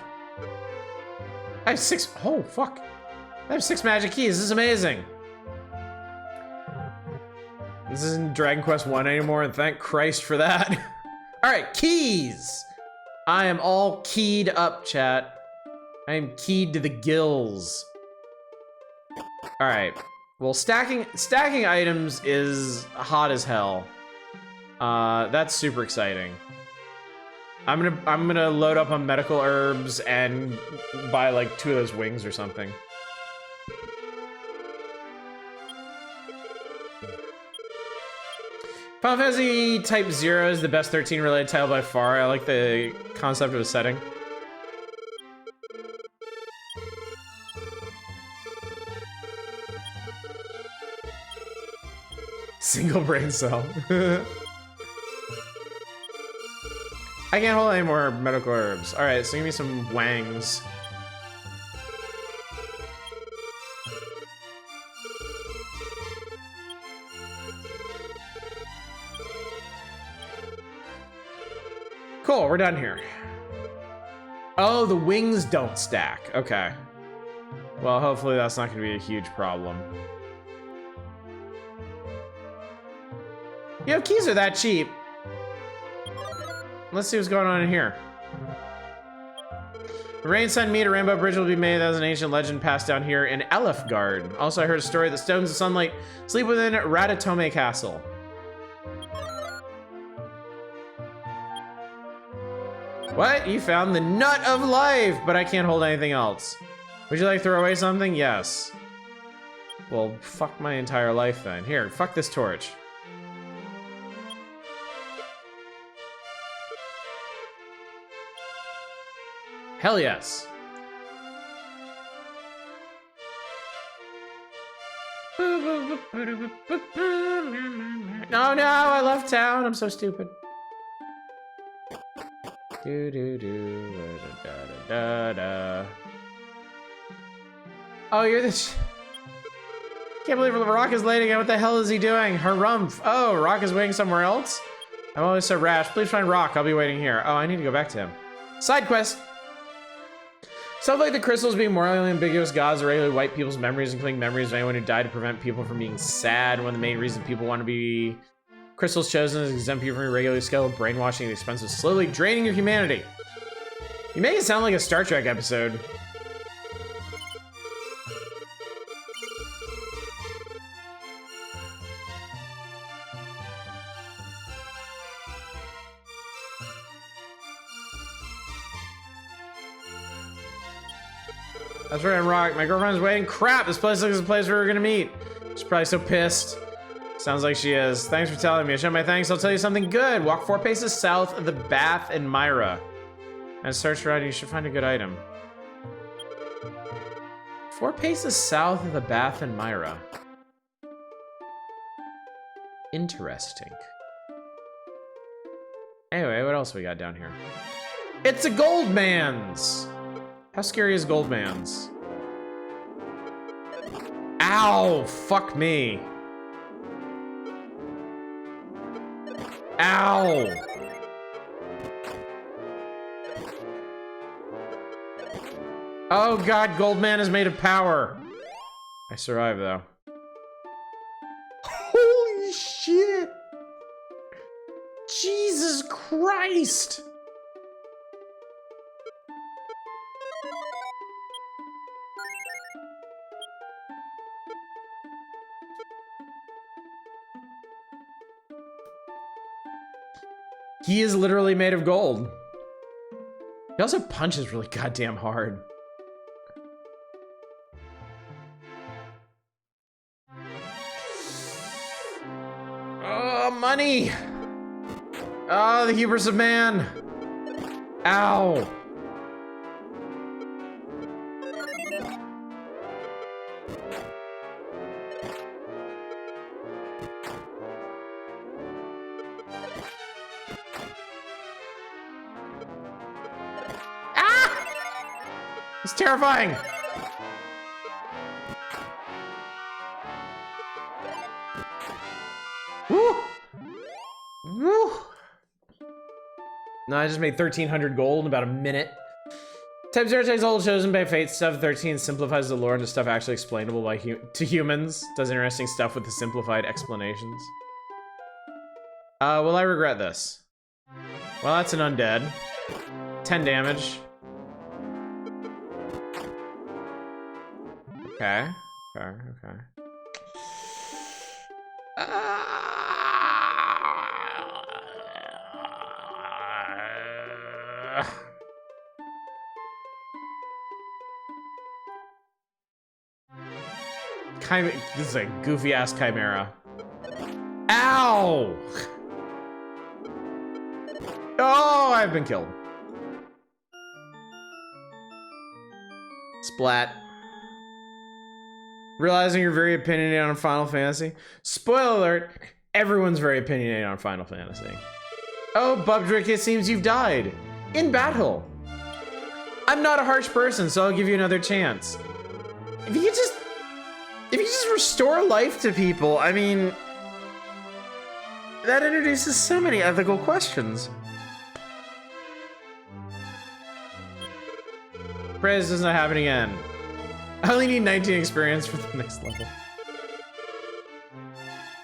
I have 6. Oh, fuck. I have 6 magic keys. This is amazing. This isn't Dragon Quest 1 anymore, and thank Christ for that. All right, keys. I am all keyed up, chat. I am keyed to the gills. All right. Well, stacking items is hot as hell. That's super exciting. I'm gonna load up on medical herbs and buy like 2 of those wings or something. Final Fantasy Type 0 is the best 13 related title by far. I like the concept of a setting. Single brain cell. I can't hold any more medical herbs. All right, so give me some wangs. Cool, we're done here. Oh, the wings don't stack. Okay. Well, hopefully that's not going to be a huge problem. You know, keys are that cheap. Let's see what's going on in here. The rain sent me to Rainbow Bridge will be made. That was an ancient legend passed down here in Elfgard. Also, I heard a story that stones of sunlight sleep within Ratatome Castle. What? You found the nut of life, but I can't hold anything else. Would you like to throw away something? Yes. Well, fuck my entire life then. Here, fuck this torch. Hell yes. Oh no, I left town. I'm so stupid. Do do do da da da da. Oh, you're this. Can't believe Rock is late again. What the hell is he doing? Harumph. Oh, Rock is waiting somewhere else? I'm always so rash. Please find Rock. I'll be waiting here. Oh, I need to go back to him. Side quest. Stuff like the crystals being morally ambiguous gods that regularly wipe people's memories, including memories of anyone who died, to prevent people from being sad. One of the main reasons people want to be crystals chosen is to exempt you from your regularly scheduled brainwashing at the expense of slowly draining your humanity. You make it sound like a Star Trek episode. That's right, I'm Rock. My girlfriend's waiting. Crap, this place looks like the place we were gonna meet. She's probably so pissed. Sounds like she is. Thanks for telling me. I show my thanks. I'll tell you something good. Walk 4 paces south of the bath in Myra. And search around. You should find a good item. 4 paces south of the bath in Myra. Interesting. Anyway, what else we got down here? It's a Goldman's! How scary is Goldman's? Ow! Fuck me. Ow! Oh god, Goldman is made of power. I survived though. Jesus Christ! He is literally made of gold. He also punches really goddamn hard. Oh, money! Oh, the hubris of man! Ow! It's terrifying! Woo! Woo! No, I just made 1,300 gold in about a minute. Type 0 takes all chosen by fate stuff. 13 simplifies the lore into stuff actually explainable by to humans. Does interesting stuff with the simplified explanations. Will I regret this? Well, that's an undead. 10 damage. Okay. Okay. This is a goofy ass chimera. Ow! Oh, I've been killed. Splat. Realizing you're very opinionated on Final Fantasy. Spoiler alert, everyone's very opinionated on Final Fantasy. Oh, Bubdrick, it seems you've died. In battle. I'm not a harsh person, so I'll give you another chance. If you could just restore life to people, I mean, that introduces so many ethical questions. Pray this doesn't happen again. I only need 19 experience for the next level.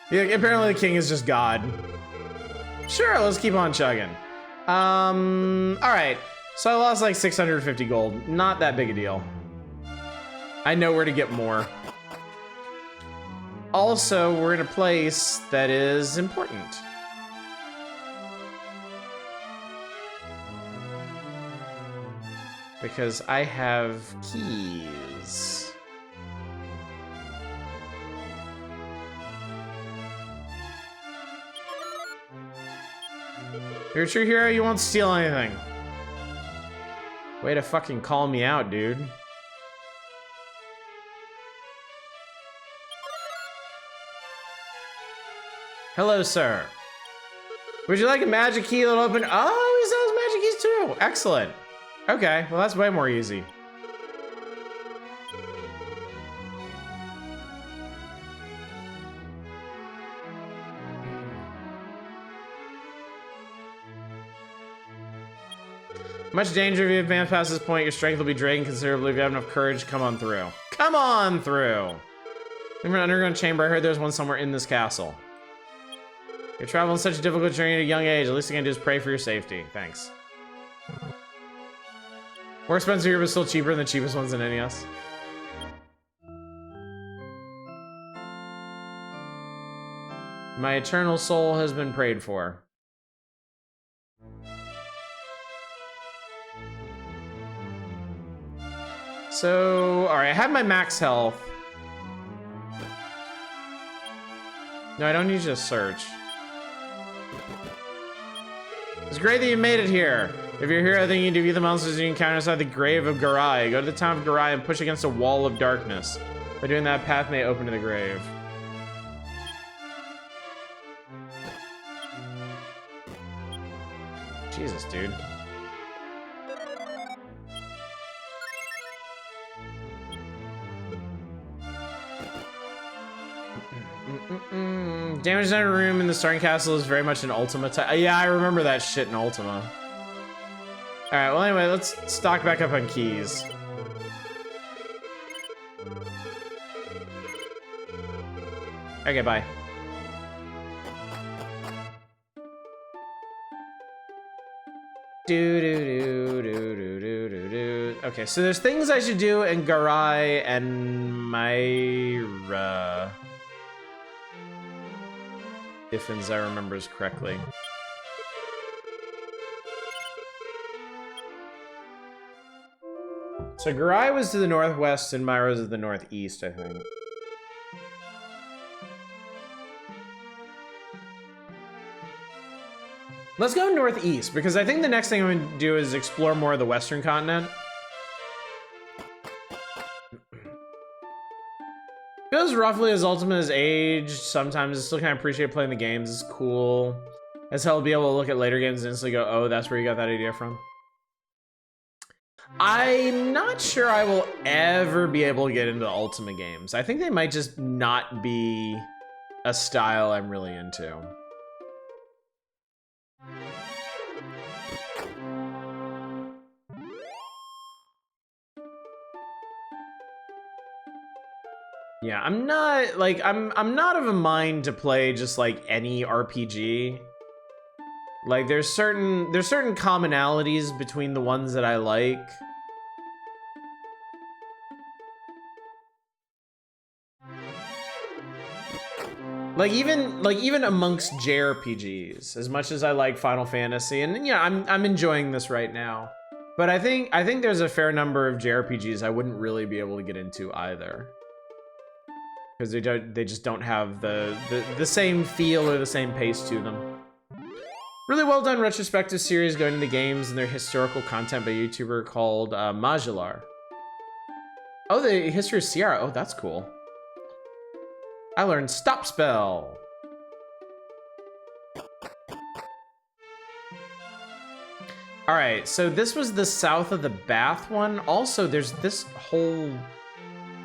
Yeah, apparently the king is just God. Sure, let's keep on chugging. Alright. So I lost like 650 gold. Not that big a deal. I know where to get more. Also, we're in a place that is important. Because I have keys. You're a true hero, you won't steal anything. Way to fucking call me out, dude. Hello, sir. Would you like a magic key that'll open? Oh, he sells magic keys too. Excellent. Okay, well that's way more easy. Much danger if you advance past this point, your strength will be drained considerably. If you have enough courage, come on through. Come on through! Remember an underground chamber? I heard there's one somewhere in this castle. You're traveling such a difficult journey at a young age. The least I can do is pray for your safety. Thanks. More expensive here, but still cheaper than the cheapest ones in NES. My eternal soul has been prayed for. So, alright, I have my max health. No, I don't need you to search. It's great that you made it here. If you're here, I think you can defeat the monsters you encounter inside the grave of Garai. Go to the town of Garai and push against a wall of darkness. By doing that, path may open to the grave. Jesus, dude. Damage done in a room in the starting castle is very much an Ultima type. Yeah, I remember that shit in Ultima. Alright, well anyway, let's stock back up on keys. Okay, bye. Okay, so there's things I should do in Garai and Myra. If I remembers correctly. So Garai was to the northwest and Myra was to the northeast, I think. Let's go northeast, because I think the next thing I'm going to do is explore more of the western continent. Feels roughly as Ultima has aged. Sometimes I still kind of appreciate playing the games. It's cool. As hell to be able to look at later games and instantly go, oh, that's where you got that idea from. I'm not sure I will ever be able to get into the Ultima games. I think they might just not be a style I'm really into. Yeah, I'm not like I'm not of a mind to play just like any RPG. Like there's certain commonalities between the ones that I like. Like even amongst JRPGs, as much as I like Final Fantasy, and yeah, I'm enjoying this right now. But I think there's a fair number of JRPGs I wouldn't really be able to get into either. Because they just don't have the same feel or the same pace to them. Really well done retrospective series going into the games and their historical content by a YouTuber called Majular. Oh, the history of Sierra. Oh, that's cool. I learned Stop Spell. All right, so this was the south of the bath one. Also, there's this whole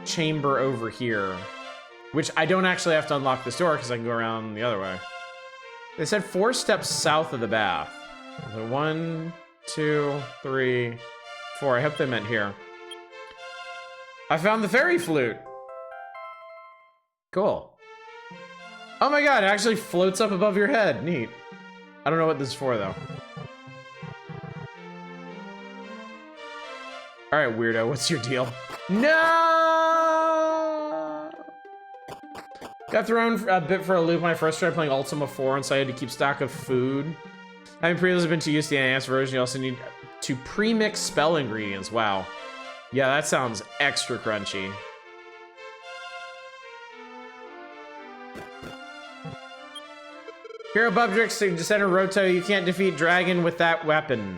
chamber over here, which I don't actually have to unlock this door because I can go around the other way. They said 4 steps south of the bath. So 1, 2, 3, 4. I hope they meant here. I found the fairy flute. Cool. Oh my god, it actually floats up above your head. Neat. I don't know what this is for, though. Alright, weirdo, what's your deal? No! Got thrown a bit for a loop when I first started playing Ultima 4, and so I had to keep stock of food. Having previously been too used to the enhanced version, you also need to pre-mix spell ingredients. Wow. Yeah, that sounds extra crunchy. Hero Bubdrix, Descender Roto, you can't defeat Dragon with that weapon.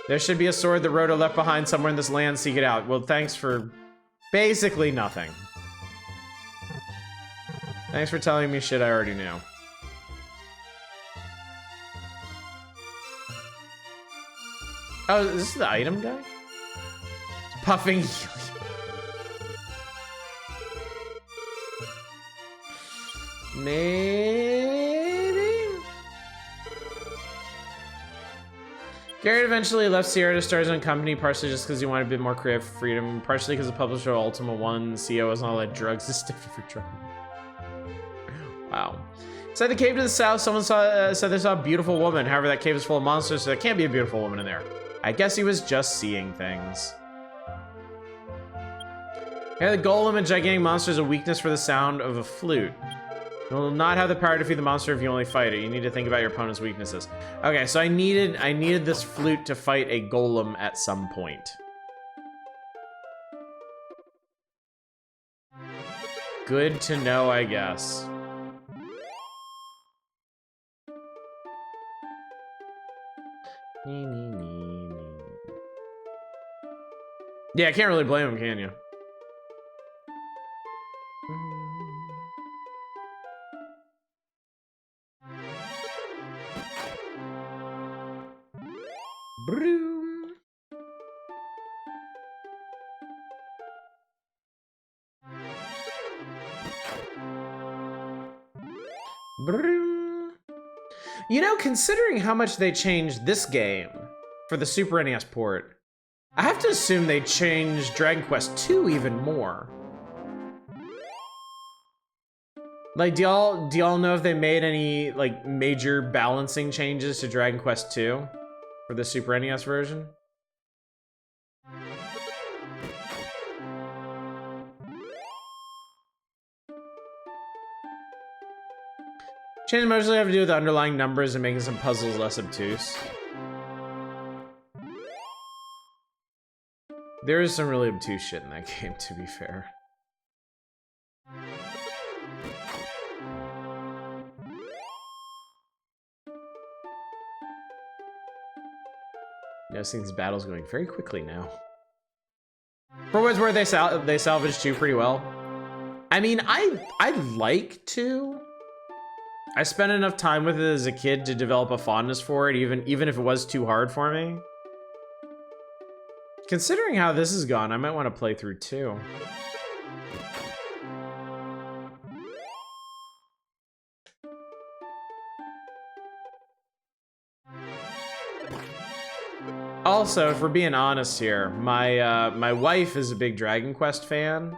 There should be a sword that Roto left behind somewhere in this land, seek it out. Well, thanks for basically nothing. Thanks for telling me shit I already knew. Oh, is this the item guy? It's puffing. Maybe? Garrett eventually left Sierra to start his own company, partially just because he wanted a bit more creative freedom, partially because the publisher of Ultima 1 CEO wasn't all that drugs is different for drugs. Wow. Inside the cave to the south, someone said they saw a beautiful woman. However, that cave is full of monsters, so there can't be a beautiful woman in there. I guess he was just seeing things. Yeah, the golem and gigantic monster has a weakness for the sound of a flute. You will not have the power to defeat the monster if you only fight it. You need to think about your opponent's weaknesses. Okay, so I needed this flute to fight a golem at some point. Good to know, I guess. Yeah, I can't really blame him, can you? Broom. Broom. You know, considering how much they changed this game for the Super NES port, I have to assume they changed Dragon Quest II even more. Like, do y'all know if they made any like major balancing changes to Dragon Quest II? For the Super NES version. Change mostly have to do with the underlying numbers and making some puzzles less obtuse. There is some really obtuse shit in that game, to be fair. Noticing these battles going very quickly now. For what it's worth, they salvaged 2 pretty well. I mean, I'd like to. I spent enough time with it as a kid to develop a fondness for it, even if it was too hard for me. Considering how this has gone, I might want to play through 2. Also, if we're being honest here, my wife is a big Dragon Quest fan,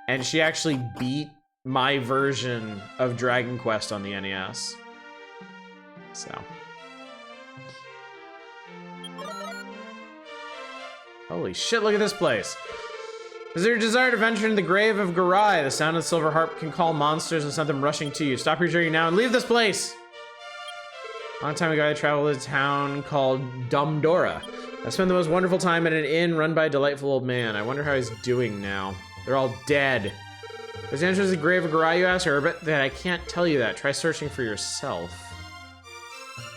and she actually beat my version of Dragon Quest on the NES. So. Holy shit, look at this place. Is there a desire to venture into the grave of Garai? The sound of the silver harp can call monsters and send them rushing to you. Stop your journey now and leave this place! A long time ago, I traveled to a town called Domdora. I spent the most wonderful time at an inn run by a delightful old man. I wonder how he's doing now. They're all dead. Is the answer to the grave of Garai, you ask? Or I bet that I can't tell you that. Try searching for yourself.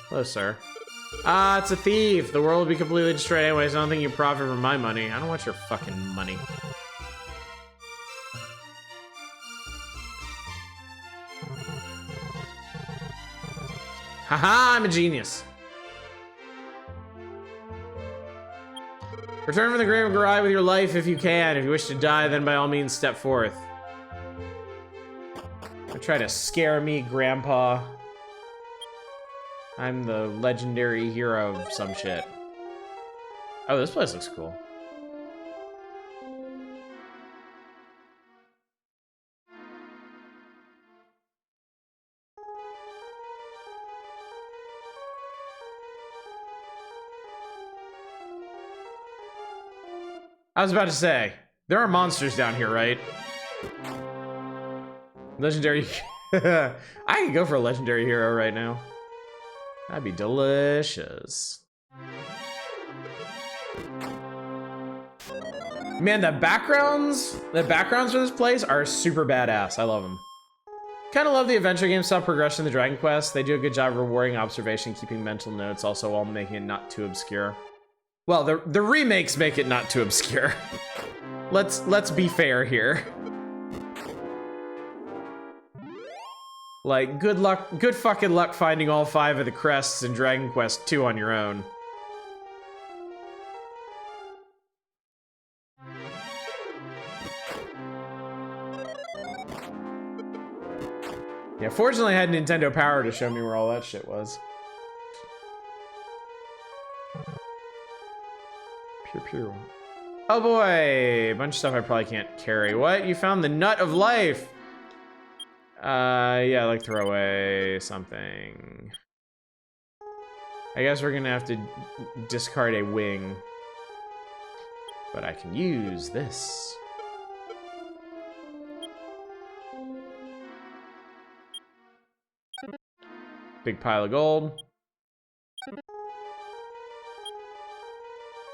Hello, sir. Ah, it's a thief. The world will be completely destroyed anyways. I don't think you profit from my money. I don't want your fucking money. Haha, I'm a genius. Return from the grave of Garai with your life if you can. If you wish to die, then by all means step forth. Don't try to scare me, Grandpa. I'm the legendary hero of some shit. Oh, this place looks cool. I was about to say, there are monsters down here, right? Legendary. I could go for a legendary hero right now. That'd be delicious. Man, the backgrounds for this place are super badass. I love them. Kind of love the adventure game style progression in the Dragon Quest. They do a good job of rewarding observation, keeping mental notes, also while making it not too obscure. Well, the remakes make it not too obscure. Let's be fair here. Like, good fucking luck finding all 5 of the crests in Dragon Quest II on your own. Yeah, fortunately I had Nintendo Power to show me where all that shit was. Pew pew. Oh boy, a bunch of stuff I probably can't carry. What? You found the nut of life! Yeah, like throw away something. I guess we're gonna have to discard a wing. But I can use this. Big pile of gold.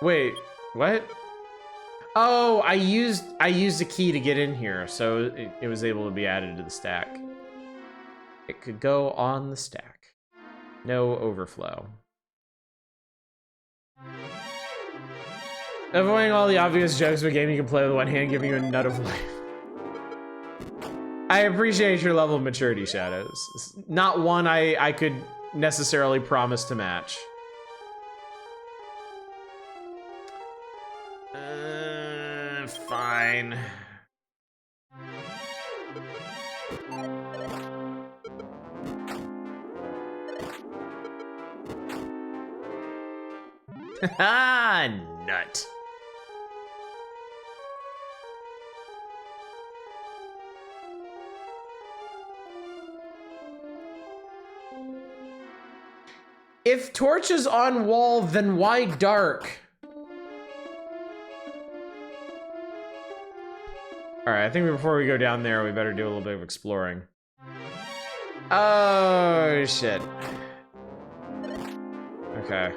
Wait, what? Oh, I used a key to get in here, so it was able to be added to the stack. It could go on the stack. No overflow. Avoiding all the obvious jokes of a game you can play with one hand, giving you a nut of life. I appreciate your level of maturity, Shadows. It's not one I could necessarily promise to match. Fine. Haha, nut. If torch is on wall, then why dark? All right, I think before we go down there, we better do a little bit of exploring. Oh, shit. Okay.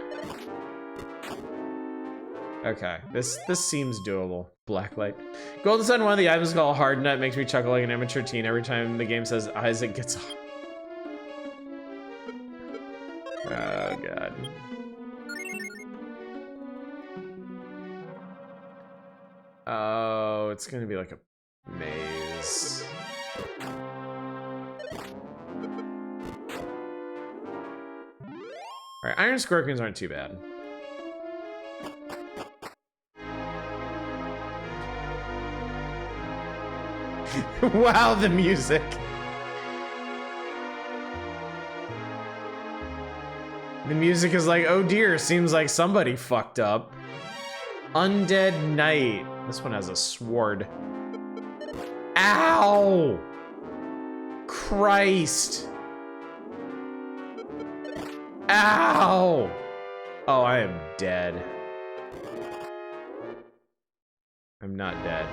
Okay, this seems doable. Blacklight. Golden Sun, one of the items called Hard Nut, makes me chuckle like an immature teen every time the game says Isaac gets off. Oh, God. Oh, it's gonna be like a maze. Alright, iron scorpions aren't too bad. Wow, the music. The music is like, oh dear, seems like somebody fucked up. Undead Knight. This one has a sword. Ow! Christ. Ow! Oh, I am dead. I'm not dead.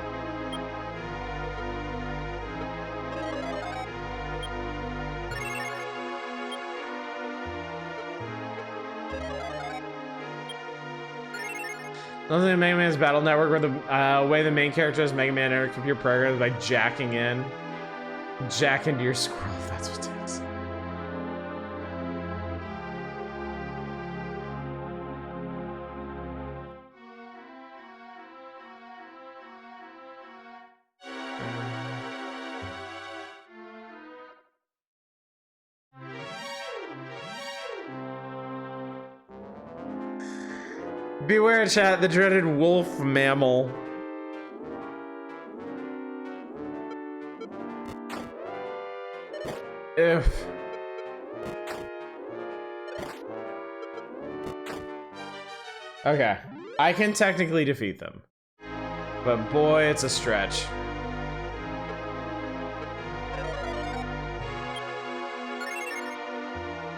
Nothing in Mega Man's Battle Network where the way the main character is Mega Man enters computer programs by jacking in. Jack into your squirrel, that's what it is. Beware, chat, the dreaded wolf mammal. If. Okay, I can technically defeat them, but boy, it's a stretch.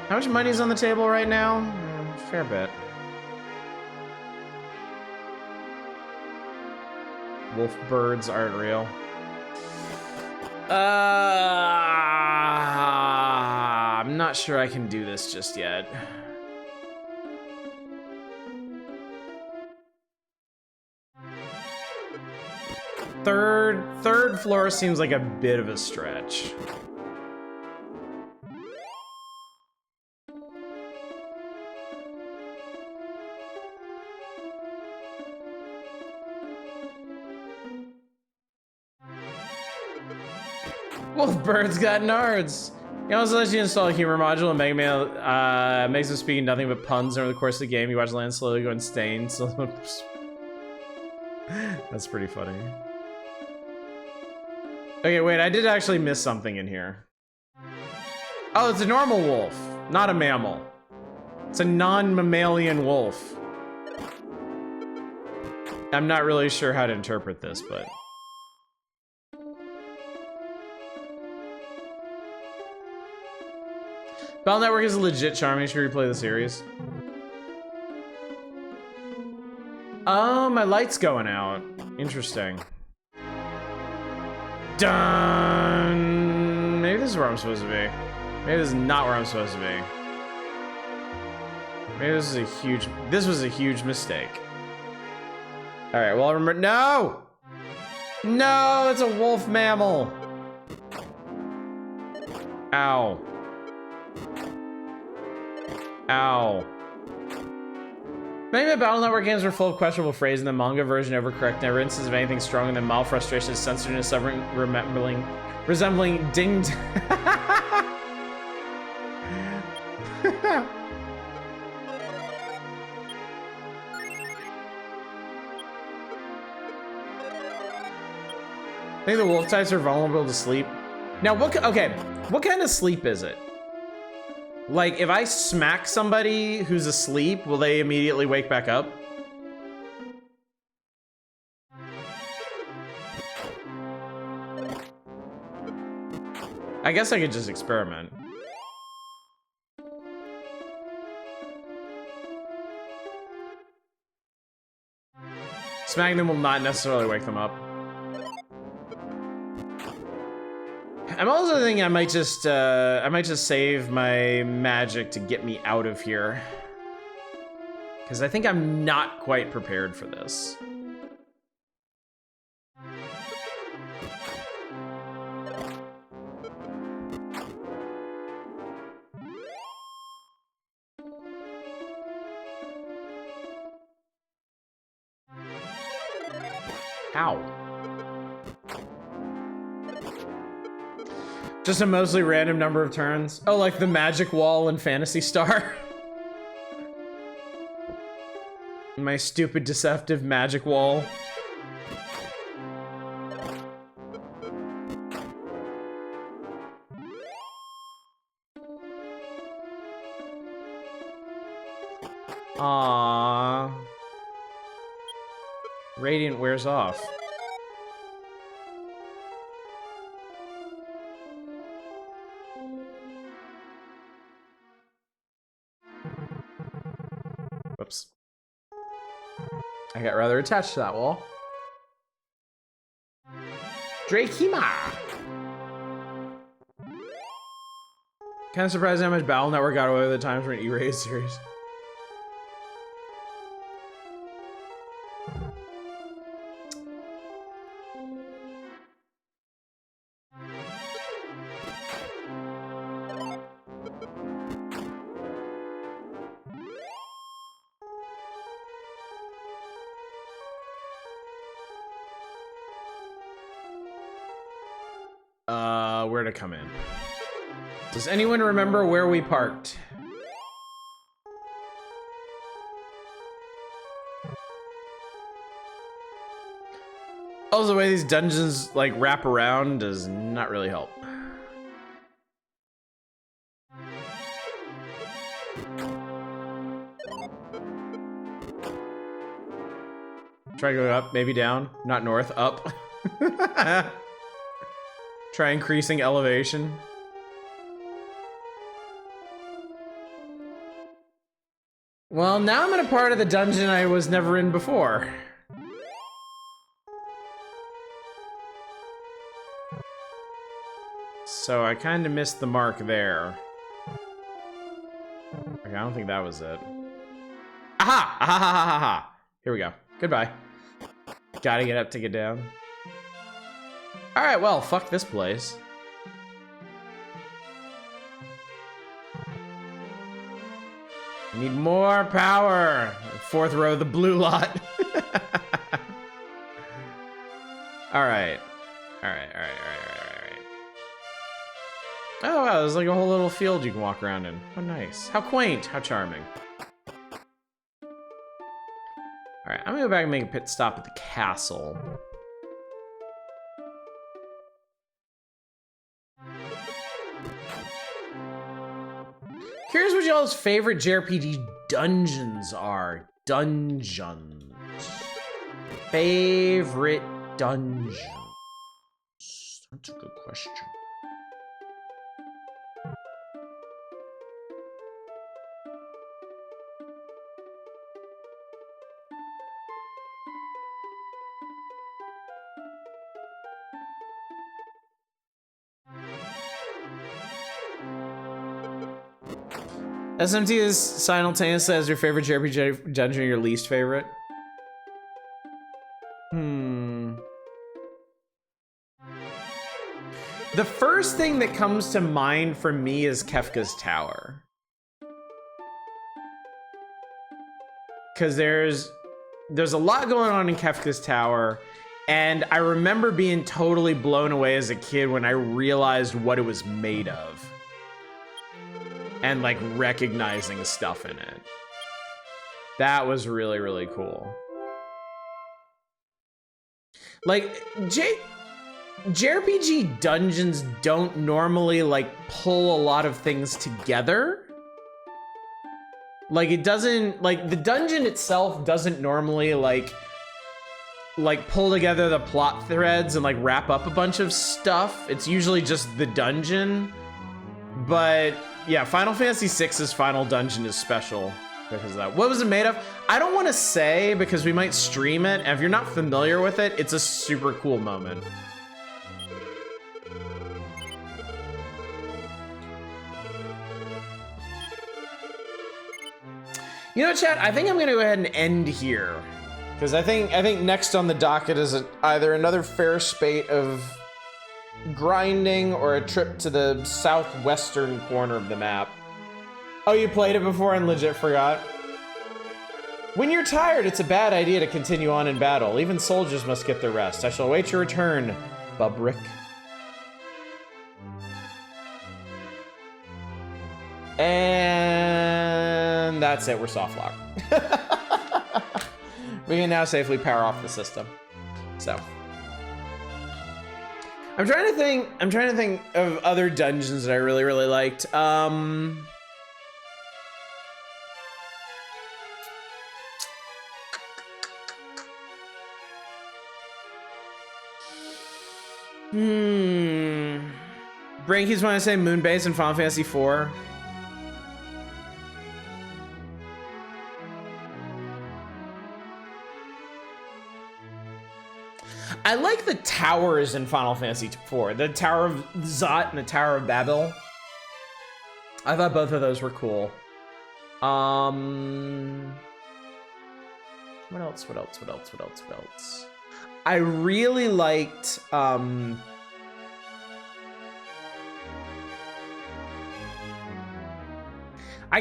How much money's on the table right now? Fair bit. Wolf birds aren't real. I'm not sure I can do this just yet. Third floor seems like a bit of a stretch. Wolfbird's got nards. He also lets you install a humor module in Mega Man, makes him speak nothing but puns over the course of the game. You watch land slowly go insane. So that's pretty funny. Okay, wait, I did actually miss something in here. Oh, it's a normal wolf, not a mammal. It's a non-mammalian wolf. I'm not really sure how to interpret this, but... Battle Network is legit charming. You should replay the series. Oh, my light's going out. Interesting. Dun! Maybe this is where I'm supposed to be. Maybe this is not where I'm supposed to be. Maybe this is a huge... This was a huge mistake. Alright, well, I remember... No! No, it's a wolf mammal! Ow. Ow. Many of the Battle Network games were full of questionable phrasing. The manga version overcorrect never instance of anything stronger than mild frustration, censoredness, resembling ding. I think the wolf types are vulnerable to sleep. Now, what kind of sleep is it? Like, if I smack somebody who's asleep, will they immediately wake back up? I guess I could just experiment. Smacking them will not necessarily wake them up. I'm also thinking I might just save my magic to get me out of here. Because I think I'm not quite prepared for this. Ow. Just a mostly random number of turns. Oh, like the magic wall in Phantasy Star. My stupid deceptive magic wall. Aww. Radiant wears off. Whoops. I got rather attached to that wall. Drakima! Kind of surprised how much Battle Network got away with the times for an E-Raid series. Where to come in? Does anyone remember where we parked? Also, the way these dungeons like wrap around does not really help. Try to go up, maybe down, not north, up. Try increasing elevation. Well, now I'm in a part of the dungeon I was never in before. So I kind of missed the mark there. Okay, I don't think that was it. Aha! Aha! Ha! Ha! Ha! Here we go. Goodbye. Gotta get up to get down. Alright, well, fuck this place. Need more power. Fourth row, the blue lot. Alright. Alright. Oh, wow, there's like a whole little field you can walk around in. How nice. How quaint. How charming. Alright, I'm gonna go back and make a pit stop at the castle. Curious what y'all's favorite JRPG dungeons are. Dungeons. Favorite dungeons. That's a good question. SMT is simultaneously as your favorite JRPG dungeon or your least favorite? The first thing that comes to mind for me is Kefka's Tower. Because there's a lot going on in Kefka's Tower, and I remember being totally blown away as a kid when I realized what it was made of. And like recognizing stuff in it. That was really, really cool. Like, JRPG dungeons don't normally like pull a lot of things together. Like it doesn't, like the dungeon itself doesn't normally like pull together the plot threads and like wrap up a bunch of stuff. It's usually just the dungeon. But yeah, Final Fantasy VI's final dungeon is special. because of that. What was it made of? I don't want to say because we might stream it. And if you're not familiar with it, it's a super cool moment. You know, chat, I think I'm gonna go ahead and end here. Because I think next on the docket is either another fair spate of grinding or a trip to the southwestern corner of the map. Oh, you played it before and legit forgot? When you're tired, it's a bad idea to continue on in battle. Even soldiers must get their rest. I shall await your return, Bubrick. And that's it, we're soft locked. We can now safely power off the system. So. I'm trying to think of other dungeons that I really, really liked. Brain keeps wanting to say Moonbase in Final Fantasy IV. I like the towers in Final Fantasy IV. The Tower of Zot and the Tower of Babel. I thought both of those were cool. What else? I really liked, I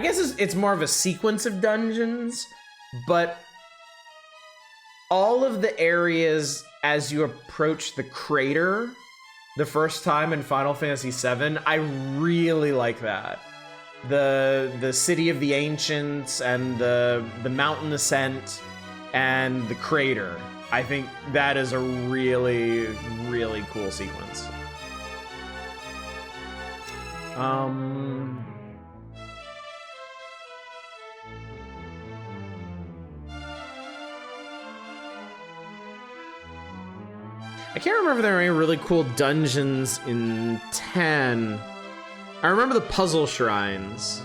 guess it's more of a sequence of dungeons, but all of the areas as you approach the crater the first time in Final Fantasy VII, I really like that. The City of the Ancients and the mountain ascent and the crater. I think that is a really, really cool sequence. I can't remember if there were any really cool dungeons in 10. I remember the puzzle shrines.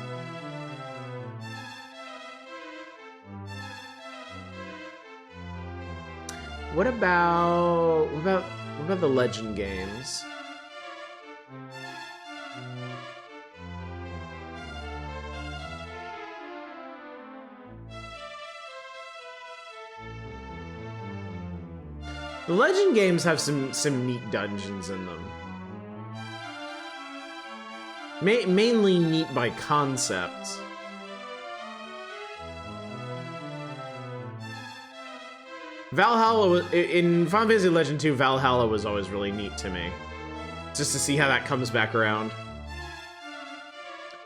What about the Legend games? The Legend games have some neat dungeons in them. Mainly neat by concept. Valhalla, in Final Fantasy Legend 2, Valhalla was always really neat to me. Just to see how that comes back around.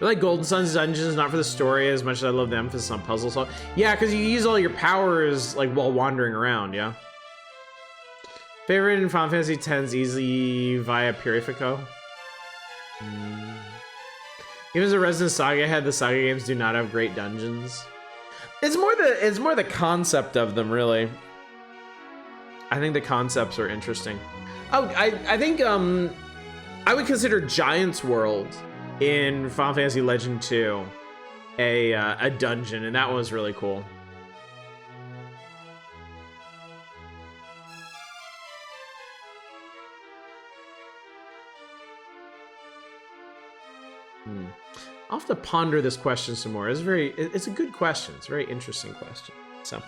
I like Golden Sun's dungeons, not for the story as much as I love the emphasis on puzzle solving. Yeah, because you use all your powers like while wandering around, yeah? Favorite in Final Fantasy X's easily via Purifico. Even as a Resident Saga head, the Saga games do not have great dungeons. It's more the concept of them, really. I think the concepts are interesting. Oh, I think I would consider Giant's World in Final Fantasy Legend 2 a dungeon, and that one was really cool. I'll have to ponder this question some more. It's a good question. It's a very interesting question. So,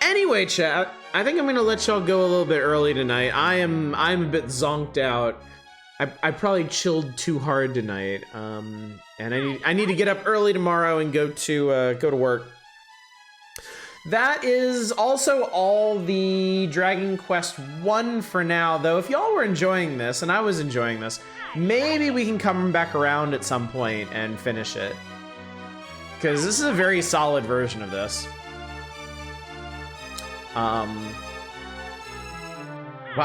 anyway, chat, I think I'm gonna let y'all go a little bit early tonight. I'm a bit zonked out. I probably chilled too hard tonight, and I need to get up early tomorrow and go to work. That is also all the Dragon Quest 1 for now, though. If y'all were enjoying this, and I was enjoying this, maybe we can come back around at some point and finish it. Because this is a very solid version of this. Wow,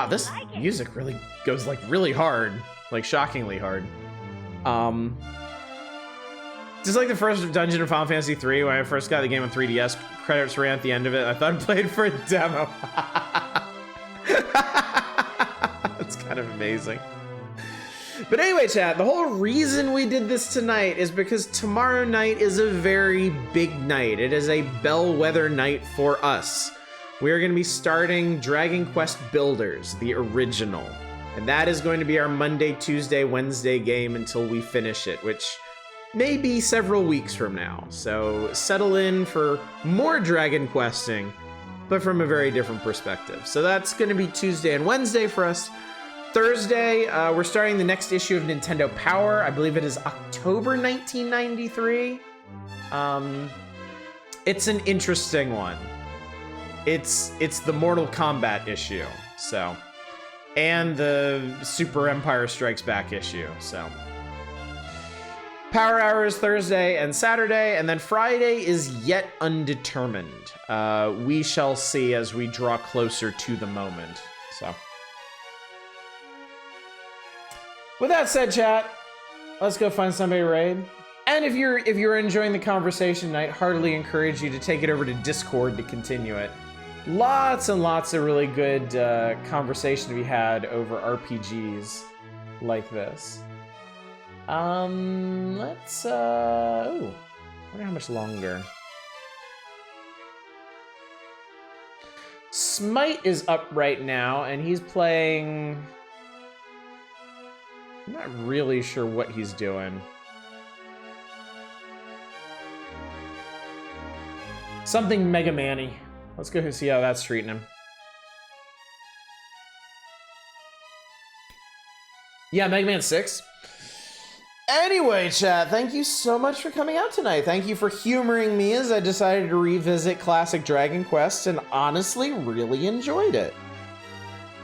this music really goes like really hard. Like shockingly hard. Just like the first dungeon in Final Fantasy 3 when I first got the game on 3DS, credits ran at the end of it. I thought I played for a demo. That's kind of amazing. But anyway, chat, the whole reason we did this tonight is because tomorrow night is a very big night. It is a bellwether night for us. We are going to be starting Dragon Quest Builders, the original. And that is going to be our Monday, Tuesday, Wednesday game until we finish it, which may be several weeks from now. So settle in for more Dragon Questing, but from a very different perspective. So that's going to be Tuesday and Wednesday for us. Thursday, we're starting the next issue of Nintendo Power. I believe it is October 1993. It's an interesting one. It's the Mortal Kombat issue, so, and the Super Empire Strikes Back issue, so. Power Hour is Thursday and Saturday, and then Friday is yet undetermined. We shall see as we draw closer to the moment, so. With that said, chat, let's go find somebody to raid. And if you're enjoying the conversation tonight, heartily encourage you to take it over to Discord to continue it. Lots and lots of really good conversation to be had over RPGs like this. Let's ooh, wonder how much longer. Smite is up right now, and he's playing. I'm not really sure what he's doing. Something Mega Man-y. Let's go see how that's treating him. Yeah, Mega Man 6. Anyway, chat, thank you so much for coming out tonight. Thank you for humoring me as I decided to revisit classic Dragon Quest and honestly really enjoyed it.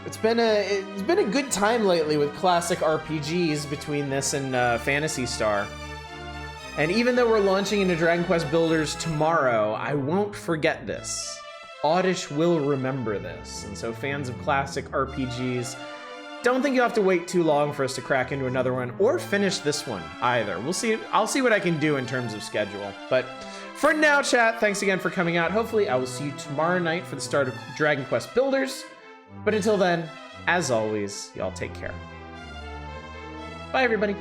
It's been a good time lately with classic RPGs between this and Phantasy Star. And even though we're launching into Dragon Quest Builders tomorrow, I won't forget this. Oddish will remember this. And so fans of classic RPGs, don't think you'll have to wait too long for us to crack into another one or finish this one either. We'll see. I'll see what I can do in terms of schedule. But for now, chat, thanks again for coming out. Hopefully I will see you tomorrow night for the start of Dragon Quest Builders. But until then, as always, y'all take care. Bye, everybody.